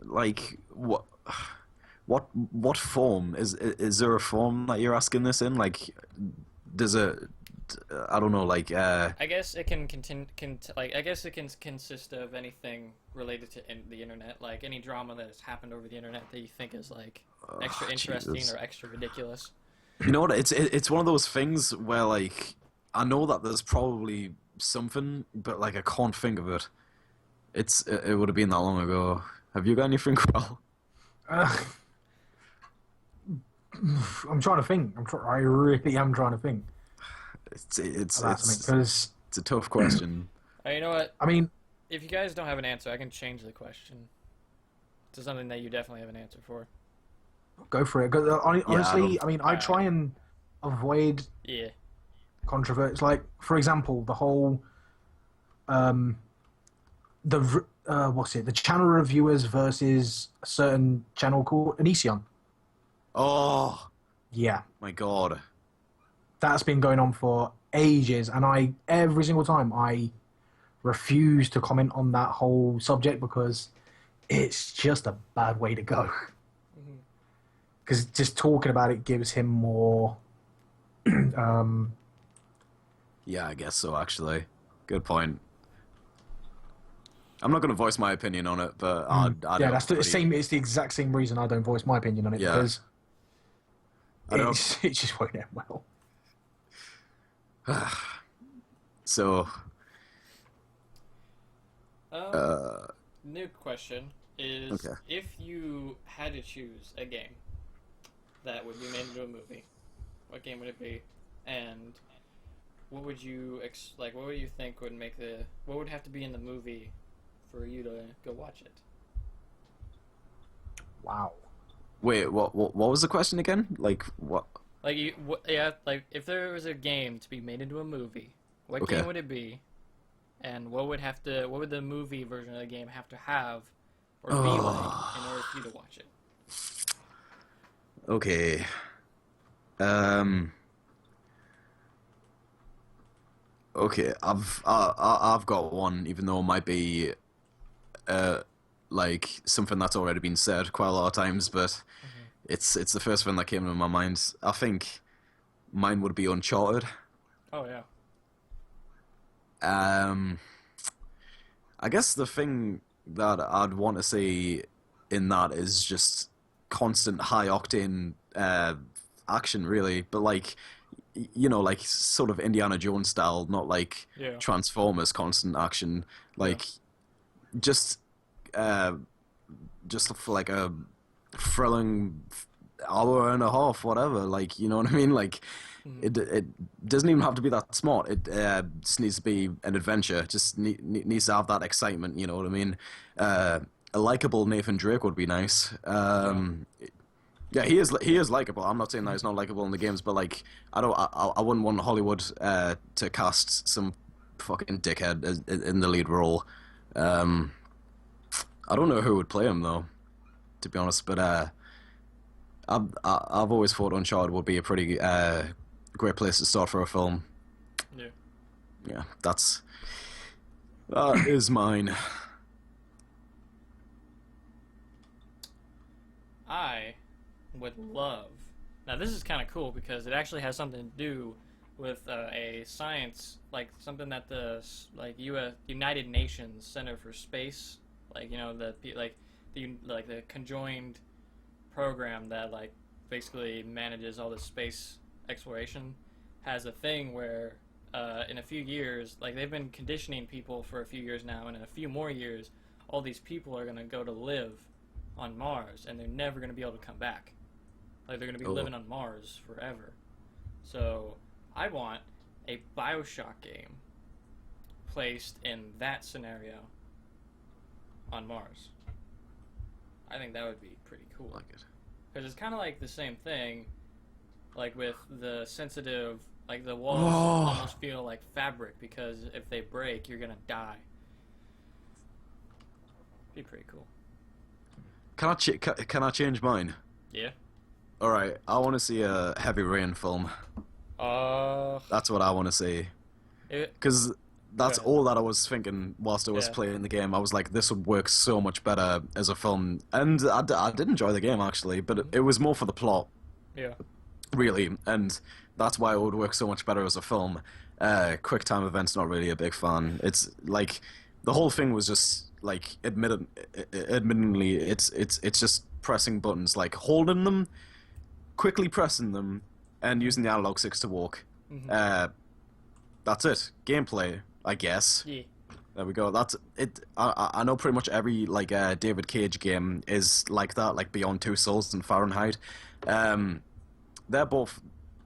Like what form is there a form that you're asking this in? Like, does it? I don't know. Like, I guess it can I guess it can consist of anything related to the internet, like any drama that has happened over the internet that you think is like extra interesting Jesus. or extra ridiculous. You know what? It's one of those things where, like, I know that there's probably something, but like I can't think of it. It would have been that long ago. Have you got anything, Kral? I'm trying to think. I really am trying to think. It's Because a tough question. You know what? I mean, If you guys don't have an answer, I can change the question to something that you definitely have an answer for. go for it. Honestly, I mean, I Alright. try and avoid Yeah. controversies. Like, for example, the whole the channel reviewers versus a certain channel called Onision. Oh Yeah, my god. that's been going on for ages, and every single time I refuse to comment on that whole subject because it's just a bad way to go. Because just talking about it gives him more. Yeah, I guess so. Actually, good point. I'm not going to voice my opinion on it, but yeah, that's the same. It's the exact same reason I don't voice my opinion on it, Yeah. because I don't. it just won't end well. So, New question is: Okay. if you had to choose a game that would be made into a movie, what game would it be? And what would you what would you think would make what would have to be in the movie for you to go watch it? Wow. wait, what was the question again? Like, what? Like if there was a game to be made into a movie, what Okay. game would it be? And what would the movie version of the game have to have or be like in order for you to watch it? Okay. Okay, I've got one, even though it might be like something that's already been said quite a lot of times, but it's the first thing that came to my mind. I think mine would be Uncharted. Oh yeah. I guess the thing that I'd want to see in that is just constant high octane action, really, but like, you know, like sort of Indiana Jones style, not like Yeah. Transformers constant action, like just for like a thrilling hour and a half, whatever, like, you know what I mean? Like, it doesn't even have to be that smart. It just needs to be an adventure. Just needs to have that excitement, you know what I mean? A likable Nathan Drake would be nice. Yeah, he is likable. I'm not saying that he's not likable in the games, but like, I wouldn't want Hollywood to cast some fucking dickhead in the lead role. I don't know who would play him though, to be honest. But I've always thought Uncharted would be a pretty great place to start for a film. Yeah. Yeah, that is mine. I would love. Now this is kind of cool because it actually has something to do with a science, like something that the like U.S. United Nations Center for Space, like the conjoined program that like basically manages all the space exploration, has a thing where in a few years, like they've been conditioning people for a few years now, and in a few more years, all these people are gonna go to live on Mars, and they're never gonna be able to come back. Like they're gonna be living on Mars forever. So I want a BioShock game placed in that scenario on Mars. I think that would be pretty cool. I like it. Because it's kind of like the same thing, like with the sensitive, like the walls almost feel like fabric, because if they break, you're gonna die. Be pretty cool. Can I change mine? Yeah. All right, I want to see a Heavy Rain film. That's what I want to see. Because that's all that I was thinking whilst I was playing the game. I was like, this would work so much better as a film. And I did enjoy the game, actually, but it was more for the plot. Yeah. Really, and that's why it would work so much better as a film. QuickTime Events, not really a big fan. It's like, the whole thing was just, like, admittedly, it's just pressing buttons, like holding them, quickly pressing them, and using the analog sticks to walk. That's it. Gameplay, I guess. Yeah. There we go. That's it. I know pretty much every like David Cage game is like that, like Beyond Two Souls and Fahrenheit. They're both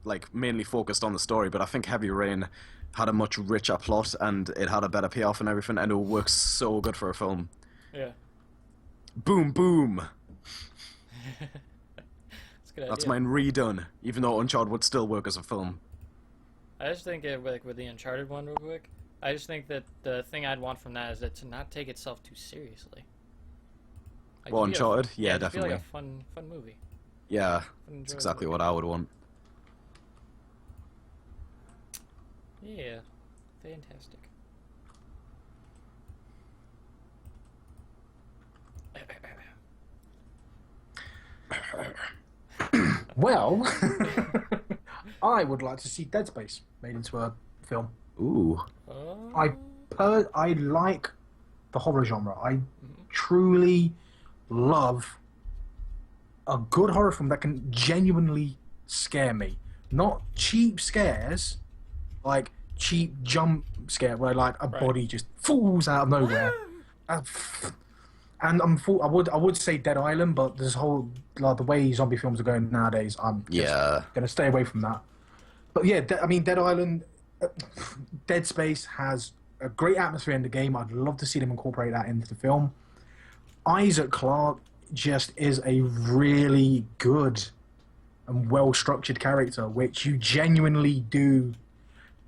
like mainly focused on the story, but I think Heavy Rain had a much richer plot and it had a better payoff and everything, and it works so good for a film. Yeah. Boom, boom. That's idea. mine redone, even though Uncharted would still work as a film. I just think like with the Uncharted one, real quick, I just think that the thing I'd want from that is that to not take itself too seriously. Like, Well, Uncharted? Yeah, just definitely. Be like a fun movie. Yeah, Fun, that's exactly movie. what I would want. Yeah, fantastic. Well, I would like to see Dead Space made into a film. Ooh. I like the horror genre. I truly love a good horror film that can genuinely scare me. Not cheap scares, like cheap jump scare where like a body just falls out of nowhere. And I would say Dead Island, but this whole like the way zombie films are going nowadays, I'm just gonna stay away from that. But yeah, Dead Island, Dead Space has a great atmosphere in the game. I'd love to see them incorporate that into the film. Isaac Clarke just is a really good and well-structured character, which you genuinely do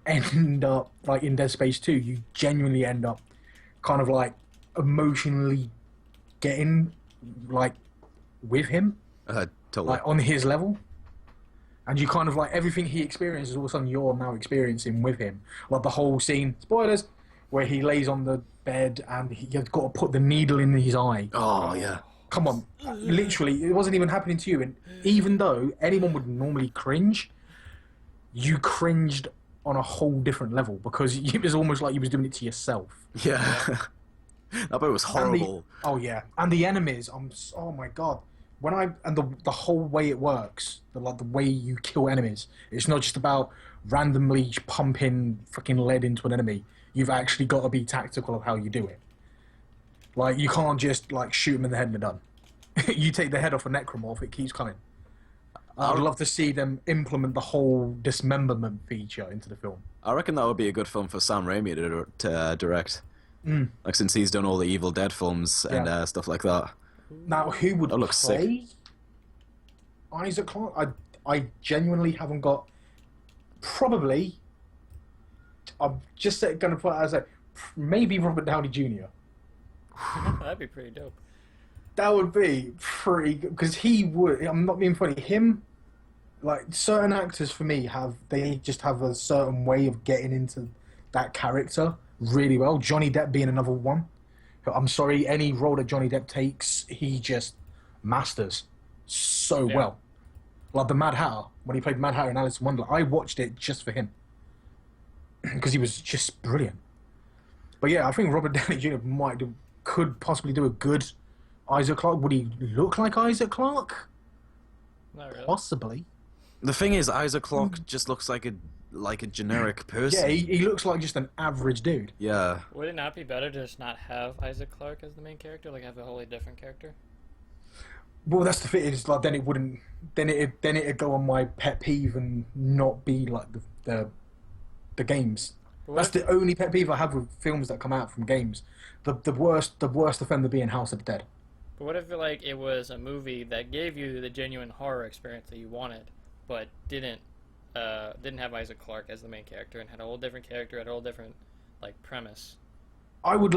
end up, like in Dead Space 2, you genuinely end up kind of like emotionally getting like with him, Totally. like on his level. And you kind of like everything he experiences, all of a sudden you're now experiencing with him. Like the whole scene, spoilers, where he lays on the bed and you've got to put the needle in his eye. Oh, yeah. Come on, literally, it wasn't even happening to you. And even though anyone would normally cringe, you cringed on a whole different level because it was almost like you was doing it to yourself. Yeah. That bit was horrible. And the enemies, oh my god. The whole way it works, the way you kill enemies, it's not just about randomly pumping freaking lead into an enemy. You've actually got to be tactical of how you do it. Like, you can't just, like, shoot them in the head and they're done. You take the head off a necromorph, it keeps coming. I'd love to see them implement the whole dismemberment feature into the film. I reckon that would be a good film for Sam Raimi to direct. Like, since he's done all the Evil Dead films and stuff like that. Now, who would play sick. Isaac Clarke? I genuinely haven't got... Probably... I'm just going to put it as maybe Robert Downey Jr. That'd be pretty dope. That would be pretty good, because he would... I'm not being funny. Him, like, certain actors for me they just have a certain way of getting into that character really well. Johnny Depp being another one. I'm sorry, any role that Johnny Depp takes, he just masters so well. Like the Mad Hatter, when he played Mad Hatter in Alice in Wonderland, I watched it just for him. because he was just brilliant. But yeah, I think Robert Downey Jr. could possibly do a good Isaac Clarke. Would he look like Isaac Clarke? Not really. Possibly. The thing is, Isaac Clarke just looks like a generic person. Yeah, he looks like just an average dude. Yeah. Would it not be better to just not have Isaac Clarke as the main character, like have a wholly different character? Well, that's the thing. Is like then it wouldn't. Then it'd go on my pet peeve and not be like the games. That's the only pet peeve I have with films that come out from games. The worst offender being House of the Dead. But what if like it was a movie that gave you the genuine horror experience that you wanted, but didn't have Isaac Clarke as the main character and had a whole different character, had a whole different like premise? I would.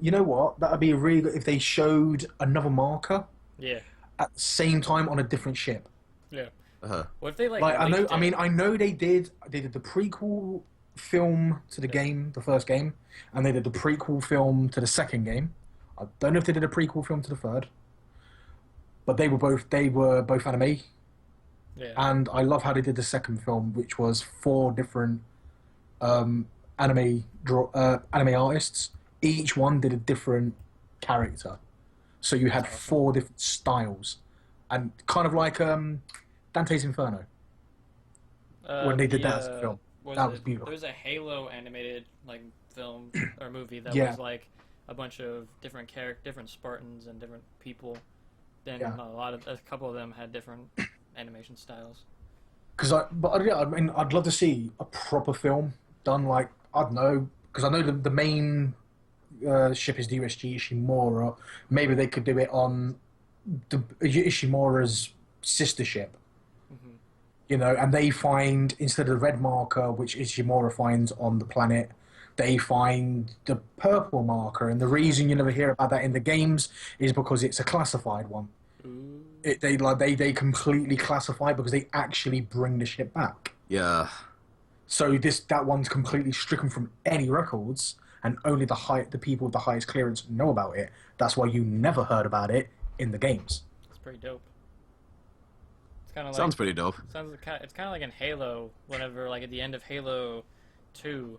You know what? That'd be a really good if they showed another marker. Yeah. At the same time on a different ship. Yeah. Uh-huh. What if they like I know. leaked it? I mean, I know they did. They did the prequel film to the game, the first game, and they did the prequel film to the second game. I don't know if they did a prequel film to the third, but they were both anime. Yeah. And I love how they did the second film, which was 4 different anime artists. Each one did a different character, so you had 4 different styles, and kind of like Dante's Inferno when they did that as a film. That was beautiful. There was a Halo animated like film or movie that Yeah. was like a bunch of different different Spartans and different people. Then Yeah. a couple of them had different animation styles. I mean, I'd love to see a proper film done like, I don't know, because I know the main ship is the USG Ishimura. Maybe they could do it on the Ishimura's sister ship. Mm-hmm. You know, and they find, instead of the red marker, which Ishimura finds on the planet, they find the purple marker. And the reason you never hear about that in the games is because it's a classified one. Ooh. They completely classify it because they actually bring the ship back. Yeah. So that one's completely stricken from any records, and only the people with the highest clearance know about it. That's why you never heard about it in the games. It's pretty dope. It's kind of like Sounds pretty dope. it's kind of like in Halo. Whenever like at the end of Halo 2,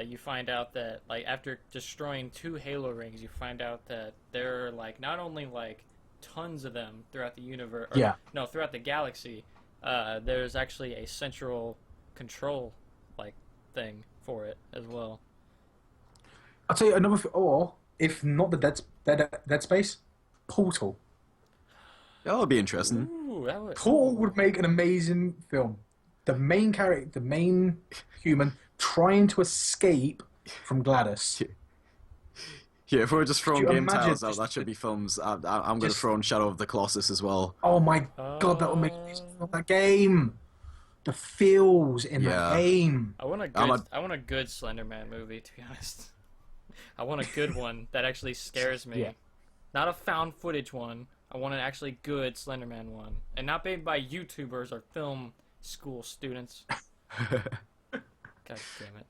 you find out that like after destroying 2 Halo rings, you find out that there are like not only like tons of them throughout the universe. No, throughout the galaxy. There's actually a central control like thing for it as well. I'll tell you another. Or if not the Dead Space, Portal. That would be interesting. Ooh, that would. Portal would make an amazing film. The main character, the main human, trying to escape from Gladys. Yeah, if we were just throwing Could you game imagine titles out, that should be films. I'm going to throw in Shadow of the Colossus as well. Oh my god, that would make me feel that game. The feels in that game. I want a good Slender Man movie, to be honest. I want a good one that actually scares me. Yeah. Not a found footage one. I want an actually good Slender Man one. And not made by YouTubers or film school students. God damn it.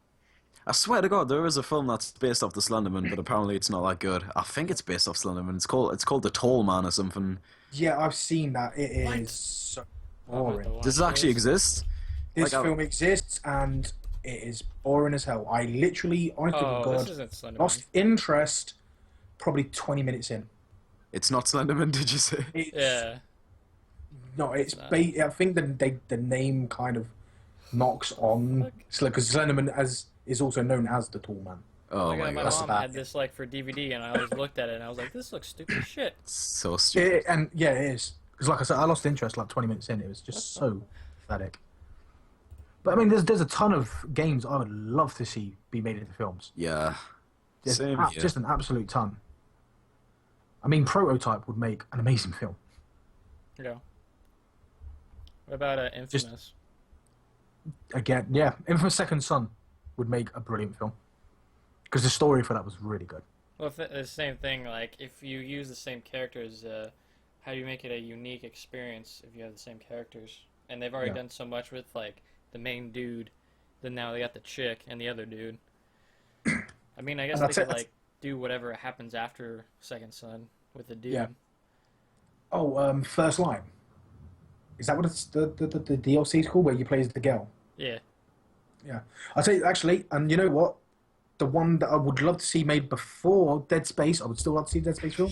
I swear to God, there is a film that's based off the Slenderman, but apparently it's not that good. I think it's based off Slenderman. It's called The Tall Man or something. Yeah, I've seen that. It What? is so boring. Does it actually exist? This Like, film exists and it is boring as hell. I literally, honestly to Oh, this God, isn't Slender Man. lost interest probably 20 minutes in. It's not Slenderman, did you say? It's, Yeah. No, it's not. I think the name kind of knocks on because Slenderman is also known as the Tall Man. Oh Like, my my God. mom bad. had this like for DVD, and I always looked at it, and I was like, "This looks stupid as shit." So stupid. And yeah, it is because like I said, I lost interest like 20 minutes in. It was just so pathetic. But I mean, there's a ton of games I would love to see be made into films. Yeah. There's Same here. just an absolute ton. I mean, Prototype would make an amazing film. Yeah. What about Infamous? Again, yeah, Infamous Second Son would make a brilliant film because the story for that was really good. Well, the same thing. Like, if you use the same characters, how do you make it a unique experience if you have the same characters? And they've already done so much with like the main dude. Then now they got the chick and the other dude. I mean, I guess they could like do whatever happens after Second Son with the dude. Yeah. Oh, First Line. Is that what it's the DLC is called, where you play as the girl? Yeah. Yeah, I say actually, and you know what? The one that I would love to see made before Dead Space, I would still love to see Dead Space film.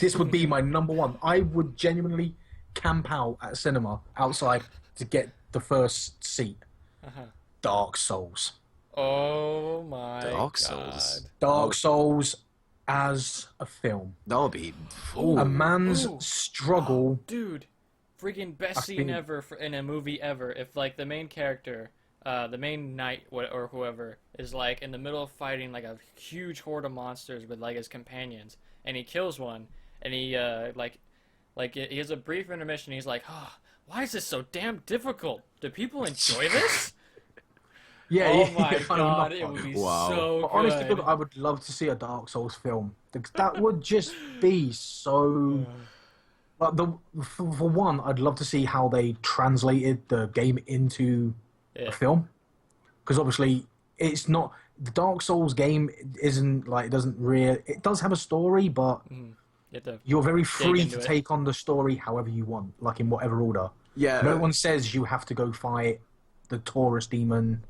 This would be my number one. I would genuinely camp out at a cinema outside to get the first seat. Uh-huh. Dark Souls. Oh my Dark god. Souls. Dark Souls as a film. That would be. A man's Ooh. struggle. Dude, freaking best scene ever in a movie ever. If like the main character, the main knight or whoever is like in the middle of fighting like a huge horde of monsters with like his companions, and he kills one, and he he has a brief intermission. He's like, oh, why is this so damn difficult? Do people enjoy this? Yeah, Oh yeah, my yeah, god, it would be Wow. so But good. honestly, look, I would love to see a Dark Souls film. That would just be so. Like for one, I'd love to see how they translated the game into Yeah. a film, because obviously it's not the Dark Souls game. Isn't like it doesn't really. It does have a story, but You have to you're very free into to it. take on the story however you want, like in whatever order. Yeah. No one says you have to go fight the Taurus demon,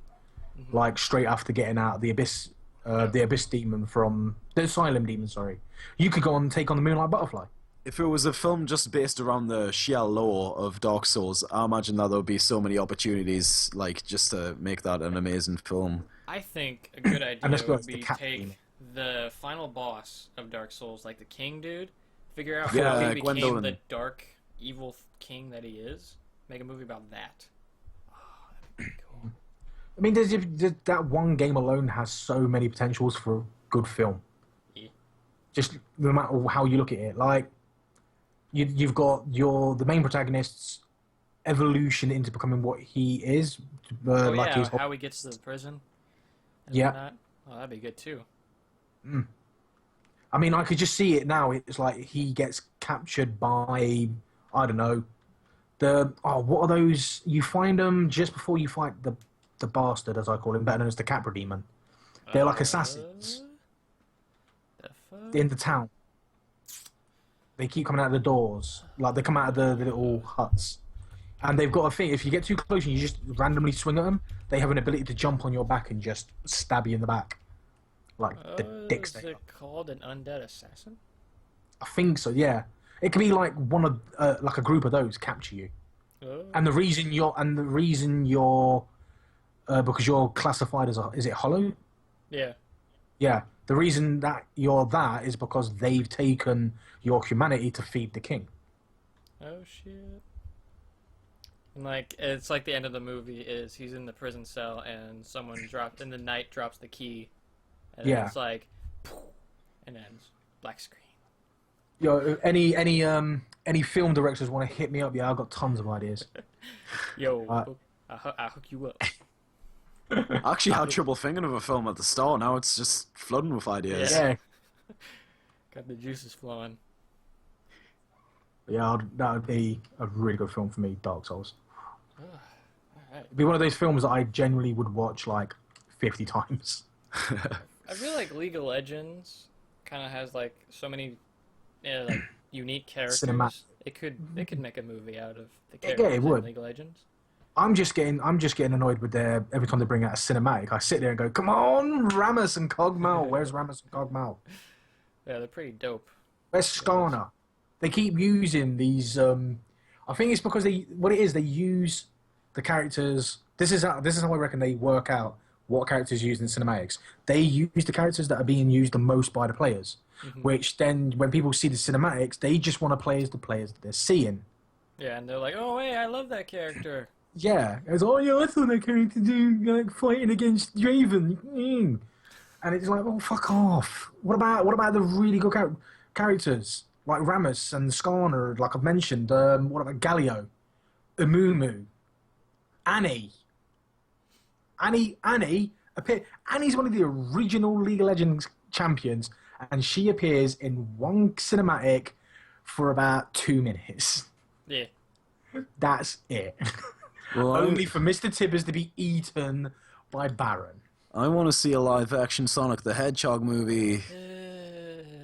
like straight after getting out of the abyss demon from the Asylum demon. Sorry, you could go on and take on the Moonlight Butterfly. If it was a film just based around the sheer lore of Dark Souls, I imagine that there would be so many opportunities, like just to make that an amazing film. I think a good idea let's go would with the be cat take demon. the final boss of Dark Souls, like the king dude, figure out Yeah, how he became Gwendolyn. the dark, evil king that he is. Make a movie about that. Oh, that'd be cool. I mean, that one game alone has so many potentials for a good film. Yeah. Just no matter how you look at it, like you've got the main protagonist's evolution into becoming what he is. Oh like yeah, his how he gets to the prison. And Yeah. whatnot. Oh, that'd be good too. I mean, I could just see it now. It's like he gets captured by, I don't know, what are those? You find them just before you fight the bastard, as I call him, better known as the Capra Demon. They're like assassins The fuck? in the town. They keep coming out of the doors, like they come out of the little huts, and they've got a thing. If you get too close and you just randomly swing at them, they have an ability to jump on your back and just stab you in the back, like the dicks. Is They it called an undead assassin? I think so. Yeah, it could be like one of like a group of those capture you, Oh. and the reason you're because you're classified as is it hollow? Yeah. Yeah. The reason that you're that is because they've taken your humanity to feed the king. Oh shit. And like it's like the end of the movie is he's in the prison cell and the knight drops the key, and Yeah. it's like, and ends black screen. Yo, any film directors want to hit me up? Yeah, I've got tons of ideas. Yo, Uh, I'll hook you up. I actually had trouble thinking of a film at the start. Now it's just flooding with ideas. Yeah, Got the juices flowing. yeah, that would be a really good film for me. Dark Souls. Alright. It'd be one of those films that I genuinely would watch like 50 times. I feel like League of Legends kind of has like so many like unique characters. Cinematic. It could make a movie out of the Yeah, it characters in would. League of Legends. I'm just getting annoyed with every time they bring out a cinematic. I sit there and go, "Come on, Rammus and Cogmal. Where's Rammus and Cogmal? Yeah, they're pretty dope. Where's Skarner?" They keep using these. I think it's because they use the characters. This is how I reckon they work out what characters used in cinematics. They use the characters that are being used the most by the players. Which then, when people see the cinematics, they just want to play as the players that they're seeing. Yeah, and they're like, oh, hey, I love that character. Yeah, it was, oh yeah, I saw that character do like fighting against Draven, and it's like, oh fuck off. What about the really good characters like Rammus and Skarner, like I've mentioned? What about Galio, Umumu, Annie? Annie's one of the original League of Legends champions, and she appears in one cinematic for about 2 minutes. Yeah. That's it. Well, Only for Mr. Tibbers to be eaten by Baron. I want to see a live-action Sonic the Hedgehog movie.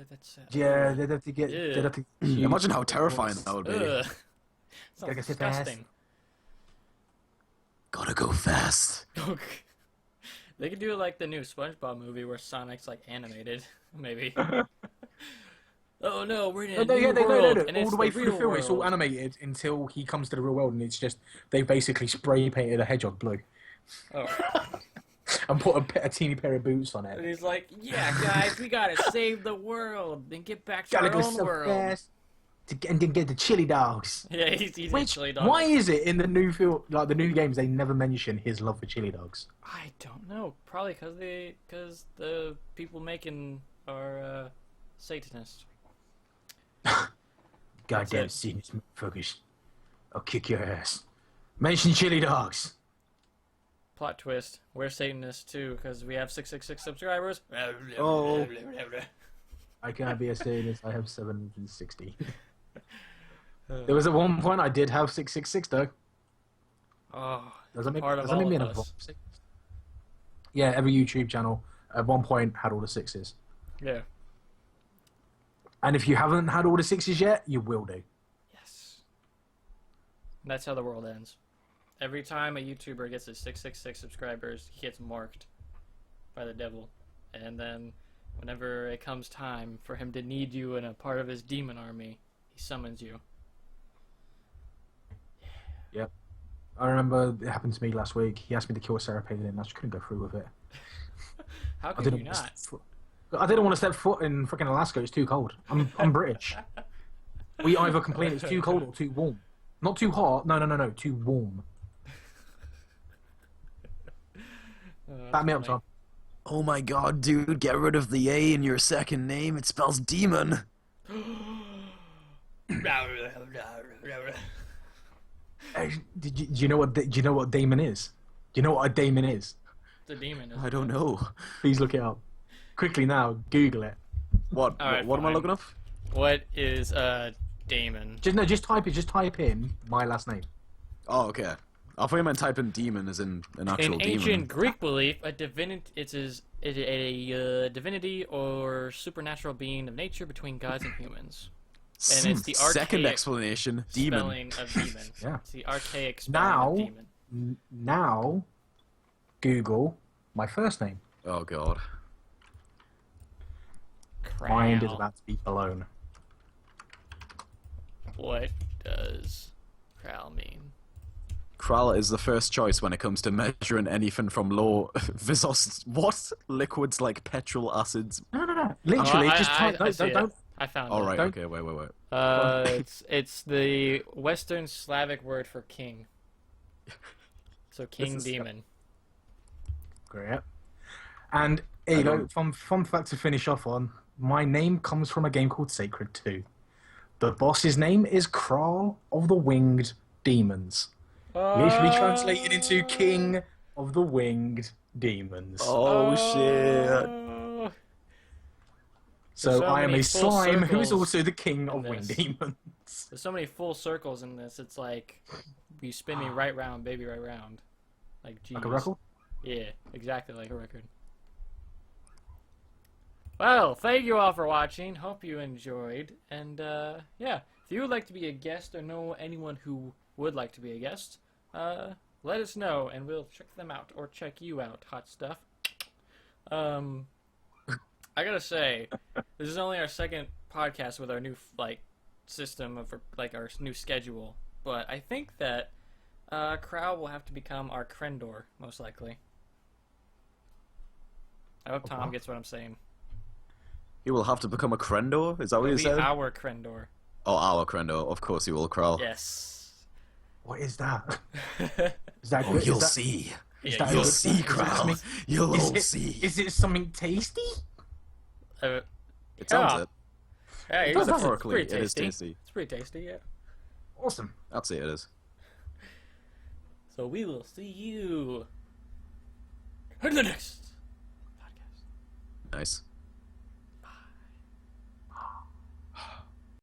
That's Yeah, they'd have to get. Yeah. They'd have to, Imagine how terrifying that would be. Ugh. Gotta Sounds get your ass. disgusting. Gotta go fast. Okay. They could do like the new SpongeBob movie where Sonic's like animated, maybe. Oh no, we're in a new world, and all it's the way the through the real film, it's all world. animated until he comes to the real world, and it's just they basically spray painted a hedgehog blue Oh. and put a teeny pair of boots on And it. he's like, "Yeah, guys, we gotta save the world and get back to Gotta our go own so world." fast and then get the chili dogs. Yeah, he's Which, actually done. why is it in the new film, like the new games, they never mention his love for chili dogs? I don't know. Probably because the people making are Satanists. Goddamn it. Satanist motherfuckers. I'll kick your ass. Mention chili dogs. Plot twist: we're Satanists too because we have 666 subscribers. Oh. I can't be a Satanist. I have 760. There was at one point I did have 666 though. Oh, Does that make part of me an us. evolved Satanist? Yeah, every YouTube channel at one point had all the sixes. Yeah. And if you haven't had all the sixes yet, you will do. Yes. And that's how the world ends. Every time a YouTuber gets his 666 subscribers, he gets marked by the devil. And then whenever it comes time for him to need you in a part of his demon army, he summons you. Yep. I remember it happened to me last week. He asked me to kill a Sarah Palin and I just couldn't go through with it. How I could didn't you want to not? I didn't want to step foot in freaking Alaska. It's too cold. I'm British. We either complain it's too cold or too warm. Not too hot. No. Too warm. Back me up, Tom. Oh my god, dude, get rid of the A in your second name. It spells demon. Hey, do you know what? Do you know what Daemon is? Do you know what a Daemon is? The demon is. I don't know. Please look it up quickly now. Google it. What? Alright, What am I fine. looking up? What is Daemon? Just type it. Just type in my last name. Oh, okay. I thought you meant type in demon as in an actual In demon. ancient Greek belief, a divinity or supernatural being of nature between gods and humans. And it's the Second archaic explanation, demon. spelling of demon. Yeah. It's the archaic spelling Now, of demon. now, Google my first name. Oh god. Mind is Kral. about to be blown. What does Kral mean? Kral is the first choice when it comes to measuring anything from low viscous liquids like petrol acids. No. Literally, just type. I see Don't. it. I found All it. right, Don't- okay, wait. It's the Western Slavic word for king. So king is- demon. Great. And here you go. Fun fact to finish off on. My name comes from a game called Sacred 2. The boss's name is Kral of the Winged Demons. Literally translated into King of the Winged Demons. Oh shit. Oh. So so I am many a full slime who is circles also the King of in Winged this. Demons. There's so many full circles in this. It's like you spin me right round, baby, right round. Like geez. Like a record? Yeah, exactly like a record. Well, thank you all for watching. Hope you enjoyed. And yeah, if you would like to be a guest or know anyone who would like to be a guest, let us know and we'll check them out or check you out, hot stuff. I gotta say, this is only our second podcast with our new system of our new schedule, but I think that Kral will have to become our Krendor most likely. I hope Tom gets what I'm saying. He will have to become a Krendor? Is that what He'll you be said? our Krendor. Oh, our Krendor. Of course he will, Kral. Yes. What is that? Is that Oh, good? you'll Is that, see. is Yeah, that You'll good? see, Is it Kral. something- You'll all is it- see. Is it something tasty? Uh, It sounds yeah. it. yeah, it's Metaphorically, pretty it is tasty. tasty. It's pretty tasty, yeah. Awesome. I'd say it is. So we will see you in the next podcast. Nice.